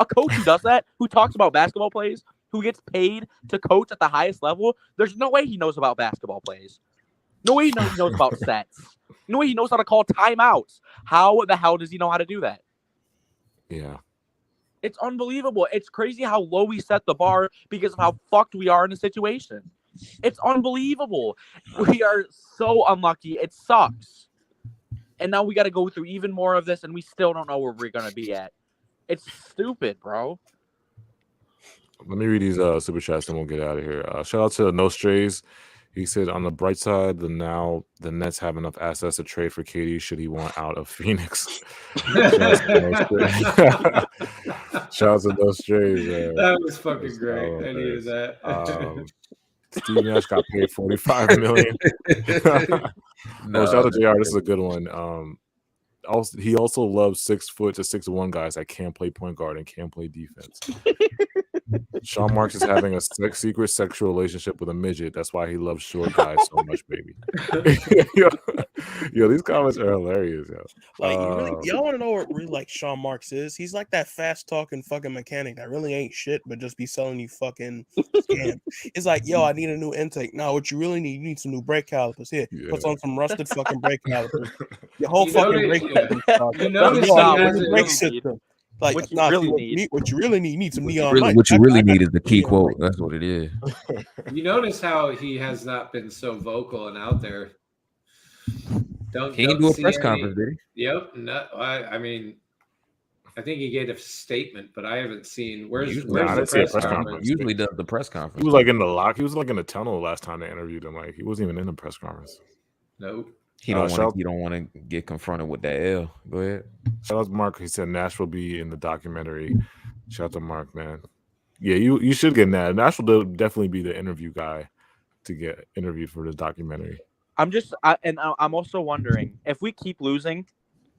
A coach who does that, who talks about basketball plays, who gets paid to coach at the highest level, there's no way he knows about basketball plays. No way he knows about sets. No way he knows how to call timeouts. How the hell does he know how to do that? Yeah. It's unbelievable. It's crazy how low we set the bar because of how fucked we are in the situation. It's unbelievable. We are so unlucky. It sucks. And now we got to go through even more of this, and we still don't know where we're going to be at. It's stupid, bro. Let me read these super chats and we'll get out of here. Shout out to No Strays. He said, on the bright side, the Nets have enough assets to trade for KD should he want out of Phoenix. Shout out to No Strays. That was fucking great. I needed that. Steve Nash got paid $45 million. Shout out to JR. This is a good one. He also loves 6 foot to 6'1" guys that can't play point guard and can't play defense. Sean Marks is having a secret sexual relationship with a midget. That's why he loves short guys so much, baby. yo, these comments are hilarious, yo. Like, y'all want to know what really like Sean Marks is? He's like that fast talking fucking mechanic that really ain't shit, but just be selling you fucking scam. It's like, yo, I need a new intake. No, what you really need, you need some new brake calipers. Here, puts on some rusted fucking brake calipers. Your whole fucking brake system. Brake system. Like, what you really need some neon lights. What you really need is the key quote. That's what it is. You notice how he has not been so vocal and out there. He didn't do a press conference, did he? Yep. No, I mean, I think he gave a statement, but I haven't seen. Where's the press conference? Usually does the press conference. He was like in the lock. He was like in the tunnel last time they interviewed him. Like he wasn't even in the press conference. Nope. He don't want to get confronted with that L. Go ahead. Shout out to Mark. He said Nash will be in the documentary. Shout out to Mark, man. Yeah, you should get Nash. Nash will definitely be the interview guy to get interviewed for the documentary. I'm also wondering if we keep losing.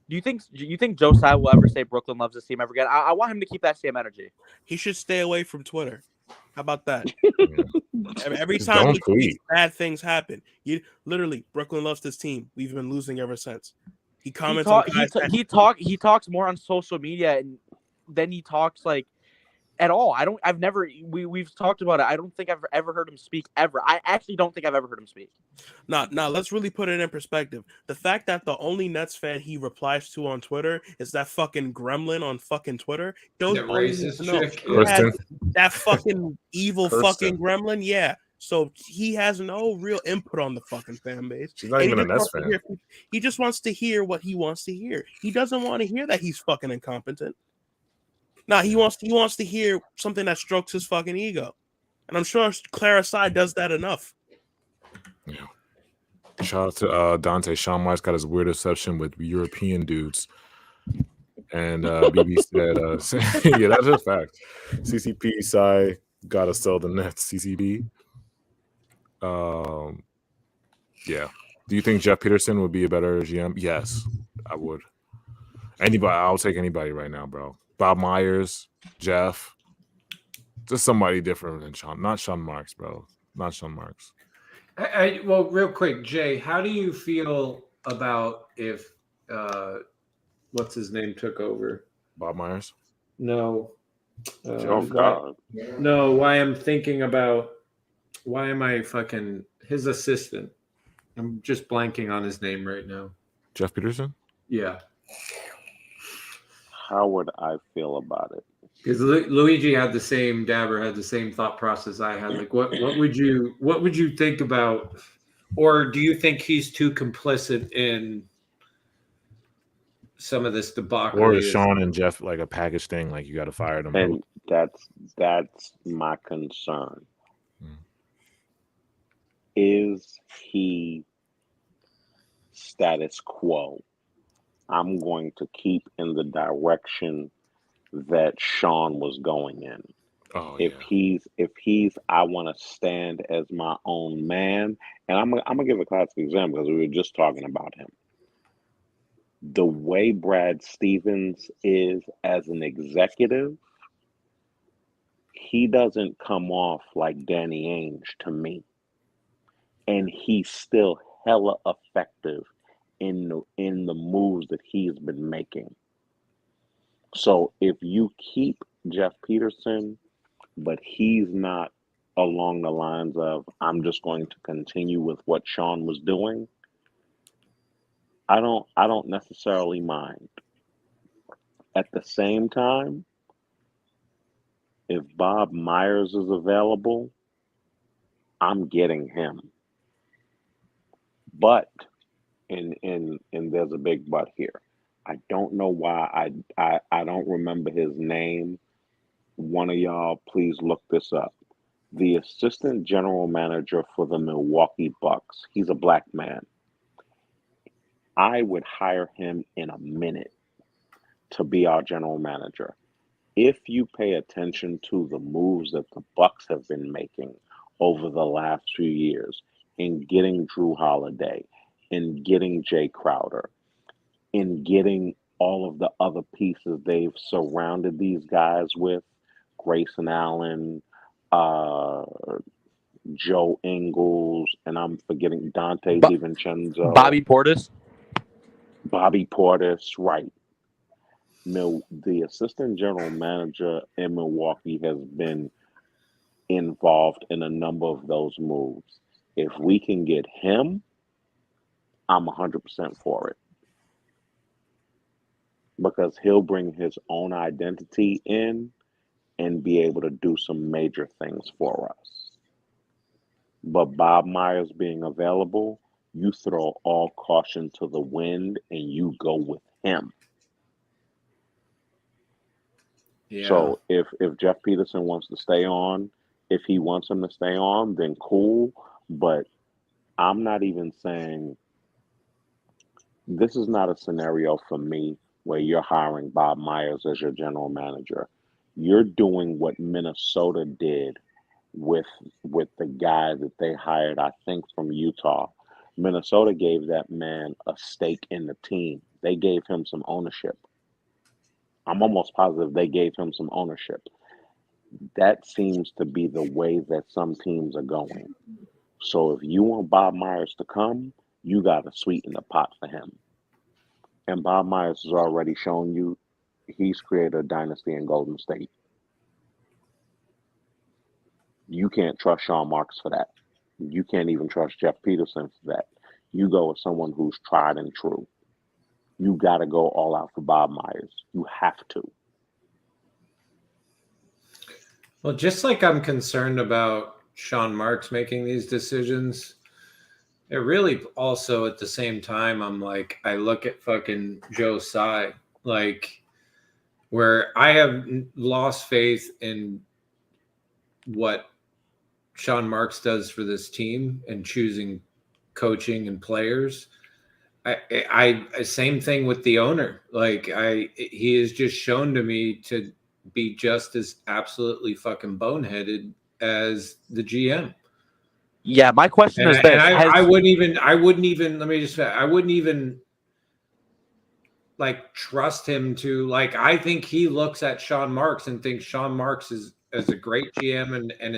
Do you think Joe Tsai will ever say Brooklyn loves this team ever again? I want him to keep that same energy. He should stay away from Twitter. How about that? Every time bad things happen, Brooklyn loves this team. We've been losing ever since. He comments. He talks more on social media, and then he talks like at all. We've talked about it. I don't think I've ever heard him speak ever. I actually don't think I've ever heard him speak. Now, let's really put it in perspective. The fact that the only Nets fan he replies to on Twitter is that fucking gremlin on fucking Twitter. Those that fucking evil fucking gremlin. Yeah. So he has no real input on the fucking fan base. She's not even a Nets fan. He just wants to hear what he wants to hear. He doesn't want to hear that he's fucking incompetent. No, he wants to hear something that strokes his fucking ego. And I'm sure Clara Tsai does that enough. Yeah. Shout out to Dante. Sean Marks got his weird obsession with European dudes. And BB said, yeah, that's a fact. CCP Tsai gotta sell the Nets. CCP. Yeah. Do you think Jeff Peterson would be a better GM? Yes, I would. I'll take anybody right now, bro. Bob Myers, Jeff, just somebody different than Sean. Not Sean Marks, bro. Not Sean Marks. Well, real quick, Jay, how do you feel about if what's his name took over? Bob Myers? No. God. No, why am I fucking his assistant? I'm just blanking on his name right now. Jeff Peterson? Yeah. How would I feel about it? Because Luigi had the same thought process I had. Like, what would you think about, or do you think he's too complicit in some of this debacle? Or is Sean and Jeff like a package thing? Like you got to fire them. And that's my concern. Is he status quo? I'm going to keep in the direction that Sean was going in. If he's I want to stand as my own man, and I'm gonna give a classic example because we were just talking about him. The way Brad Stevens is as an executive, he doesn't come off like Danny Ainge to me, and he's still hella effective in the moves that he's been making. So if you keep Jeff Peterson, but he's not along the lines of I'm just going to continue with what Sean was doing. I don't necessarily mind. At the same time, if Bob Myers is available, I'm getting him. But and there's a big but here. I don't know why I don't remember his name. One of y'all, please look this up. The assistant general manager for the Milwaukee Bucks. He's a black man. I would hire him in a minute to be our general manager. If you pay attention to the moves that the Bucks have been making over the last few years in getting Drew Holiday, in getting Jay Crowder, in getting all of the other pieces they've surrounded these guys with, Grayson Allen, Joe Ingles, and I'm forgetting Dante DiVincenzo. Bobby Portis, right. The assistant general manager in Milwaukee has been involved in a number of those moves. If we can get him, I'm 100% for it. Because he'll bring his own identity in and be able to do some major things for us. But Bob Myers being available, you throw all caution to the wind and you go with him. Yeah. So if Jeff Peterson wants to stay on, if he wants him to stay on, then cool. But I'm not even saying this is not a scenario for me where you're hiring Bob Myers as your general manager. You're doing what Minnesota did with the guy that they hired, I think, from Utah. Minnesota gave that man a stake in the team. They gave him some ownership. I'm almost positive they gave him some ownership. That seems to be the way that some teams are going. So if you want Bob Myers to come, you got to sweeten the pot for him. And Bob Myers has already shown you he's created a dynasty in Golden State. You can't trust Sean Marks for that. You can't even trust Jeff Peterson for that. You go with someone who's tried and true. You got to go all out for Bob Myers. You have to. Well, just like I'm concerned about Sean Marks making these decisions, it really also at the same time, I'm like, I look at fucking Joe Tsai, like where I have lost faith in what Sean Marks does for this team and choosing coaching and players. I same thing with the owner. Like he has just shown to me to be just as absolutely fucking boneheaded as the GM. Yeah, my question is this: I wouldn't even. Let me just say, I wouldn't even like trust him to like. I think he looks at Sean Marks and thinks Sean Marks is a great GM and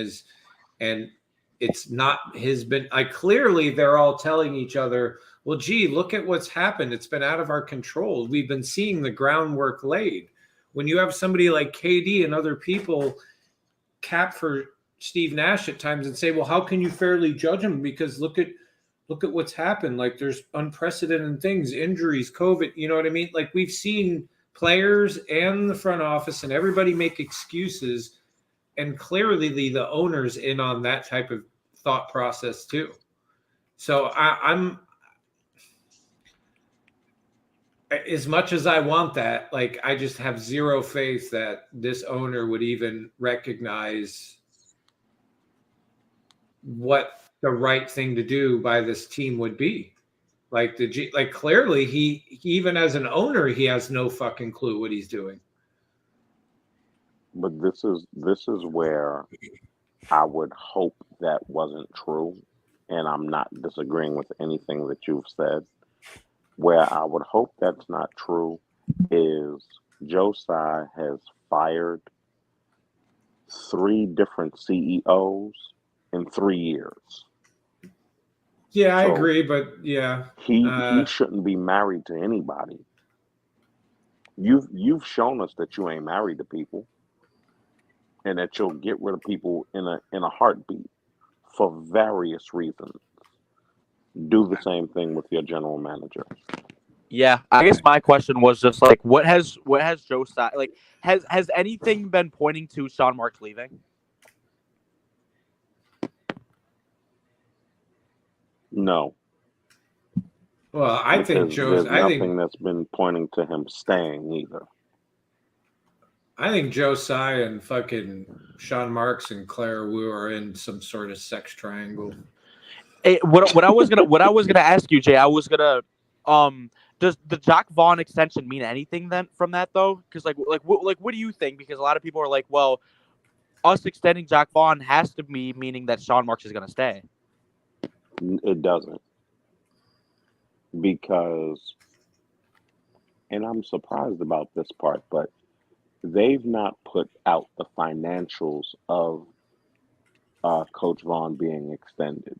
it's not his been like clearly they're all telling each other, well, gee, look at what's happened. It's been out of our control. We've been seeing the groundwork laid. When you have somebody like KD and other people cap for Steve Nash at times and say, well, how can you fairly judge him? Because look at what's happened. Like there's unprecedented things, injuries, COVID, you know what I mean? Like we've seen players and the front office and everybody make excuses. And clearly the owner's in on that type of thought process too. So I'm as much as I want that, like I just have zero faith that this owner would even recognize what the right thing to do by this team would be. Like clearly he even as an owner, he has no fucking clue what he's doing. But this is where I would hope that wasn't true, and I'm not disagreeing with anything that you've said. Where I would hope that's not true is Joe Tsai has fired 3 different CEOs in 3 years. Yeah, I agree, but yeah, he shouldn't be married to anybody. You've shown us that you ain't married to people. and that you'll get rid of people in a heartbeat for various reasons. Do the same thing with your general manager. Yeah, I guess my question was just like, what has Joe like has anything been pointing to Sean Marks leaving? No. Well, I think there's nothing that's been pointing to him staying either. I think Joe Tsai and fucking Sean Marks and Claire Wu are in some sort of sex triangle. Hey, what I was gonna ask you, Jay, I was gonna does the Jacque Vaughn extension mean anything then from that though? Because what do you think? Because a lot of people are like, well, us extending Jacque Vaughn has to be meaning that Sean Marks is gonna stay. It doesn't. Because, and I'm surprised about this part, but they've not put out the financials of Coach Vaughn being extended.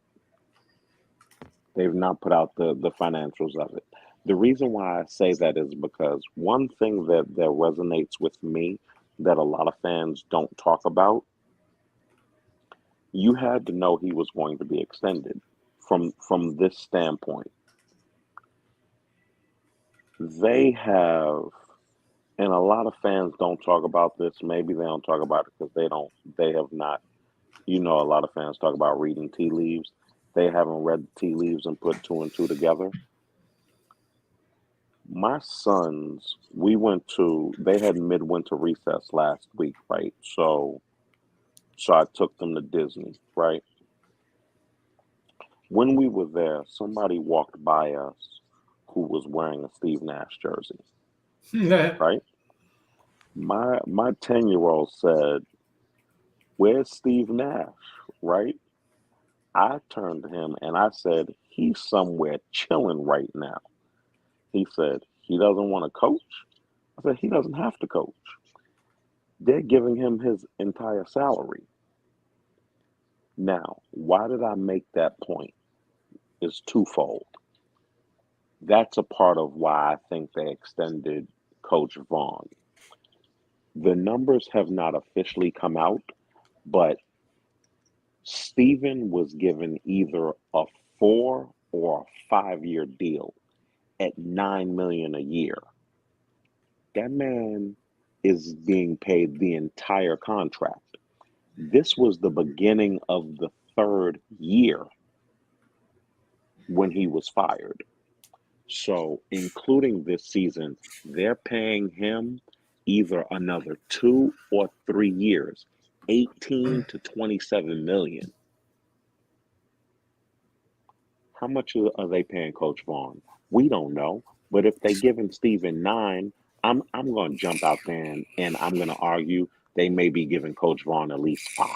They've not put out the financials of it. The reason why I say that is because one thing that resonates with me that a lot of fans don't talk about, you had to know he was going to be extended from this standpoint. They have, and a lot of fans don't talk about this. Maybe they don't talk about it because they have not, a lot of fans talk about reading tea leaves. They haven't read the tea leaves and put two and two together. My sons, they had midwinter recess last week, right? So I took them to Disney, right? When we were there, somebody walked by us who was wearing a Steve Nash jersey, right? My 10-year-old said, "Where's Steve Nash?" Right? I turned to him and I said, "He's somewhere chilling right now." He said, "He doesn't want to coach?" I said, "He doesn't have to coach. They're giving him his entire salary." Now, why did I make that point? It's twofold. That's a part of why I think they extended Coach Vaughn. The numbers have not officially come out, but Steven was given either a 4 or a 5-year deal at $9 million a year. That man is being paid the entire contract. This was the beginning of the 3rd year when he was fired. So, including this season, they're paying him either another 2 or 3 years, 18 to 27 million. How much are they paying Coach Vaughn? We don't know. But if they giving Steven 9, I'm going to jump out there and I'm going to argue they may be giving Coach Vaughn at least 5,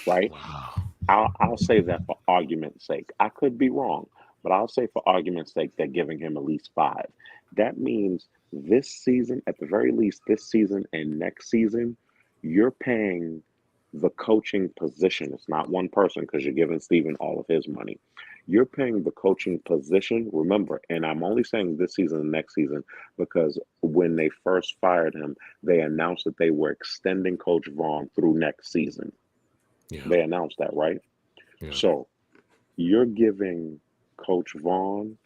right? Wow. I'll say that for argument's sake. I could be wrong, but I'll say for argument's sake they're giving him at least 5. That means this season, at the very least this season and next season, you're paying the coaching position. It's not one person because you're giving Steven all of his money. You're paying the coaching position. Remember, and I'm only saying this season and next season because when they first fired him, they announced that they were extending Coach Vaughn through next season. Yeah. They announced that, right? Yeah. So you're giving Coach Vaughn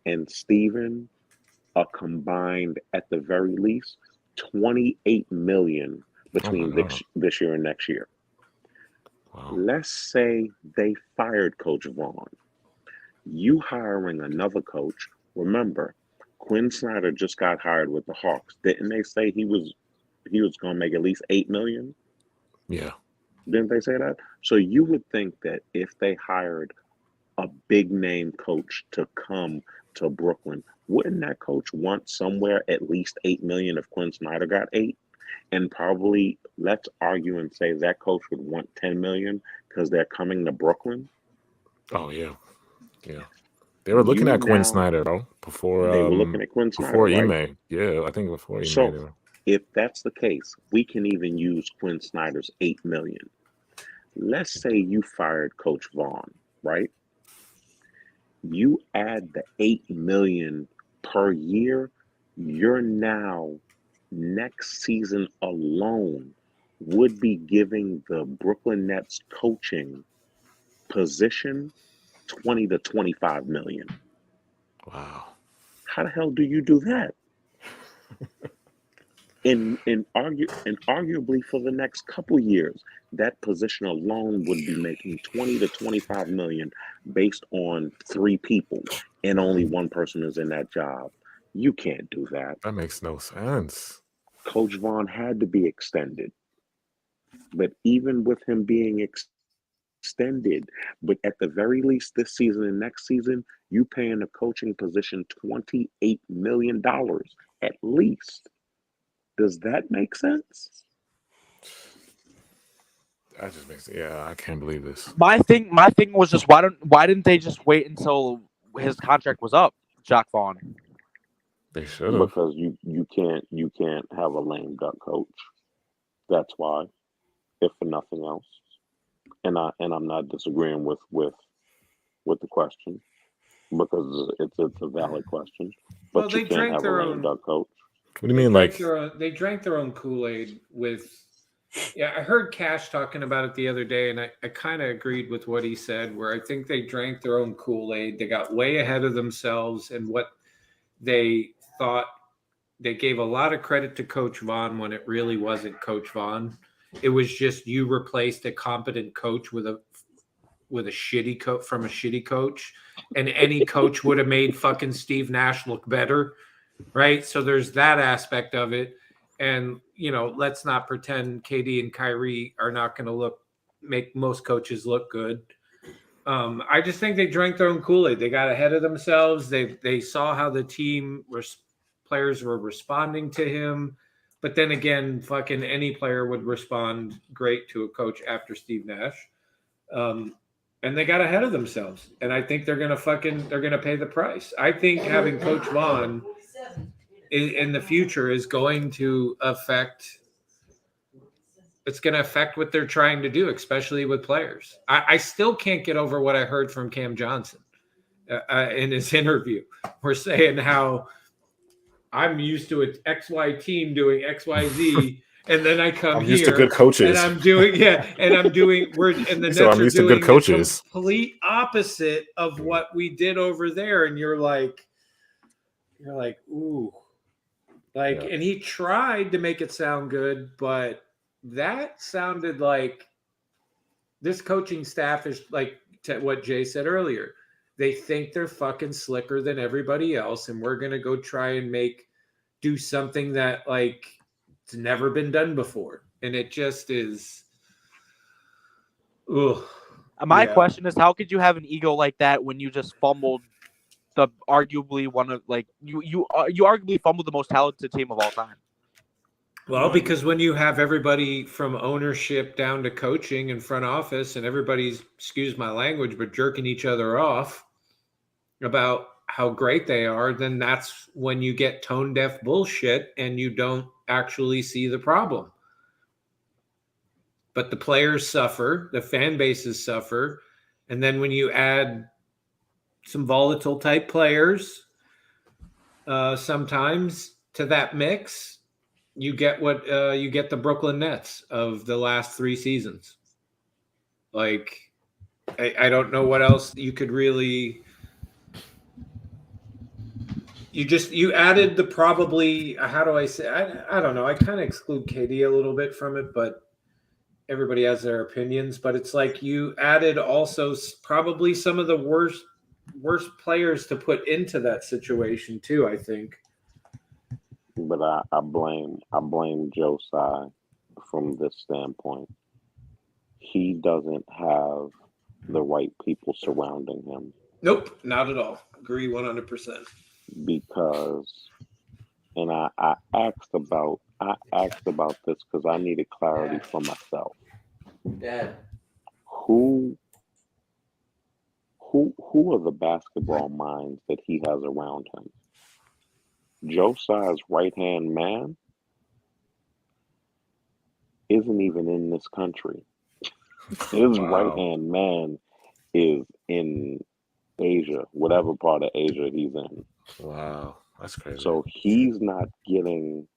and Steven a combined, at the very least, $28 million between this year and next year. Wow. Let's say they fired Coach Vaughn. You hiring another coach. Remember, Quinn Snyder just got hired with the Hawks. Didn't they say he was going to make at least $8 million? Yeah. Didn't they say that? So you would think that if they hired a big name coach to come to Brooklyn, wouldn't that coach want somewhere at least $8 million if Quinn Snyder got 8? And probably, let's argue and say that coach would want $10 million because they're coming to Brooklyn. Oh yeah, yeah. They were looking at Quinn Snyder though before. They were looking at Quinn Snyder before Ime. Right? Yeah, I think before Ime. So if that's the case, we can even use Quinn Snyder's $8 million. Let's say you fired Coach Vaughn, right? You add the $8 million per year. You're now next season alone would be giving the Brooklyn Nets coaching position 20 to 25 million. Wow. How the hell do you do that? And arguably for the next couple years, that position alone would be making 20 to 25 million based on 3 people, and only one person is in that job. You can't do that. That makes no sense. Coach Vaughn had to be extended. But even with him being extended, but at the very least this season and next season, you paying a coaching position $28 million at least. Does that make sense? That just makes I can't believe this. My thing was just why didn't they just wait until his contract was up, Jacques Vaughn? They should have. Because you can't have a lame duck coach. That's why, if for nothing else. And I'm not disagreeing with the question, because it's a valid question. But Well, you can't have a lame duck coach. What do you mean, like they drank their own Kool-Aid with? Yeah, I heard Cash talking about it the other day, and I kind of agreed with what he said. Where I think they drank their own Kool-Aid. They got way ahead of themselves, and what they thought. They gave a lot of credit to Coach Vaughn when it really wasn't Coach Vaughn. It was just you replaced a competent coach with a shitty coach from a shitty coach, and any coach would have made fucking Steve Nash look better. Right. So there's that aspect of it. And, let's not pretend KD and Kyrie are not going to make most coaches look good. I just think they drank their own Kool-Aid. They got ahead of themselves. They saw how the players were responding to him. But then again, fucking any player would respond great to a coach after Steve Nash. And they got ahead of themselves. And I think they're going to pay the price. I think having Coach Vaughn in the future is going to affect what they're trying to do, especially with players. I still can't get over what I heard from Cam Johnson in his interview. We're saying how I'm used to an XY team doing XYZ, and then I come I'm here used to good coaches. and I'm doing the Nets I'm used to good coaches. The complete opposite of what we did over there, and you're like, ooh. And he tried to make it sound good, but that sounded like this coaching staff is like what Jay said earlier. They think they're fucking slicker than everybody else, and we're going to go try and do something that it's never been done before. And it just is. Ugh. My question is, how could you have an ego like that when you just fumbled the arguably one of you arguably fumbled the most talented team of all time? Well, because when you have everybody from ownership down to coaching and front office, and everybody's, excuse my language, but jerking each other off about how great they are, then that's when you get tone deaf bullshit and you don't actually see the problem. But the players suffer, the fan bases suffer, and then when you add some volatile type players sometimes to that mix, you get the Brooklyn Nets of the last 3 seasons. I don't know what else you could really. You added the probably, how do I say, I don't know. I kind of exclude KD a little bit from it, but everybody has their opinions. But it's like you added also probably some of the worst players to put into that situation too, I think. But I blame Joe Tsai from this standpoint. He doesn't have the right people surrounding him. Nope, not at all. Agree 100%. Because, and I asked about this because I needed clarity for myself. Dad. Who are the basketball minds that he has around him? Joe Tsai's right-hand man isn't even in this country. His right-hand man is in Asia, whatever part of Asia he's in. Wow, that's crazy. So he's not getting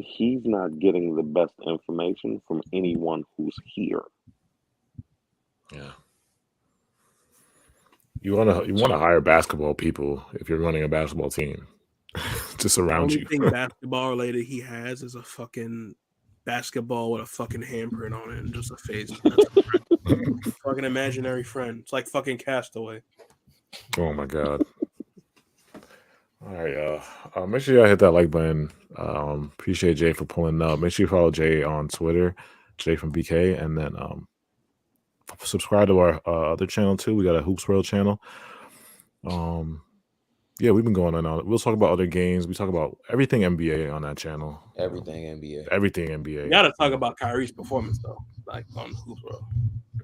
he's not getting the best information from anyone who's here. Yeah. You want to hire basketball people if you're running a basketball team to surround The you. only thing basketball related he has is a fucking basketball with a fucking handprint on it and just a face. Fucking imaginary friend. It's like fucking Castaway. Oh my god. All right, make sure y'all hit that like button. Appreciate Jay for pulling up. Make sure you follow Jay on Twitter, Jay from BK, and then subscribe to our other channel too. We got a Hoops World channel. Yeah, we've been going on. We'll talk about other games. We talk about everything NBA on that channel. Everything NBA. Everything NBA. You gotta talk about Kyrie's performance though, like on Hoops World.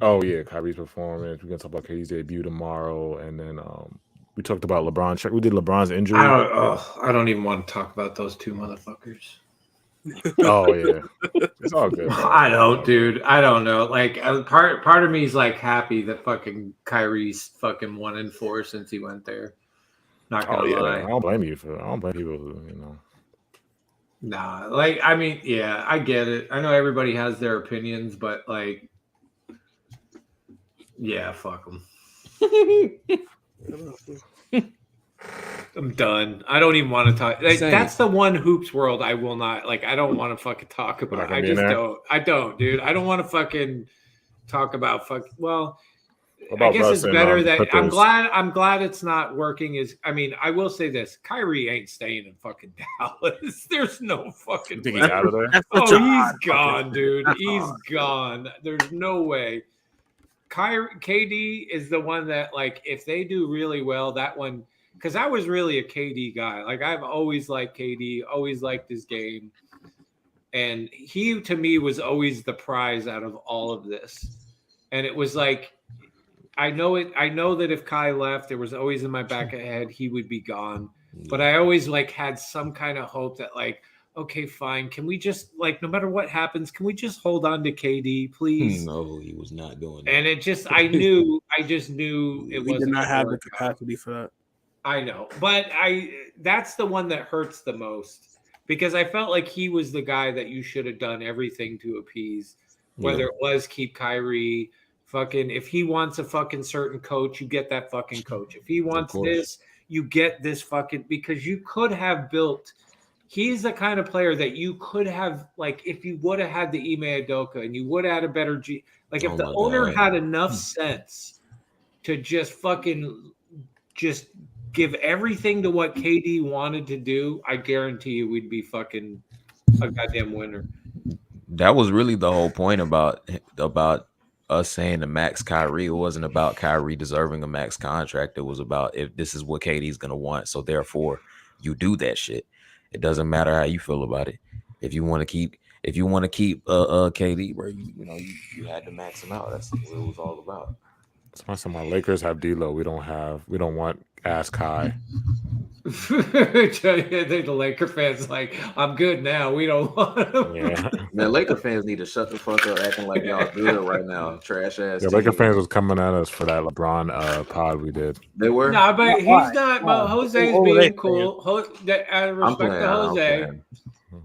Oh yeah, Kyrie's performance. We're gonna talk about KD's debut tomorrow, and then we talked about LeBron. We did LeBron's injury. I don't even want to talk about those two motherfuckers. Oh yeah, it's all good. I don't, dude. I don't know. Like part of me is like happy that fucking Kyrie's fucking 1-4 since he went there. Not gonna lie. I don't blame you for. I don't blame people who Nah, like I mean, yeah, I get it. I know everybody has their opinions, but like, yeah, fuck them. I'm done. I don't even want to talk. Like, that's the one Hoops World I will not like. I don't want to fucking talk about. I just don't. I don't, dude. I don't want to fucking talk about Well, I guess it's better that Clippers. I'm glad it's not working. I mean, I will say this: Kyrie ain't staying in fucking Dallas. There's no fucking. Think he's out of there? He's gone, dude. He's gone. There's no way. KD is the one that, like, if they do really well, that one, because I was really a KD guy. Like, I've always liked KD, always liked his game. And he, to me, was always the prize out of all of this. And it was like, I know that if Kai left, there was always in my back of head, he would be gone. But I always, like, had some kind of hope that, like, okay, fine. Can we just, like, no matter what happens, can we just hold on to KD, please? No, he was not doing that. And it just, I just knew it wasn't. Did not have the capacity for that. I know, but that's the one that hurts the most because I felt like he was the guy that you should have done everything to appease, whether it was keep Kyrie, fucking, if he wants a fucking certain coach, you get that fucking coach. If he wants this, you get this fucking, because you could have built. He's the kind of player that you could have, like, if you would have had the Ime Udoka and you would have had a better like, if the owner had enough sense to just fucking just give everything to what KD wanted to do, I guarantee you we'd be fucking a goddamn winner. That was really the whole point about us saying the max Kyrie. It wasn't about Kyrie deserving a max contract. It was about if this is what KD's going to want. So therefore, you do that shit. It doesn't matter how you feel about it. If you want to keep KD, bro, you had to max him out. That's what it was all about. That's why my Lakers have D'Lo. We don't want ass Kai. The Laker fans like, I'm good now. We don't want him. Yeah. Man, Laker fans need to shut the fuck up acting like y'all good right now. Trash ass. Yeah, Laker fans was coming at us for that LeBron pod we did. They were? No, but he's not. But Jose's being cool. Out of respect to Jose.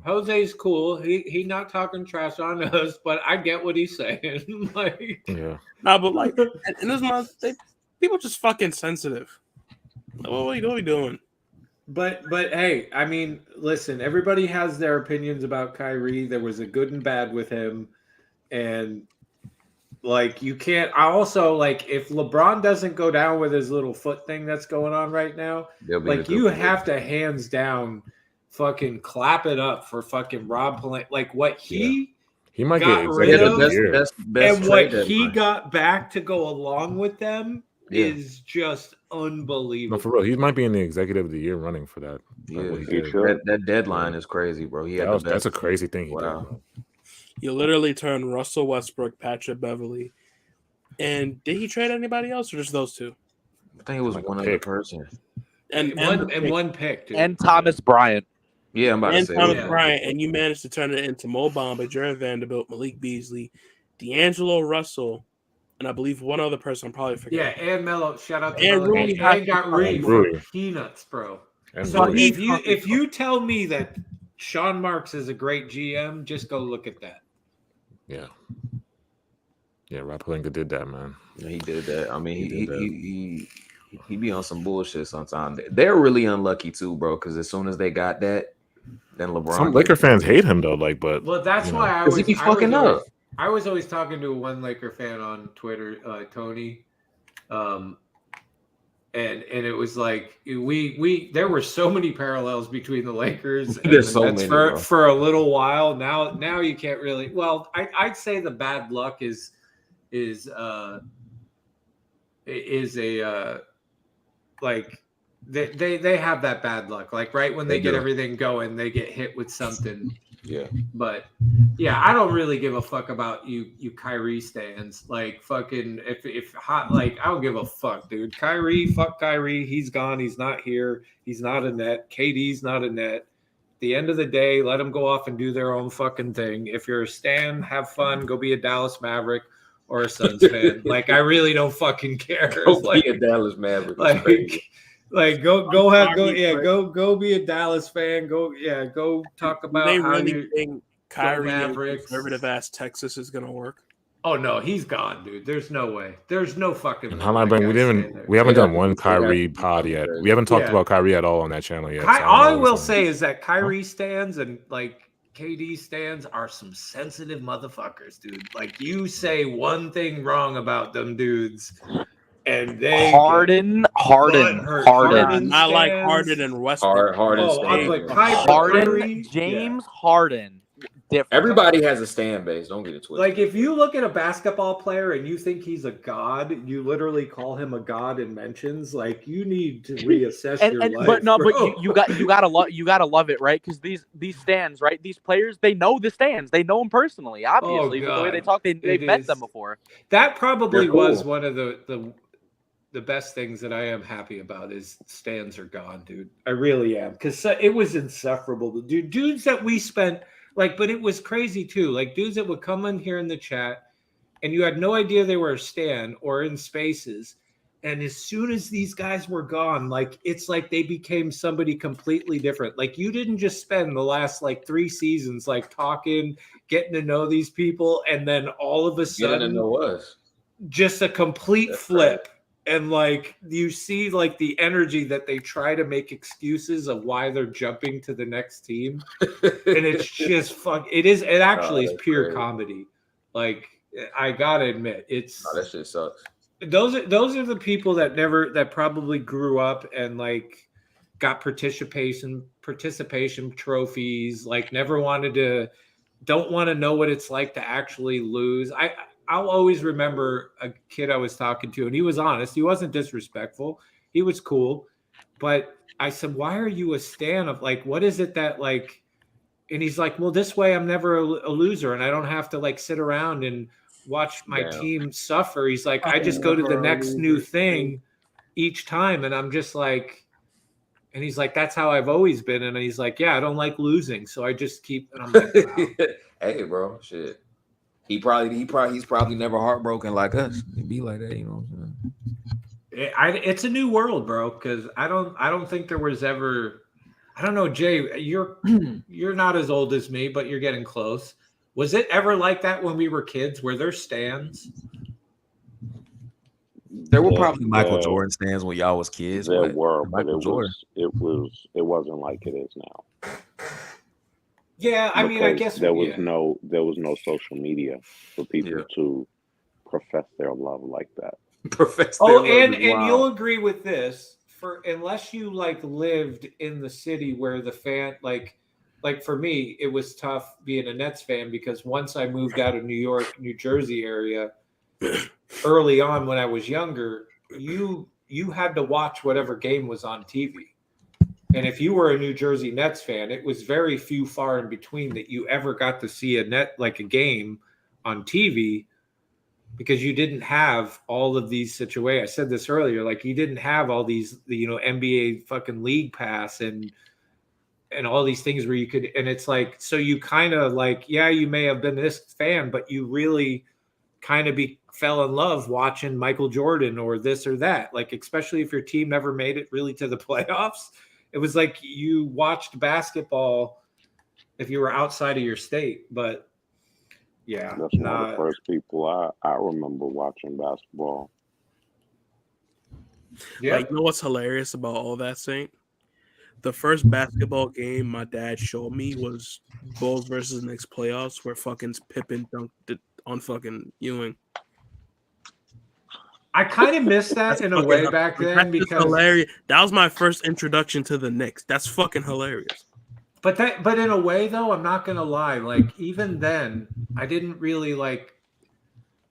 Jose's cool. He not talking trash on us, but I get what he's saying. Like, yeah. No, but like, in this month, people just fucking sensitive. What are you doing? But hey, I mean, listen, everybody has their opinions about Kyrie. There was a good and bad with him. And like, you can't, I also like, if LeBron doesn't go down with his little foot thing that's going on right now, like, you have to hands down fucking clap it up for fucking Rob Palenka. Like, what he might got get rid of best and what he got back to go along with them is just unbelievable. No, for real, he might be in the executive of the year running for that. Yeah, that deadline is crazy, bro. That's a crazy thing he did. You literally turned Russell Westbrook, Patrick Beverly, and did he trade anybody else or just those two? I think it was one other person. And one pick, dude. And Thomas Bryant. Yeah, I'm about to say Thomas Bryant, and you managed to turn it into Mo Bamba, Jared Vanderbilt, Malik Beasley, D'Angelo Russell, and I believe one other person I'm probably forgetting. Yeah, and Melo. Shout out to and Melo. Rudy. I got Rudy for peanuts, bro. And so Rudy. if you tell me that Sean Marks is a great GM. Just go look at that. Yeah. Yeah, Rob Pelinka did that, man. Yeah, he did that. I mean, he be on some bullshit sometimes. They're really unlucky too, bro. Because as soon as they got that, then LeBron. Some Laker fans hate him though, like, but Well, that's you know. why I Because was he be fucking up. I was always talking to one Laker fan on Twitter, Tony, and it was like we there were so many parallels between the Lakers and There's the so Nets many, bro. for a little while. Now you can't really. Well, I'd say the bad luck is a like they have that bad luck. Like right when they get everything going, they get hit with something. Yeah. But yeah, I don't really give a fuck about you Kyrie stands. Like fucking if hot, like I don't give a fuck, dude. Fuck Kyrie. He's gone. He's not here. He's not a net. KD's not a net. At the end of the day, let them go off and do their own fucking thing. If you're a stan, have fun. Go be a Dallas Maverick or a Suns fan. Like I really don't fucking care. Go be a Dallas Maverick. Like go be a Dallas fan. Go talk about they how really think Kyrie and Mavericks. conservative ass Texas is gonna work. Oh no, he's gone, dude. There's no way. There's no fucking. And how long we haven't done one Kyrie pod yet. We haven't talked about Kyrie at all on that channel yet. All I will say is that Kyrie stands and like KD stands are some sensitive motherfuckers, dude. Like you say one thing wrong about them dudes, and they Harden. I like Harden and Westbrook. Harden, James Harden. Different. Everybody has a stand base. Don't get it twisted. Like if you look at a basketball player and you think he's a god, you literally call him a god in mentions. Like you need to reassess your life. But no, bro. But you gotta love it, right? Because these stands, right? These players, they know the stands. They know them personally. Obviously, the way they talk, they've met them before. That probably was one of the best things that I am happy about is stands are gone, dude. I really am, because it was insufferable. Dudes that we spent. Like, but it was crazy too. Like dudes that would come in here in the chat and you had no idea they were a stan or in spaces. And as soon as these guys were gone, like it's like they became somebody completely different. Like you didn't just spend the last like 3 seasons like talking, getting to know these people, and then all of a sudden just a complete flip. Right. And like you see like the energy that they try to make excuses of why they're jumping to the next team. And it's just it actually is pure comedy. Like I gotta admit, that shit sucks. Those are the people that probably grew up and like got participation trophies, like never don't want to know what it's like to actually lose. I'll always remember a kid I was talking to, and he was honest. He wasn't disrespectful. He was cool. But I said, why are you a stan of like, what is it that like, and he's like, well, this way I'm never a loser and I don't have to like sit around and watch my team suffer. He's like, I just go to the next new thing each time. And I'm just like, and he's like, that's how I've always been. And he's like, yeah, I don't like losing. So I just keep, and I'm like, wow. Hey, bro, shit. He's probably never heartbroken like us. He'd be like that, you know what I'm saying? It's a new world, bro. Because I don't think there was ever. I don't know, Jay. You're not as old as me, but you're getting close. Was it ever like that when we were kids? Were there stands? There were probably Michael Jordan stands when y'all was kids. There were, but Michael Jordan. It wasn't like it is now. Yeah, I mean, I guess there was no social media for people to profess their love like that. And you'll agree with this, unless you like lived in the city where the fan like for me, it was tough being a Nets fan because once I moved out of New York, New Jersey area, early on when I was younger, you had to watch whatever game was on TV. And if you were a New Jersey Nets fan, it was very far in between that you ever got to see a game on TV because you didn't have all of these situations. I said this earlier, like you didn't have all these, NBA fucking league pass and all these things where you could, and it's like, so you kind of like, yeah, you may have been this fan, but you really kind of fell in love watching Michael Jordan or this or that. Like, especially if your team never made it really to the playoffs. It was like you watched basketball if you were outside of your state. But yeah, That's one of the first people I remember watching basketball. Yeah. Like, you know what's hilarious about all that, Saint? The first basketball game my dad showed me was Bulls versus Knicks playoffs, where fucking Pippen dunked it on fucking Ewing. I kind of missed that in a way back then That's because hilarious. That was my first introduction to the Knicks. That's fucking hilarious. But in a way though, I'm not gonna lie. Like even then, I didn't really like.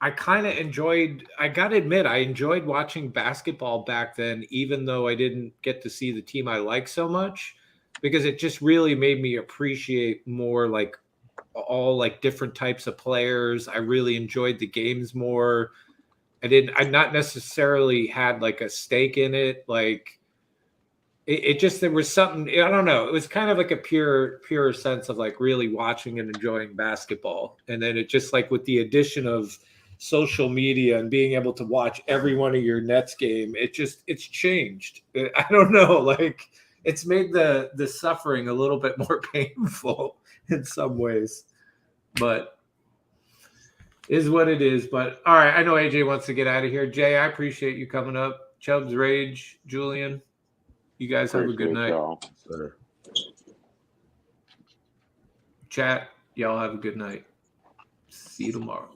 I kind of enjoyed. I gotta admit, I enjoyed watching basketball back then, even though I didn't get to see the team I like so much, because it just really made me appreciate more like all like different types of players. I really enjoyed the games more. I not necessarily had like a stake in it. Like it just, there was something, I don't know. It was kind of like a pure sense of like really watching and enjoying basketball. And then it just like with the addition of social media and being able to watch every one of your Nets game, it's changed. I don't know. Like it's made the suffering a little bit more painful in some ways, but is what it is. But all right, I know AJ wants to get out of here. Jay, I appreciate you coming up. Chubbs, Rage, Julian, you guys have a good night. Chat, y'all have a good night. See you tomorrow.